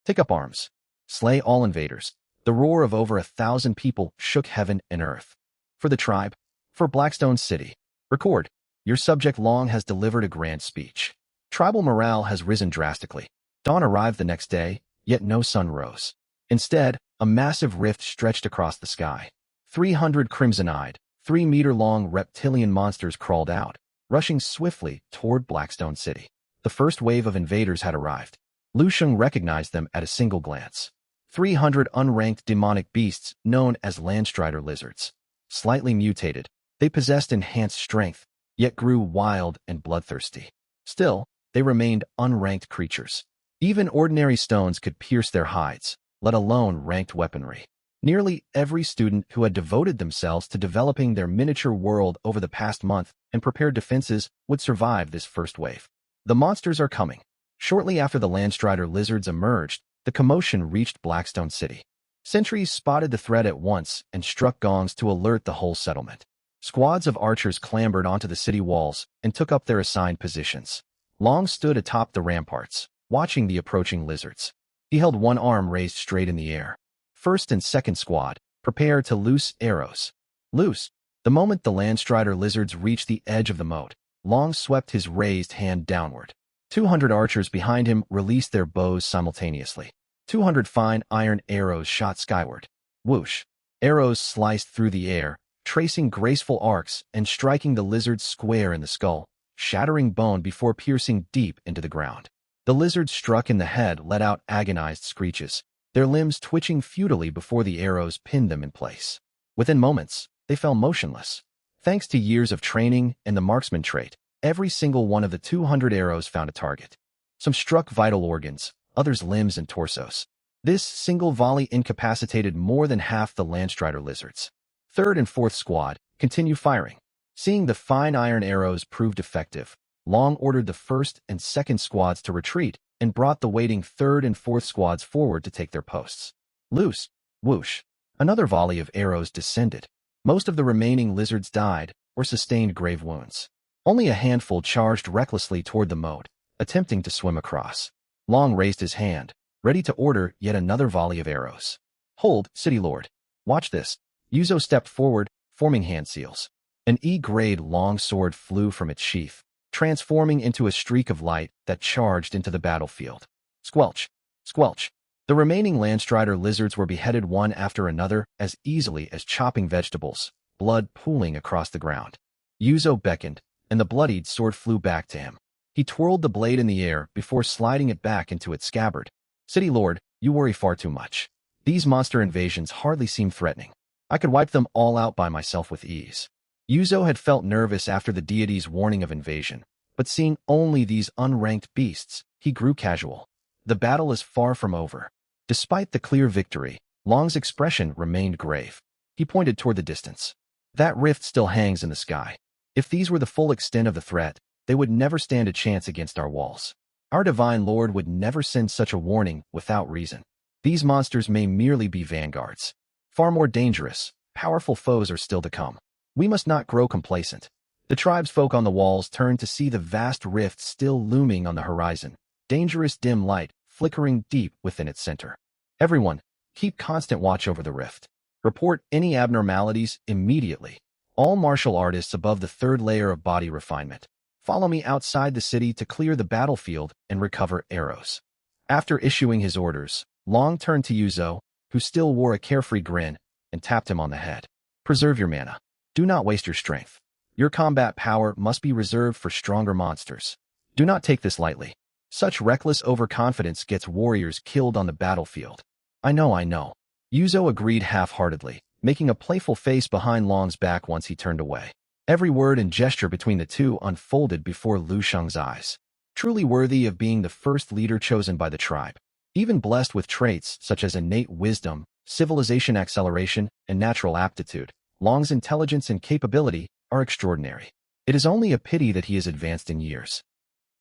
Take up arms. Slay all invaders. The roar of over 1,000 people shook heaven and earth. For the tribe, for Blackstone City. Record, your subject Long has delivered a grand speech. Tribal morale has risen drastically. Dawn arrived the next day, yet no sun rose. Instead, a massive rift stretched across the sky. 300 crimson-eyed, 3-meter-long reptilian monsters crawled out, rushing swiftly toward Blackstone City. The first wave of invaders had arrived. Lu Sheng recognized them at a single glance. 300 unranked demonic beasts known as landstrider lizards. Slightly mutated, they possessed enhanced strength, yet grew wild and bloodthirsty. Still, they remained unranked creatures. Even ordinary stones could pierce their hides, let alone ranked weaponry. Nearly every student who had devoted themselves to developing their miniature world over the past month and prepared defenses would survive this first wave. The monsters are coming. Shortly after the landstrider lizards emerged, the commotion reached Blackstone City. Sentries spotted the threat at once and struck gongs to alert the whole settlement. Squads of archers clambered onto the city walls and took up their assigned positions. Long stood atop the ramparts, watching the approaching lizards. He held one arm raised straight in the air. First and second squad, prepare to loose arrows. Loose. The moment the landstrider lizards reached the edge of the moat, Long swept his raised hand downward. 200 archers behind him released their bows simultaneously. 200 fine iron arrows shot skyward. Whoosh. Arrows sliced through the air, tracing graceful arcs and striking the lizard square in the skull, shattering bone before piercing deep into the ground. The lizard struck in the head let out agonized screeches, their limbs twitching futilely before the arrows pinned them in place. Within moments, they fell motionless. Thanks to years of training and the marksman trait, every single one of the 200 arrows found a target. Some struck vital organs, others limbs and torsos. This single volley incapacitated more than half the Landstrider lizards. Third and fourth squad, continue firing. Seeing the fine iron arrows proved effective, Long ordered the first and second squads to retreat and brought the waiting third and fourth squads forward to take their posts. Loose, whoosh. Another volley of arrows descended. Most of the remaining lizards died or sustained grave wounds. Only a handful charged recklessly toward the moat, attempting to swim across. Long raised his hand, ready to order yet another volley of arrows. Hold, City Lord. Watch this. Yuzo stepped forward, forming hand seals. An E-grade long sword flew from its sheath, transforming into a streak of light that charged into the battlefield. Squelch, squelch. The remaining Landstrider lizards were beheaded one after another as easily as chopping vegetables, blood pooling across the ground. Yuzo beckoned, and the bloodied sword flew back to him. He twirled the blade in the air before sliding it back into its scabbard. City Lord, you worry far too much. These monster invasions hardly seem threatening. I could wipe them all out by myself with ease. Yuzo had felt nervous after the deity's warning of invasion, but seeing only these unranked beasts, he grew casual. The battle is far from over. Despite the clear victory, Long's expression remained grave. He pointed toward the distance. That rift still hangs in the sky. If these were the full extent of the threat, they would never stand a chance against our walls. Our divine lord would never send such a warning without reason. These monsters may merely be vanguards. Far more dangerous, powerful foes are still to come. We must not grow complacent. The tribesfolk on the walls turned to see the vast rift still looming on the horizon, dangerous dim light flickering deep within its center. Everyone, keep constant watch over the rift. Report any abnormalities immediately. All martial artists above the third layer of body refinement, follow me outside the city to clear the battlefield and recover arrows. After issuing his orders, Long turned to Yuzo, who still wore a carefree grin, and tapped him on the head. Preserve your mana. Do not waste your strength. Your combat power must be reserved for stronger monsters. Do not take this lightly. Such reckless overconfidence gets warriors killed on the battlefield. I know. Yuzo agreed half-heartedly, making a playful face behind Long's back once he turned away. Every word and gesture between the two unfolded before Lu Sheng's eyes. Truly worthy of being the first leader chosen by the tribe. Even blessed with traits such as innate wisdom, civilization acceleration, and natural aptitude, Long's intelligence and capability are extraordinary. It is only a pity that he is advanced in years.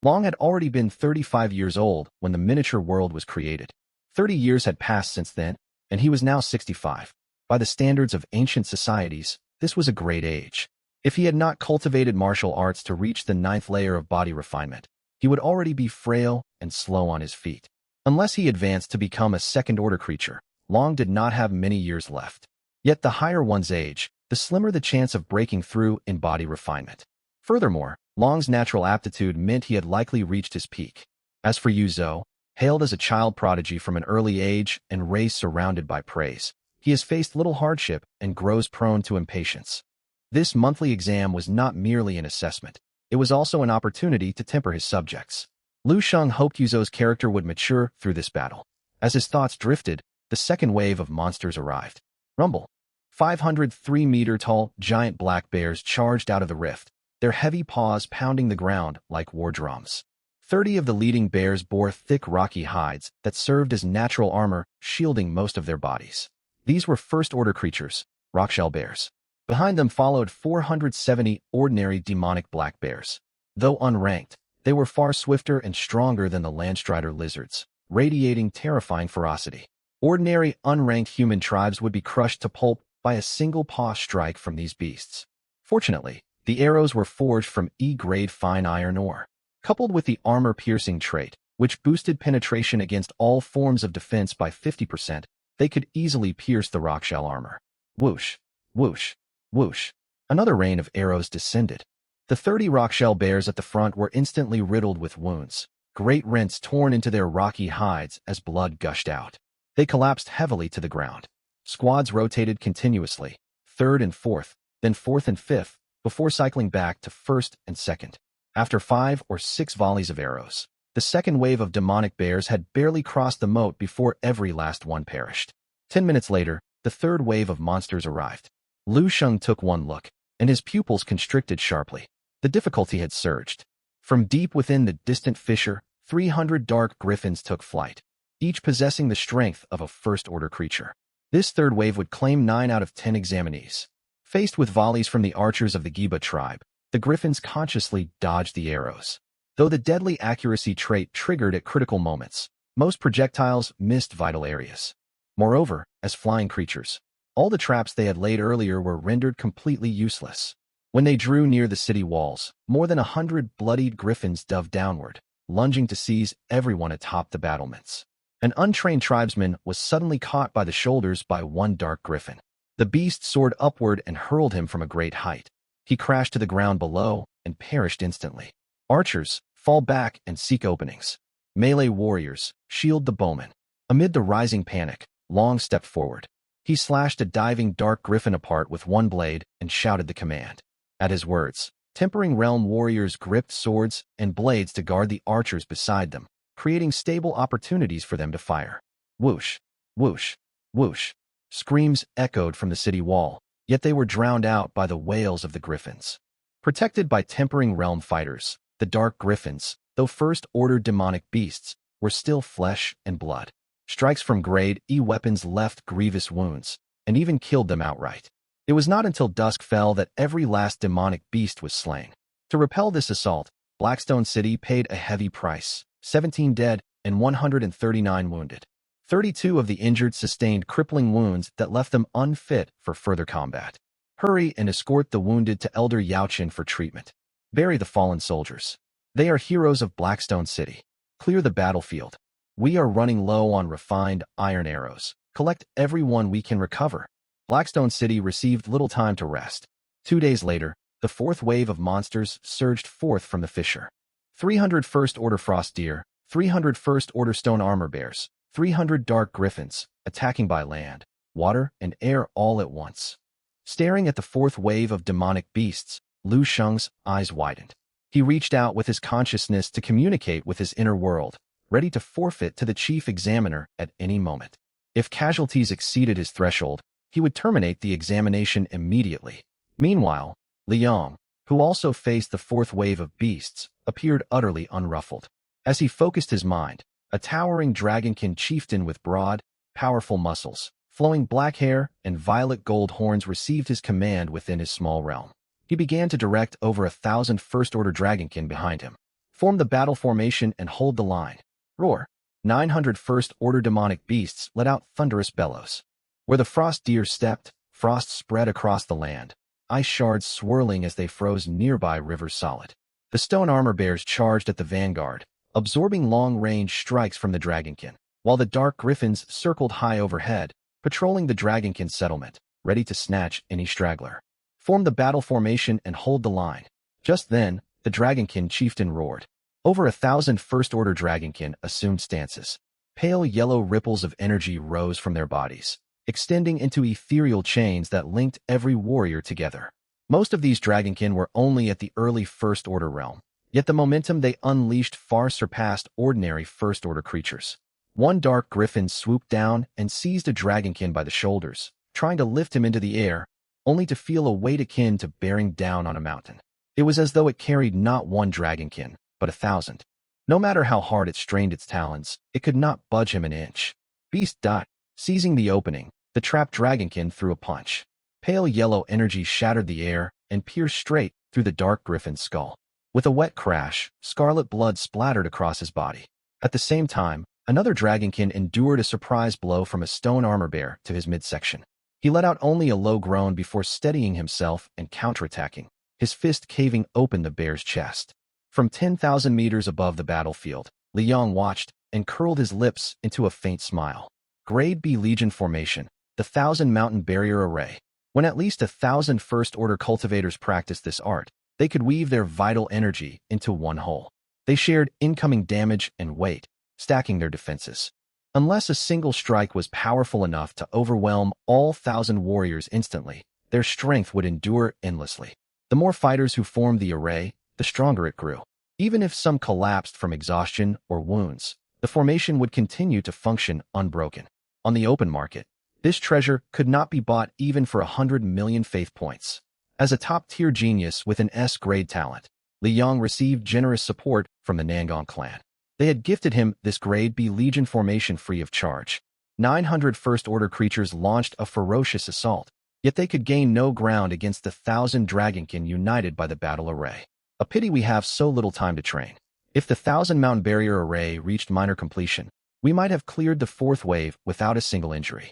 Long had already been 35 years old when the miniature world was created. 30 years had passed since then, and he was now 65. By the standards of ancient societies, this was a great age. If he had not cultivated martial arts to reach the 9th layer of body refinement, he would already be frail and slow on his feet. Unless he advanced to become a second-order creature, Long did not have many years left. Yet the higher one's age, the slimmer the chance of breaking through in body refinement. Furthermore, Long's natural aptitude meant he had likely reached his peak. As for Yuzo, hailed as a child prodigy from an early age and raised surrounded by praise, he has faced little hardship and grows prone to impatience. This monthly exam was not merely an assessment. It was also an opportunity to temper his subjects. Lu Sheng hoped Yuzo's character would mature through this battle. As his thoughts drifted, the second wave of monsters arrived. Rumble. 503-meter-tall giant black bears charged out of the rift, their heavy paws pounding the ground like war drums. 30 of the leading bears bore thick rocky hides that served as natural armor, shielding most of their bodies. These were first-order creatures, rockshell bears. Behind them followed 470 ordinary demonic black bears. Though unranked, they were far swifter and stronger than the Landstrider lizards, radiating terrifying ferocity. Ordinary, unranked human tribes would be crushed to pulp by a single paw strike from these beasts. Fortunately, the arrows were forged from E-grade fine iron ore. Coupled with the armor-piercing trait, which boosted penetration against all forms of defense by 50%, they could easily pierce the rockshell armor. Whoosh, whoosh, whoosh. Another rain of arrows descended. The 30 rockshell bears at the front were instantly riddled with wounds, great rents torn into their rocky hides as blood gushed out. They collapsed heavily to the ground. Squads rotated continuously, third and fourth, then fourth and fifth, before cycling back to first and second. After 5 or 6 volleys of arrows, the second wave of demonic bears had barely crossed the moat before every last one perished. 10 minutes later, the third wave of monsters arrived. Lu Sheng took one look, and his pupils constricted sharply. The difficulty had surged. From deep within the distant fissure, 300 dark griffins took flight, each possessing the strength of a first-order creature. This third wave would claim 9 out of 10 examinees. Faced with volleys from the archers of the Giba tribe, the griffins consciously dodged the arrows. Though the deadly accuracy trait triggered at critical moments, most projectiles missed vital areas. Moreover, as flying creatures, all the traps they had laid earlier were rendered completely useless. When they drew near the city walls, more than 100 bloodied griffins dove downward, lunging to seize everyone atop the battlements. An untrained tribesman was suddenly caught by the shoulders by one dark griffin. The beast soared upward and hurled him from a great height. He crashed to the ground below and perished instantly. Archers, fall back and seek openings. Melee warriors, shield the bowmen. Amid the rising panic, Long stepped forward. He slashed a diving dark griffin apart with one blade and shouted the command. At his words, Tempering Realm warriors gripped swords and blades to guard the archers beside them, creating stable opportunities for them to fire. Whoosh, whoosh, whoosh. Screams echoed from the city wall, yet they were drowned out by the wails of the griffins. Protected by Tempering Realm fighters, the dark griffins, though first-order demonic beasts, were still flesh and blood. Strikes from Grade E weapons left grievous wounds, and even killed them outright. It was not until dusk fell that every last demonic beast was slain. To repel this assault, Blackstone City paid a heavy price: 17 dead and 139 wounded. 32 of the injured sustained crippling wounds that left them unfit for further combat. Hurry and escort the wounded to Elder Yaochin for treatment. Bury the fallen soldiers. They are heroes of Blackstone City. Clear the battlefield. We are running low on refined iron arrows. Collect everyone we can recover. Blackstone City received little time to rest. 2 days later, the fourth wave of monsters surged forth from the fissure. 300 first-order frost deer, 300 first-order stone armor bears, 300 dark griffins, attacking by land, water, and air all at once. Staring at the fourth wave of demonic beasts, Lu Sheng's eyes widened. He reached out with his consciousness to communicate with his inner world, ready to forfeit to the chief examiner at any moment. If casualties exceeded his threshold, he would terminate the examination immediately. Meanwhile, Liang, who also faced the fourth wave of beasts, appeared utterly unruffled. As he focused his mind, a towering dragonkin chieftain with broad, powerful muscles, flowing black hair, and violet gold horns received his command within his small realm. He began to direct over 1,000 first-order dragonkin behind him. Form the battle formation and hold the line. Roar. 900 first-order demonic beasts let out thunderous bellows. Where the frost deer stepped, frost spread across the land, ice shards swirling as they froze nearby rivers solid. The stone armor bears charged at the vanguard, absorbing long-range strikes from the dragonkin, while the dark griffins circled high overhead, patrolling the dragonkin settlement, ready to snatch any straggler. Form the battle formation and hold the line. Just then, the dragonkin chieftain roared. Over 1,000 first-order dragonkin assumed stances. Pale yellow ripples of energy rose from their bodies, extending into ethereal chains that linked every warrior together. Most of these dragonkin were only at the early first-order realm, yet the momentum they unleashed far surpassed ordinary first-order creatures. One dark griffin swooped down and seized a dragonkin by the shoulders, trying to lift him into the air, only to feel a weight akin to bearing down on a mountain. It was as though it carried not one dragonkin, but 1,000. No matter how hard it strained its talons, it could not budge him an inch. Beast dot. Seizing the opening, the trapped dragonkin threw a punch. Pale yellow energy shattered the air and pierced straight through the dark griffin's skull. With a wet crash, scarlet blood splattered across his body. At the same time, another dragonkin endured a surprise blow from a stone armor bear to his midsection. He let out only a low groan before steadying himself and counterattacking, his fist caving open the bear's chest. From 10,000 meters above the battlefield, Liang watched and curled his lips into a faint smile. Grade B Legion formation, the 1,000 mountain barrier array. When at least 1,000 first-order cultivators practiced this art, they could weave their vital energy into one whole. They shared incoming damage and weight, stacking their defenses. Unless a single strike was powerful enough to overwhelm all 1,000 warriors instantly, their strength would endure endlessly. The more fighters who formed the array, the stronger it grew. Even if some collapsed from exhaustion or wounds, the formation would continue to function unbroken. On the open market, this treasure could not be bought even for 100 million faith points. As a top-tier genius with an S-grade talent, Li Yong received generous support from the Nangong clan. They had gifted him this grade B Legion formation free of charge. 900 First-Order creatures launched a ferocious assault, yet they could gain no ground against the 1,000 Dragonkin united by the battle array. A pity we have so little time to train. If the 1,000-mountain barrier array reached minor completion, we might have cleared the fourth wave without a single injury.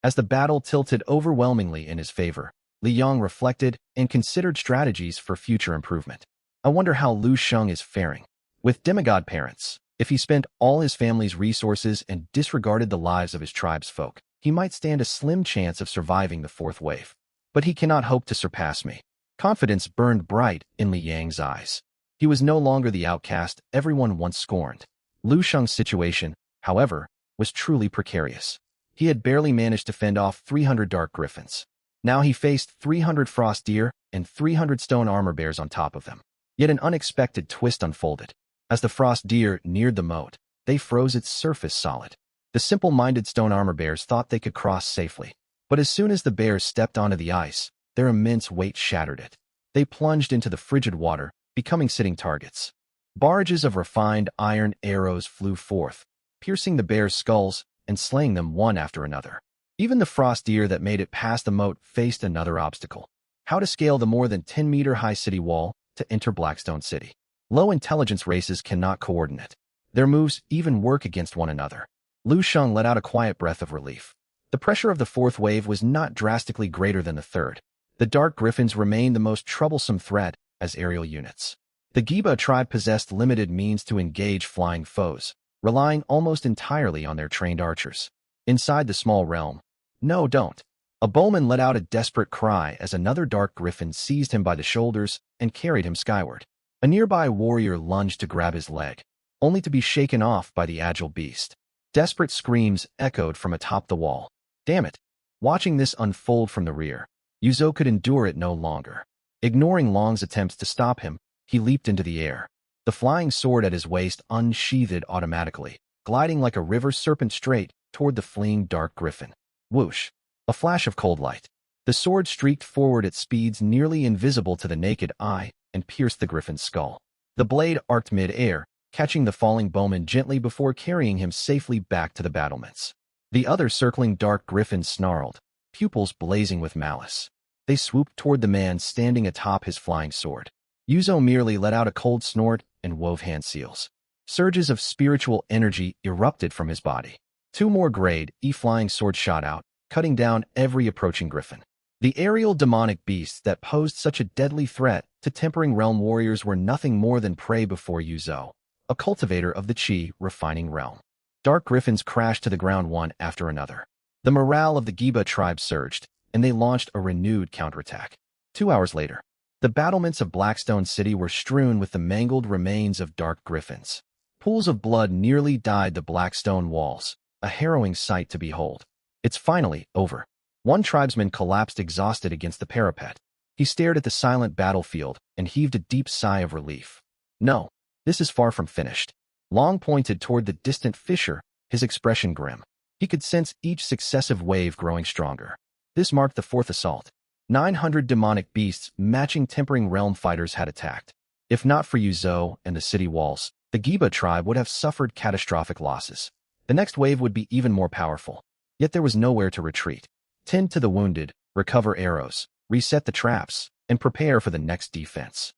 As the battle tilted overwhelmingly in his favor, Li Yong reflected and considered strategies for future improvement. I wonder how Lu Sheng is faring. With demigod parents, if he spent all his family's resources and disregarded the lives of his tribe's folk, he might stand a slim chance of surviving the fourth wave. But he cannot hope to surpass me. Confidence burned bright in Li Yang's eyes. He was no longer the outcast everyone once scorned. Lu Sheng's situation, however, was truly precarious. He had barely managed to fend off 300 dark griffins. Now he faced 300 frost deer and 300 stone armor bears on top of them. Yet an unexpected twist unfolded. As the frost deer neared the moat, they froze its surface solid. The simple-minded stone armor bears thought they could cross safely. But as soon as the bears stepped onto the ice, their immense weight shattered it. They plunged into the frigid water, becoming sitting targets. Barrages of refined iron arrows flew forth, piercing the bears' skulls and slaying them one after another. Even the frost deer that made it past the moat faced another obstacle: how to scale the more than 10-meter-high city wall to enter Blackstone City. Low-intelligence races cannot coordinate. Their moves even work against one another. Lu Sheng let out a quiet breath of relief. The pressure of the fourth wave was not drastically greater than the third. The Dark Griffins remained the most troublesome threat as aerial units. The Giba tribe possessed limited means to engage flying foes, relying almost entirely on their trained archers. Inside the small realm, "No, don't." A bowman let out a desperate cry as another Dark Griffin seized him by the shoulders and carried him skyward. A nearby warrior lunged to grab his leg, only to be shaken off by the agile beast. Desperate screams echoed from atop the wall. Damn it! Watching this unfold from the rear, Yuzo could endure it no longer. Ignoring Long's attempts to stop him, he leaped into the air. The flying sword at his waist unsheathed automatically, gliding like a river serpent straight toward the fleeing Dark Griffin. Whoosh! A flash of cold light. The sword streaked forward at speeds nearly invisible to the naked eye and pierced the griffin's skull. The blade arced mid-air, catching the falling bowman gently before carrying him safely back to the battlements. The other circling Dark Griffins snarled, pupils blazing with malice. They swooped toward the man standing atop his flying sword. Yuzo merely let out a cold snort and wove hand seals. Surges of spiritual energy erupted from his body. Two more grade E flying swords shot out, cutting down every approaching griffin. The aerial demonic beasts that posed such a deadly threat to Tempering Realm warriors were nothing more than prey before Yuzo, a cultivator of the Qi refining realm. Dark griffins crashed to the ground one after another. The morale of the Giba tribe surged, and they launched a renewed counterattack. 2 hours later, the battlements of Blackstone City were strewn with the mangled remains of Dark Griffins. Pools of blood nearly dyed the black stone walls, a harrowing sight to behold. It's finally over. One tribesman collapsed exhausted against the parapet. He stared at the silent battlefield and heaved a deep sigh of relief. No, this is far from finished. Long pointed toward the distant fissure, his expression grim. He could sense each successive wave growing stronger. This marked the fourth assault. 900 demonic beasts matching Tempering Realm fighters had attacked. If not for Yuzo and the city walls, the Giba tribe would have suffered catastrophic losses. The next wave would be even more powerful. Yet there was nowhere to retreat. Tend to the wounded, recover arrows, reset the traps, and prepare for the next defense.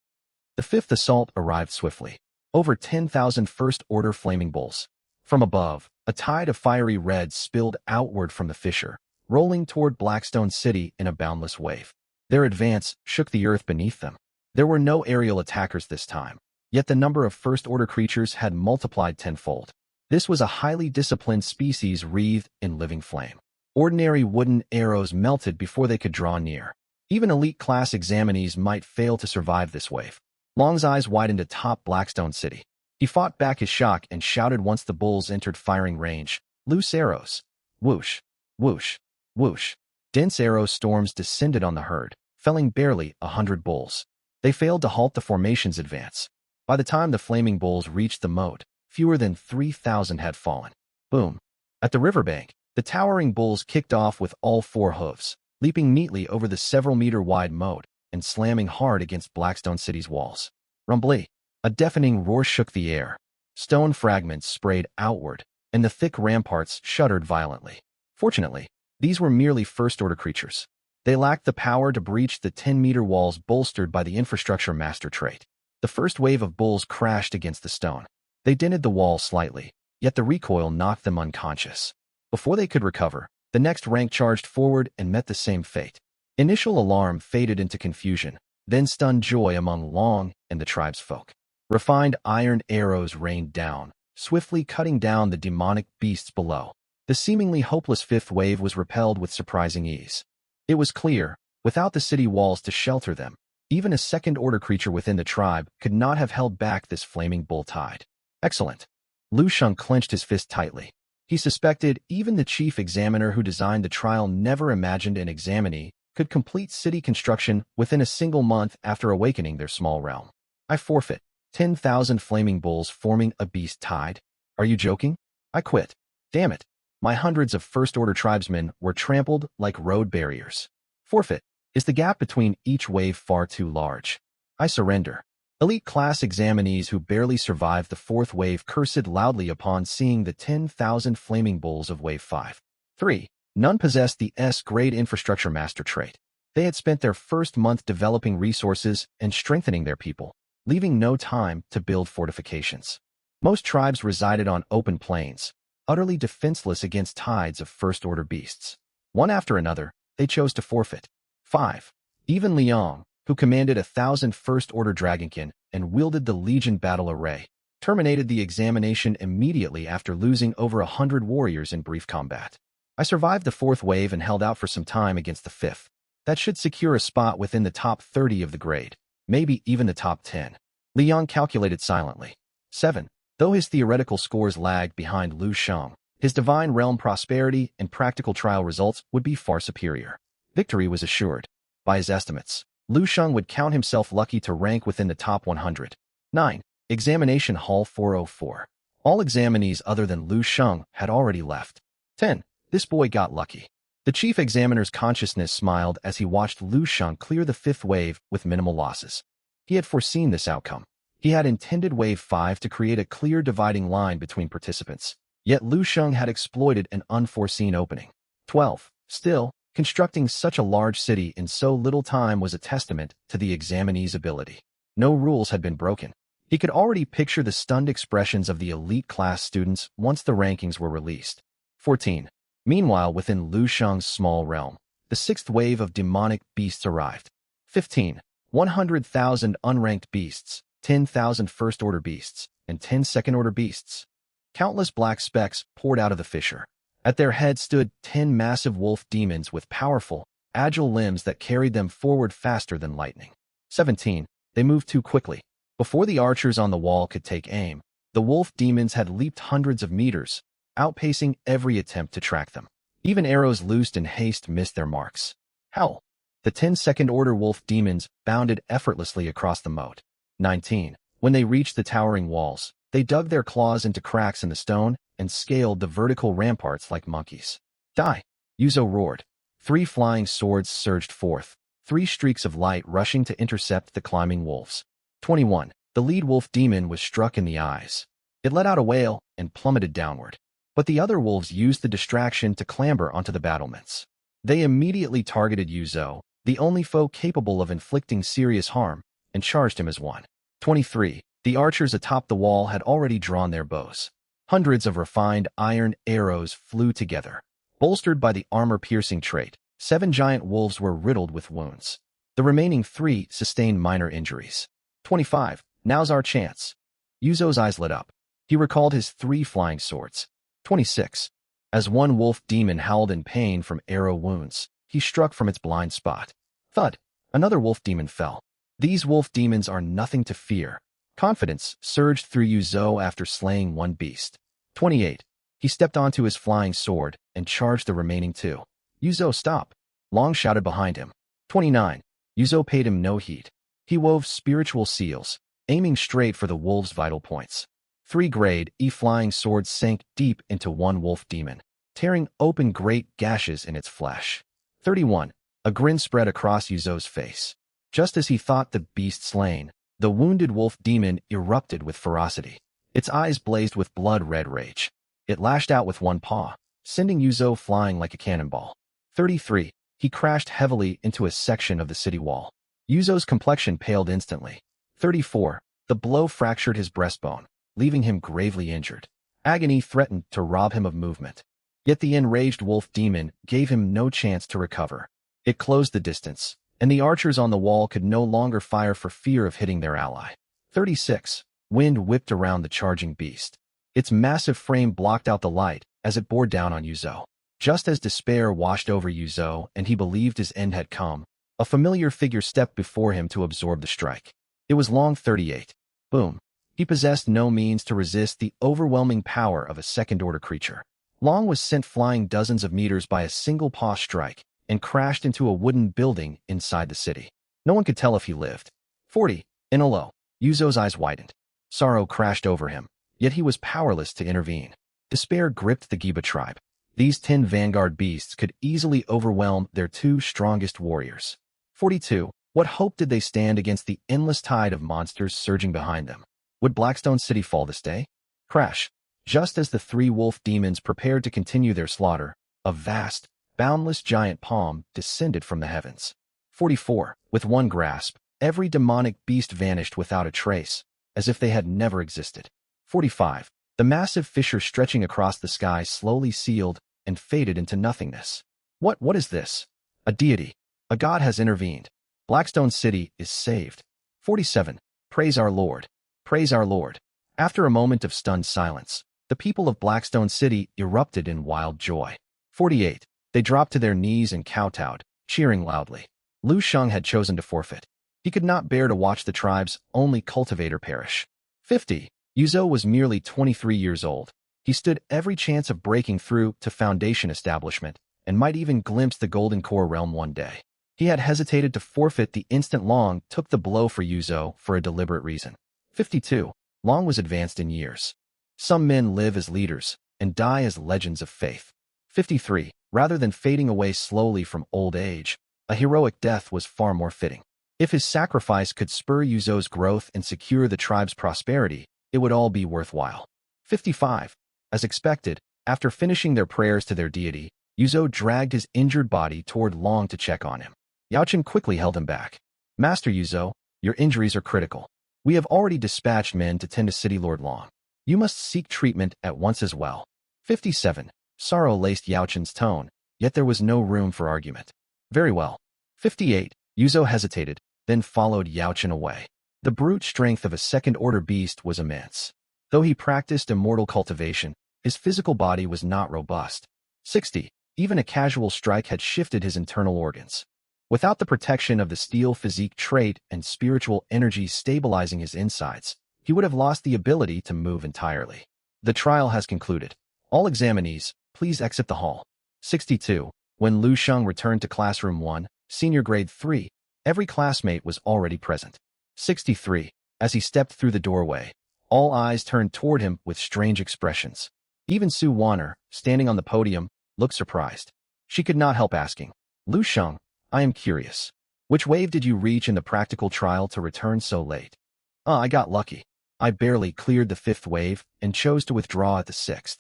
The fifth assault arrived swiftly. Over 10,000 First-Order flaming bulls. From above, a tide of fiery red spilled outward from the fissure, rolling toward Blackstone City in a boundless wave. Their advance shook the earth beneath them. There were no aerial attackers this time, yet the number of First-Order creatures had multiplied tenfold. This was a highly disciplined species wreathed in living flame. Ordinary wooden arrows melted before they could draw near. Even elite-class examinees might fail to survive this wave. Long's eyes widened atop Blackstone City. He fought back his shock and shouted once the bulls entered firing range, Loose arrows. Whoosh, whoosh, whoosh. Dense arrow storms descended on the herd, felling barely 100 bulls. They failed to halt the formation's advance. By the time the flaming bulls reached the moat, fewer than 3,000 had fallen. Boom. At the riverbank, the towering bulls kicked off with all four hooves, leaping neatly over the several-meter-wide moat and slamming hard against Blackstone City's walls. Rumbly. A deafening roar shook the air. Stone fragments sprayed outward, and the thick ramparts shuddered violently. Fortunately, these were merely first-order creatures. They lacked the power to breach the 10-meter walls bolstered by the infrastructure master trait. The first wave of bulls crashed against the stone. They dented the wall slightly, yet the recoil knocked them unconscious. Before they could recover, the next rank charged forward and met the same fate. Initial alarm faded into confusion, then stunned joy among Long and the tribesfolk. Refined iron arrows rained down, swiftly cutting down the demonic beasts below. The seemingly hopeless fifth wave was repelled with surprising ease. It was clear, without the city walls to shelter them, even a second-order creature within the tribe could not have held back this flaming bull tide. Excellent. Lu Sheng clenched his fist tightly. He suspected even the chief examiner who designed the trial never imagined an examinee could complete city construction within a single month after awakening their small realm. I forfeit. 10,000 flaming bulls forming a beast tide? Are you joking? I quit. Damn it. My hundreds of first-order tribesmen were trampled like road barriers. Forfeit. Is the gap between each wave far too large? I surrender. Elite class examinees who barely survived the fourth wave cursed loudly upon seeing the 10,000 flaming bulls of Wave 5. 3. None possessed the S-grade infrastructure master trait. They had spent their first month developing resources and strengthening their people, leaving no time to build fortifications. Most tribes resided on open plains, utterly defenseless against tides of first-order beasts. One after another, they chose to forfeit. 5. Even Liang, who commanded 1,000 first-order dragonkin and wielded the Legion battle array, terminated the examination immediately after losing over 100 warriors in brief combat. I survived the fourth wave and held out for some time against the fifth. That should secure a spot within the top 30 of the grade, maybe even the top 10. Liang calculated silently. 7. Though his theoretical scores lagged behind Lu Sheng, his divine realm prosperity and practical trial results would be far superior. Victory was assured. By his estimates, Lu Sheng would count himself lucky to rank within the top 100. 9. Examination Hall 404. All examinees other than Lu Sheng had already left. 10. This boy got lucky. The chief examiner's consciousness smiled as he watched Lu Sheng clear the fifth wave with minimal losses. He had foreseen this outcome. He had intended Wave 5 to create a clear dividing line between participants, yet Lu Sheng had exploited an unforeseen opening. 12. Still, constructing such a large city in so little time was a testament to the examinee's ability. No rules had been broken. He could already picture the stunned expressions of the elite class students once the rankings were released. 14. Meanwhile, within Lu Sheng's small realm, the sixth wave of demonic beasts arrived. 15. 100,000 unranked beasts, 10,000 first-order beasts, and 10 second-order beasts. Countless black specks poured out of the fissure. At their head stood 10 massive wolf demons with powerful, agile limbs that carried them forward faster than lightning. 17. They moved too quickly. Before the archers on the wall could take aim, the wolf demons had leaped hundreds of meters, outpacing every attempt to track them. Even arrows loosed in haste missed their marks. Hell! The 10 second-order wolf demons bounded effortlessly across the moat. 19. When they reached the towering walls, they dug their claws into cracks in the stone and scaled the vertical ramparts like monkeys. Die! Yuzo roared. 3 flying swords surged forth, 3 streaks of light rushing to intercept the climbing wolves. 21. The lead wolf demon was struck in the eyes. It let out a wail and plummeted downward. But the other wolves used the distraction to clamber onto the battlements. They immediately targeted Yuzo, the only foe capable of inflicting serious harm, and charged him as one. 23. The archers atop the wall had already drawn their bows. Hundreds of refined iron arrows flew together. Bolstered by the armor-piercing trait, 7 giant wolves were riddled with wounds. The remaining 3 sustained minor injuries. 25. Now's our chance. Yuzo's eyes lit up. He recalled his 3 flying swords. 26. As one wolf demon howled in pain from arrow wounds, he struck from its blind spot. Thud! Another wolf demon fell. These wolf demons are nothing to fear. Confidence surged through Yuzo after slaying one beast. 28. He stepped onto his flying sword and charged the remaining two. Yuzo, stop! Long shouted behind him. 29. Yuzo paid him no heed. He wove spiritual seals, aiming straight for the wolf's vital points. 3 grade E flying swords sank deep into one wolf demon, tearing open great gashes in its flesh. 31. A grin spread across Yuzo's face. Just as he thought the beast slain, the wounded wolf demon erupted with ferocity. Its eyes blazed with blood-red rage. It lashed out with one paw, sending Yuzo flying like a cannonball. 33. He crashed heavily into a section of the city wall. Yuzo's complexion paled instantly. 34. The blow fractured his breastbone, leaving him gravely injured. Agony threatened to rob him of movement. Yet the enraged wolf demon gave him no chance to recover. It closed the distance, and the archers on the wall could no longer fire for fear of hitting their ally. 36. Wind whipped around the charging beast. Its massive frame blocked out the light as it bore down on Yuzo. Just as despair washed over Yuzo and he believed his end had come, a familiar figure stepped before him to absorb the strike. It was Long 38. Boom. He possessed no means to resist the overwhelming power of a second-order creature. Long was sent flying dozens of meters by a single paw strike and crashed into a wooden building inside the city. No one could tell if he lived. 40. In a low, Yuzo's eyes widened. Sorrow crashed over him, yet he was powerless to intervene. Despair gripped the Giba tribe. These 10 vanguard beasts could easily overwhelm their 2 strongest warriors. 42. What hope did they stand against the endless tide of monsters surging behind them? Would Blackstone City fall this day? Crash. Just as the 3 wolf demons prepared to continue their slaughter, a vast, boundless giant palm descended from the heavens. 44. With one grasp, every demonic beast vanished without a trace, as if they had never existed. 45. The massive fissure stretching across the sky slowly sealed and faded into nothingness. What is this? A deity. A god has intervened. Blackstone City is saved. 47. Praise our Lord. Praise our Lord. After a moment of stunned silence, the people of Blackstone City erupted in wild joy. 48. They dropped to their knees and kowtowed, cheering loudly. Lu Sheng had chosen to forfeit. He could not bear to watch the tribe's only cultivator perish. 50. Yuzo was merely 23 years old. He stood every chance of breaking through to Foundation establishment and might even glimpse the Golden Core realm one day. He had hesitated to forfeit the instant Long took the blow for Yuzo for a deliberate reason. 52. Long was advanced in years. Some men live as leaders and die as legends of faith. 53. Rather than fading away slowly from old age, a heroic death was far more fitting. If his sacrifice could spur Yuzo's growth and secure the tribe's prosperity, it would all be worthwhile. 55. As expected, after finishing their prayers to their deity, Yuzo dragged his injured body toward Long to check on him. Yaochen quickly held him back. Master Yuzo, your injuries are critical. We have already dispatched men to tend to City Lord Long. You must seek treatment at once as well. 57. Sorrow laced Yaochen's tone, yet there was no room for argument. Very well. 58. Yuzo hesitated, then followed Yaochen away. The brute strength of a second-order beast was immense. Though he practiced immortal cultivation, his physical body was not robust. 60. Even a casual strike had shifted his internal organs. Without the protection of the steel physique trait and spiritual energy stabilizing his insides, he would have lost the ability to move entirely. The trial has concluded. All examinees, please exit the hall. 62. When Lu Sheng returned to Classroom 1, Senior Grade 3, every classmate was already present. 63. As he stepped through the doorway, all eyes turned toward him with strange expressions. Even Su Wanner, standing on the podium, looked surprised. She could not help asking, Lu Sheng, I am curious. Which wave did you reach in the practical trial to return so late? I got lucky. I barely cleared the 5th wave and chose to withdraw at the 6th.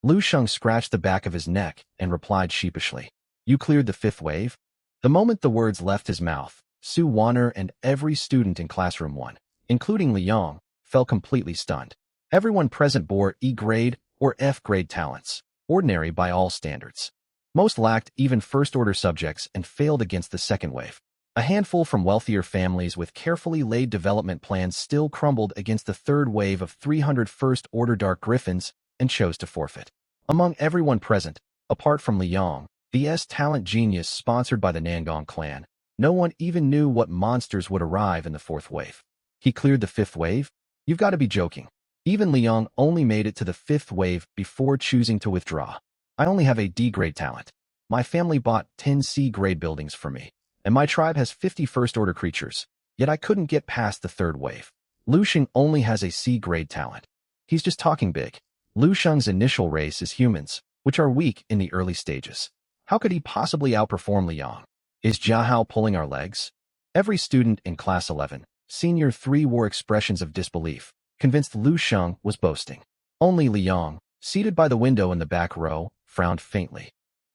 Lu Sheng scratched the back of his neck and replied sheepishly, You cleared the 5th wave? The moment the words left his mouth, Su Wanner and every student in Classroom 1, including Liang, fell completely stunned. Everyone present bore E-grade or F-grade talents, ordinary by all standards. Most lacked even first-order subjects and failed against the 2nd wave. A handful from wealthier families with carefully laid development plans still crumbled against the 3rd wave of 300 first-order Dark Griffins and chose to forfeit. Among everyone present, apart from Liang, the S-talent genius sponsored by the Nangong clan, no one even knew what monsters would arrive in the 4th wave. He cleared the 5th wave? You've got to be joking. Even Liang only made it to the 5th wave before choosing to withdraw. I only have a D grade talent. My family bought 10 C grade buildings for me, and my tribe has 50 first-order creatures, yet I couldn't get past the 3rd wave. Lu Sheng only has a C grade talent. He's just talking big. Lu Sheng's initial race is humans, which are weak in the early stages. How could he possibly outperform Liang? Is Jiahao pulling our legs? Every student in Class 11, Senior 3 wore expressions of disbelief, convinced Lu Sheng was boasting. Only Liang, seated by the window in the back row, frowned faintly.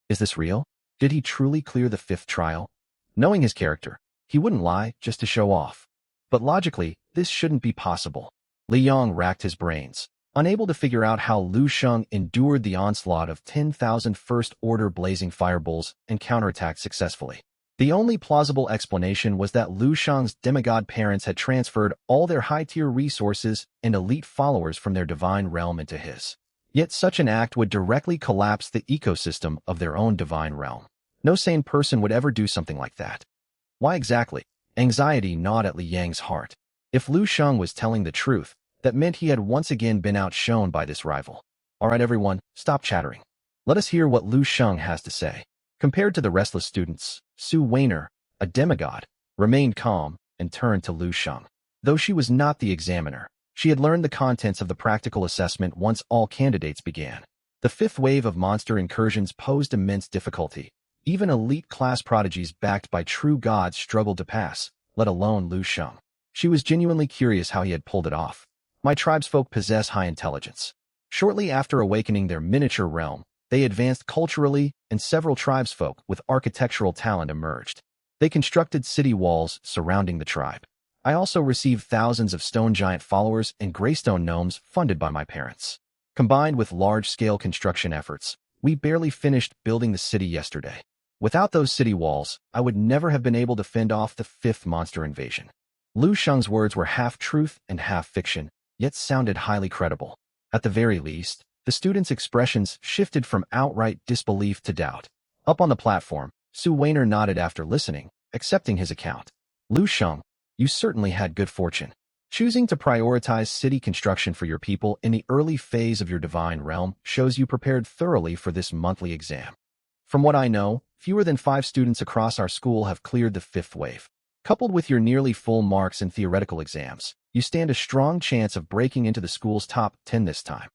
Is this real? Did he truly clear the 5th trial? Knowing his character, he wouldn't lie just to show off. But logically, this shouldn't be possible. Liang racked his brains, unable to figure out how Lu Sheng endured the onslaught of 10,000 first-order blazing fireballs and counterattacked successfully. The only plausible explanation was that Lu Sheng's demigod parents had transferred all their high-tier resources and elite followers from their divine realm into his. Yet such an act would directly collapse the ecosystem of their own divine realm. No sane person would ever do something like that. Why exactly? Anxiety gnawed at Liang's heart. If Lu Sheng was telling the truth, that meant he had once again been outshone by this rival. All right, everyone, stop chattering. Let us hear what Lu Sheng has to say. Compared to the restless students, Su Weiner, a demigod, remained calm and turned to Lu Sheng. Though she was not the examiner, she had learned the contents of the practical assessment once all candidates began. The 5th wave of monster incursions posed immense difficulty. Even elite class prodigies backed by true gods struggled to pass, let alone Lu Sheng. She was genuinely curious how he had pulled it off. My tribesfolk possess high intelligence. Shortly after awakening their miniature realm, they advanced culturally, and several tribesfolk with architectural talent emerged. They constructed city walls surrounding the tribe. I also received thousands of stone giant followers and greystone gnomes funded by my parents. Combined with large-scale construction efforts, we barely finished building the city yesterday. Without those city walls, I would never have been able to fend off the 5th monster invasion. Lu Sheng's words were half truth and half fiction, yet sounded highly credible. At the very least, the students' expressions shifted from outright disbelief to doubt. Up on the platform, Su Weiner nodded after listening, accepting his account. Lu Sheng, you certainly had good fortune. Choosing to prioritize city construction for your people in the early phase of your divine realm shows you prepared thoroughly for this monthly exam. From what I know, fewer than 5 students across our school have cleared the 5th wave. Coupled with your nearly full marks in theoretical exams, you stand a strong chance of breaking into the school's top 10 this time.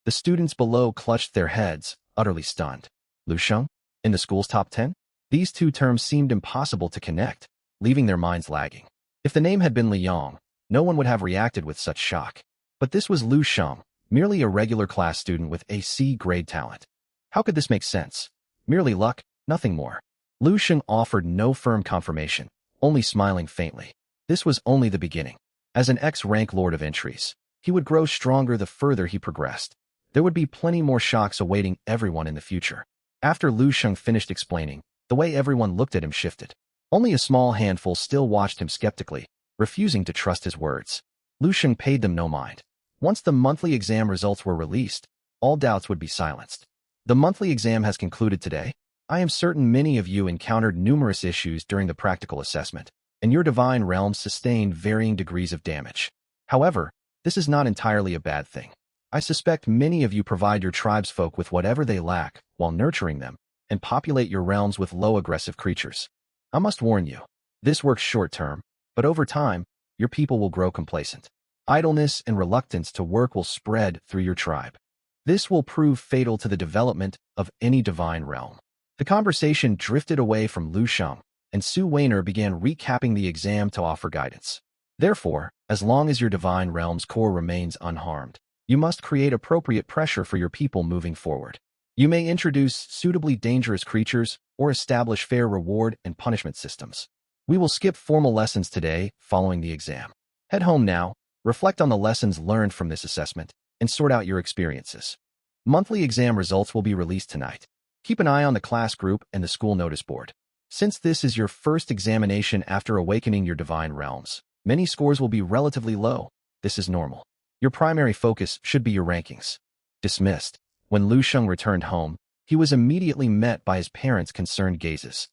The students below clutched their heads, utterly stunned. Lu Sheng? In the school's top 10? These two terms seemed impossible to connect, leaving their minds lagging. If the name had been Liang, no one would have reacted with such shock. But this was Lu Sheng, merely a regular class student with a C grade talent. How could this make sense? Merely luck, nothing more. Lu Sheng offered no firm confirmation, only smiling faintly. This was only the beginning. As an X-rank Lord of Entries, he would grow stronger the further he progressed. There would be plenty more shocks awaiting everyone in the future. After Lu Sheng finished explaining, the way everyone looked at him shifted. Only a small handful still watched him skeptically, refusing to trust his words. Lu Sheng paid them no mind. Once the monthly exam results were released, all doubts would be silenced. The monthly exam has concluded today. I am certain many of you encountered numerous issues during the practical assessment, and your divine realms sustained varying degrees of damage. However, this is not entirely a bad thing. I suspect many of you provide your tribesfolk with whatever they lack while nurturing them, and populate your realms with low aggressive creatures. I must warn you, this works short-term, but over time, your people will grow complacent. Idleness and reluctance to work will spread through your tribe. This will prove fatal to the development of any divine realm. The conversation drifted away from Lu Sheng, and Su Weiner began recapping the exam to offer guidance. Therefore, as long as your divine realm's core remains unharmed, you must create appropriate pressure for your people moving forward. You may introduce suitably dangerous creatures or establish fair reward and punishment systems. We will skip formal lessons today following the exam. Head home now, reflect on the lessons learned from this assessment, and sort out your experiences. Monthly exam results will be released tonight. Keep an eye on the class group and the school notice board. Since this is your first examination after awakening your divine realms, many scores will be relatively low. This is normal. Your primary focus should be your rankings. Dismissed. When Lu Sheng returned home, he was immediately met by his parents' concerned gazes.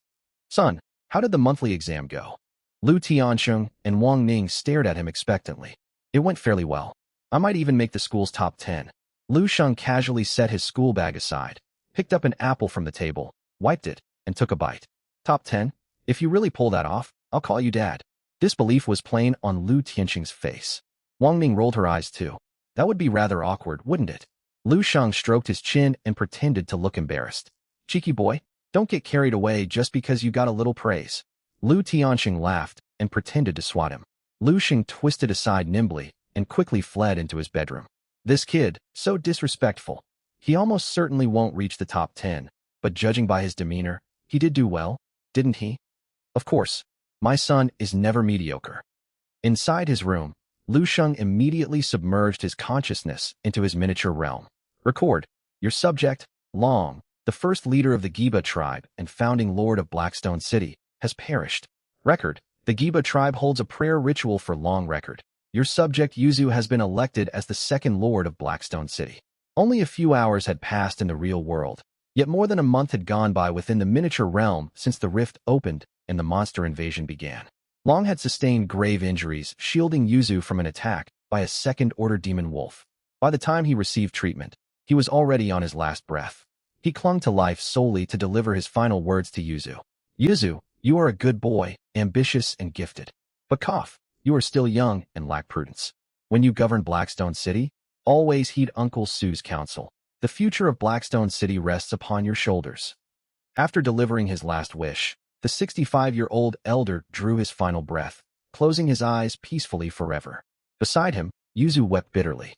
Son, how did the monthly exam go? Lu Tiansheng and Wang Ning stared at him expectantly. It went fairly well. I might even make the school's top 10. Lu Sheng casually set his school bag aside, picked up an apple from the table, wiped it, and took a bite. Top 10? If you really pull that off, I'll call you dad. Disbelief was plain on Lu Tianqing's face. Wang Ming rolled her eyes too. That would be rather awkward, wouldn't it? Lu Sheng stroked his chin and pretended to look embarrassed. Cheeky boy, don't get carried away just because you got a little praise. Lu Tianqing laughed and pretended to swat him. Lu Sheng twisted aside nimbly and quickly fled into his bedroom. This kid, so disrespectful. He almost certainly won't reach the top 10, but judging by his demeanor, he did do well, didn't he? Of course, my son is never mediocre. Inside his room, Lu Sheng immediately submerged his consciousness into his miniature realm. Record, your subject, Long, the first leader of the Giba tribe and founding lord of Blackstone City, has perished. Record, the Giba tribe holds a prayer ritual for Long. Record, your subject Yuzu has been elected as the second lord of Blackstone City. Only a few hours had passed in the real world, yet more than a month had gone by within the miniature realm since the rift opened and the monster invasion began. Long had sustained grave injuries, shielding Yuzu from an attack by a second-order demon wolf. By the time he received treatment, he was already on his last breath. He clung to life solely to deliver his final words to Yuzu. Yuzu, you are a good boy, ambitious and gifted. But cough, you are still young and lack prudence. When you govern Blackstone City, always heed Uncle Sue's counsel. The future of Blackstone City rests upon your shoulders. After delivering his last wish, the 65-year-old elder drew his final breath, closing his eyes peacefully forever. Beside him, Yuzu wept bitterly.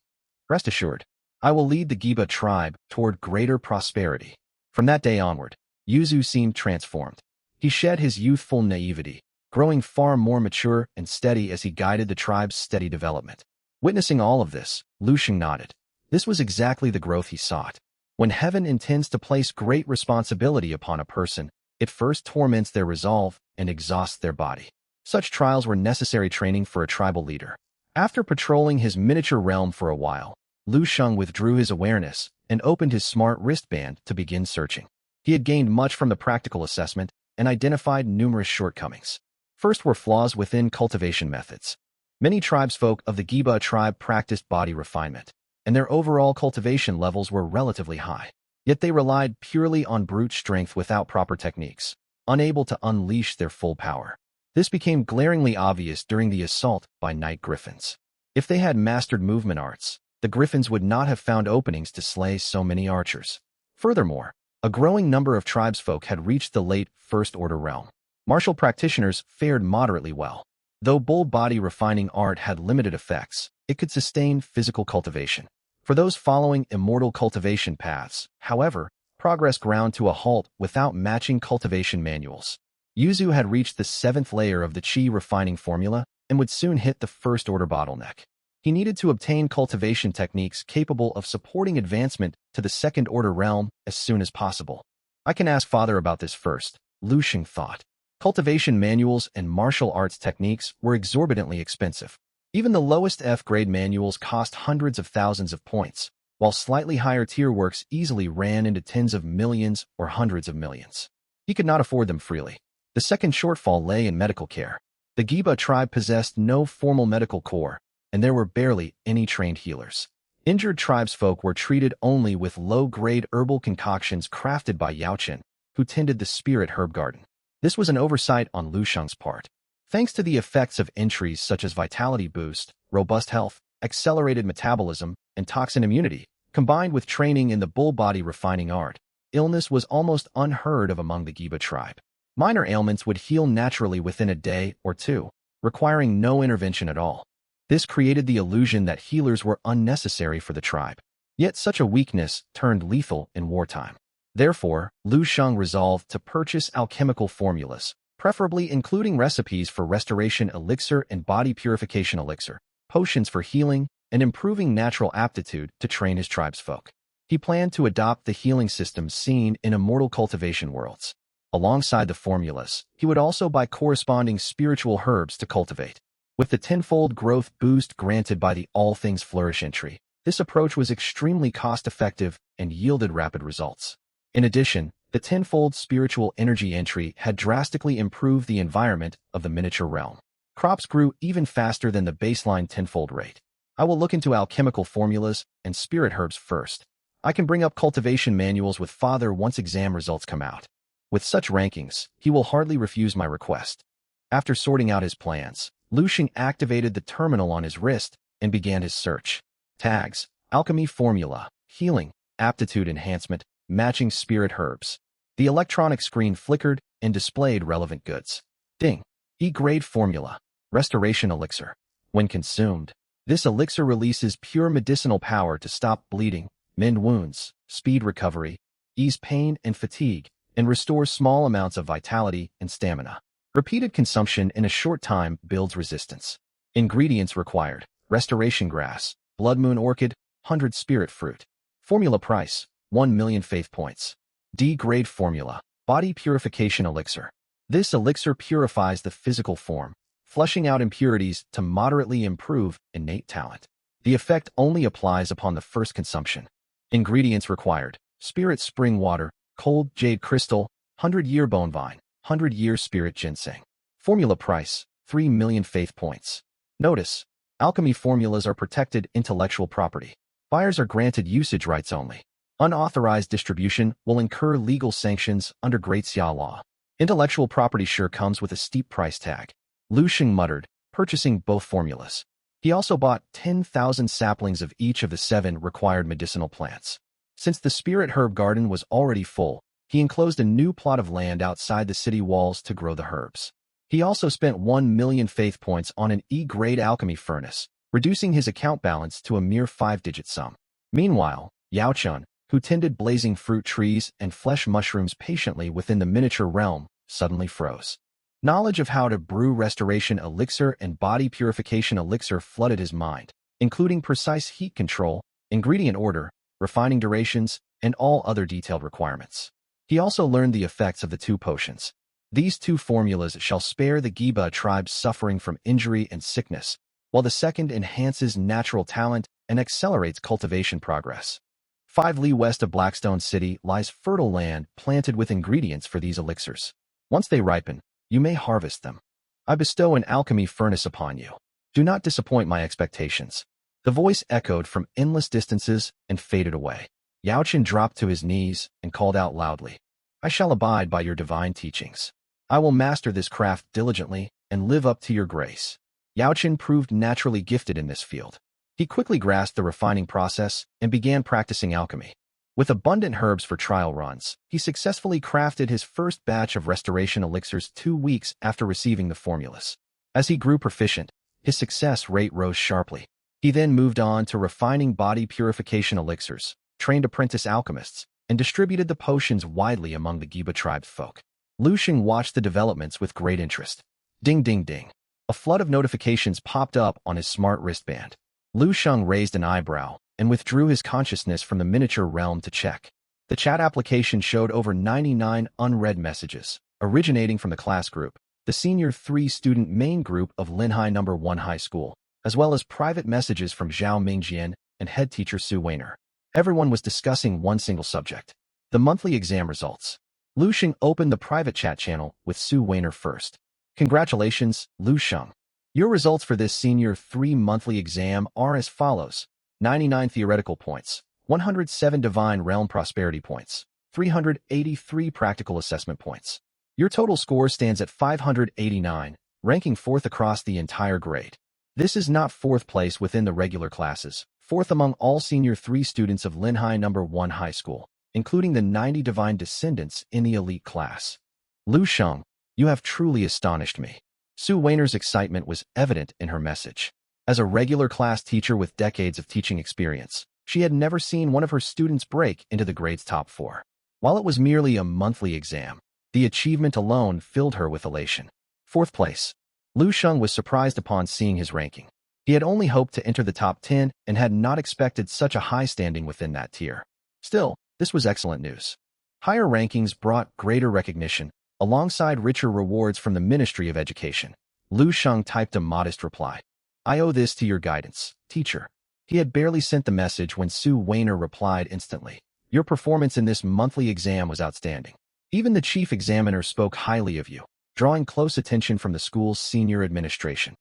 Rest assured, I will lead the Giba tribe toward greater prosperity. From that day onward, Yuzu seemed transformed. He shed his youthful naivety, growing far more mature and steady as he guided the tribe's steady development. Witnessing all of this, Lu Sheng nodded. This was exactly the growth he sought. When heaven intends to place great responsibility upon a person, it first torments their resolve and exhausts their body. Such trials were necessary training for a tribal leader. After patrolling his miniature realm for a while, Lu Sheng withdrew his awareness and opened his smart wristband to begin searching. He had gained much from the practical assessment and identified numerous shortcomings. First were flaws within cultivation methods. Many tribesfolk of the Giba tribe practiced body refinement, and their overall cultivation levels were relatively high. Yet they relied purely on brute strength without proper techniques, unable to unleash their full power. This became glaringly obvious during the assault by night griffins. If they had mastered movement arts, the griffins would not have found openings to slay so many archers. Furthermore, a growing number of tribesfolk had reached the late first-order realm. Martial practitioners fared moderately well. Though bull body refining art had limited effects, it could sustain physical cultivation. For those following immortal cultivation paths, however, progress ground to a halt without matching cultivation manuals. Yuzu had reached the 7th layer of the Qi refining formula and would soon hit the first-order bottleneck. He needed to obtain cultivation techniques capable of supporting advancement to the second-order realm as soon as possible. I can ask Father about this first, Lu Sheng thought. Cultivation manuals and martial arts techniques were exorbitantly expensive. Even the lowest F-grade manuals cost hundreds of thousands of points, while slightly higher-tier works easily ran into tens of millions or hundreds of millions. He could not afford them freely. The second shortfall lay in medical care. The Giba tribe possessed no formal medical corps, and there were barely any trained healers. Injured tribesfolk were treated only with low-grade herbal concoctions crafted by Yaochen, who tended the spirit herb garden. This was an oversight on Lu Sheng's part. Thanks to the effects of entries such as vitality boost, robust health, accelerated metabolism, and toxin immunity, combined with training in the bull body refining art, illness was almost unheard of among the Giba tribe. Minor ailments would heal naturally within a day or two, requiring no intervention at all. This created the illusion that healers were unnecessary for the tribe. Yet such a weakness turned lethal in wartime. Therefore, Lu Sheng resolved to purchase alchemical formulas, preferably including recipes for restoration elixir and body purification elixir, potions for healing, and improving natural aptitude to train his tribesfolk. He planned to adopt the healing systems seen in immortal cultivation worlds. Alongside the formulas, he would also buy corresponding spiritual herbs to cultivate. With the tenfold growth boost granted by the All Things Flourish entry, this approach was extremely cost-effective and yielded rapid results. In addition, the tenfold spiritual energy entry had drastically improved the environment of the miniature realm. Crops grew even faster than the baseline tenfold rate. I will look into alchemical formulas and spirit herbs first. I can bring up cultivation manuals with father once exam results come out. With such rankings, he will hardly refuse my request. After sorting out his plans, Lu Sheng activated the terminal on his wrist and began his search. Tags: alchemy formula, healing, aptitude enhancement, matching spirit herbs. The electronic screen flickered and displayed relevant goods. Ding. E-grade formula, restoration elixir. When consumed, this elixir releases pure medicinal power to stop bleeding, mend wounds, speed recovery, ease pain and fatigue, and restores small amounts of vitality and stamina. Repeated consumption in a short time builds resistance. Ingredients required: restoration grass, blood moon orchid, 100 spirit fruit. Formula price: 1 million faith points. D-grade formula, body purification elixir. This elixir purifies the physical form, flushing out impurities to moderately improve innate talent. The effect only applies upon the first consumption. Ingredients required: spirit spring water, cold jade crystal, 100-year bone vine, 100-year spirit ginseng. Formula price: 3 million faith points. Notice: alchemy formulas are protected intellectual property. Buyers are granted usage rights only. Unauthorized distribution will incur legal sanctions under Great Xia law. Intellectual property sure comes with a steep price tag. Lu Sheng muttered, purchasing both formulas. He also bought 10,000 saplings of each of the 7 required medicinal plants. Since the spirit herb garden was already full, he enclosed a new plot of land outside the city walls to grow the herbs. He also spent 1 million faith points on an E-grade alchemy furnace, reducing his account balance to a mere 5-digit sum. Meanwhile, Yao Chun, who tended blazing fruit trees and flesh mushrooms patiently within the miniature realm, suddenly froze. Knowledge of how to brew restoration elixir and body purification elixir flooded his mind, including precise heat control, ingredient order, refining durations, and all other detailed requirements. He also learned the effects of the 2 potions. These 2 formulas shall spare the Giba tribe suffering from injury and sickness, while the second enhances natural talent and accelerates cultivation progress. 5 li west of Blackstone City lies fertile land planted with ingredients for these elixirs. Once they ripen, you may harvest them. I bestow an alchemy furnace upon you. Do not disappoint my expectations. The voice echoed from endless distances and faded away. Yao Chen dropped to his knees and called out loudly, I shall abide by your divine teachings. I will master this craft diligently and live up to your grace. Yao Chen proved naturally gifted in this field. He quickly grasped the refining process and began practicing alchemy. With abundant herbs for trial runs, he successfully crafted his first batch of restoration elixirs 2 weeks after receiving the formulas. As he grew proficient, his success rate rose sharply. He then moved on to refining body purification elixirs, trained apprentice alchemists, and distributed the potions widely among the Giba tribe's folk. Lu Sheng watched the developments with great interest. Ding ding ding. A flood of notifications popped up on his smart wristband. Lu Sheng raised an eyebrow and withdrew his consciousness from the miniature realm to check. The chat application showed over 99 unread messages, originating from the class group, the Senior 3 student main group of Linhai No. 1 High School, as well as private messages from Zhao Mingjian and head teacher Su Weiner. Everyone was discussing one single subject: the monthly exam results. Lu Sheng opened the private chat channel with Su Weiner first. Congratulations, Lu Sheng. Your results for this Senior 3 monthly exam are as follows: 99 theoretical points, 107 divine realm prosperity points, 383 practical assessment points. Your total score stands at 589, ranking 4th across the entire grade. This is not 4th place within the regular classes, 4th among all Senior 3 students of Linhai No. 1 High School, including the 90 divine descendants in the elite class. Lu Sheng, you have truly astonished me. Su Weiner's excitement was evident in her message. As a regular class teacher with decades of teaching experience, she had never seen one of her students break into the grade's top 4. While it was merely a monthly exam, the achievement alone filled her with elation. 4th place. Lu Sheng was surprised upon seeing his ranking. He had only hoped to enter the top 10 and had not expected such a high standing within that tier. Still, this was excellent news. Higher rankings brought greater recognition, alongside richer rewards from the Ministry of Education. Lu Sheng typed a modest reply. I owe this to your guidance, teacher. He had barely sent the message when Su Weiner replied instantly. Your performance in this monthly exam was outstanding. Even the chief examiner spoke highly of you, drawing close attention from the school's senior administration.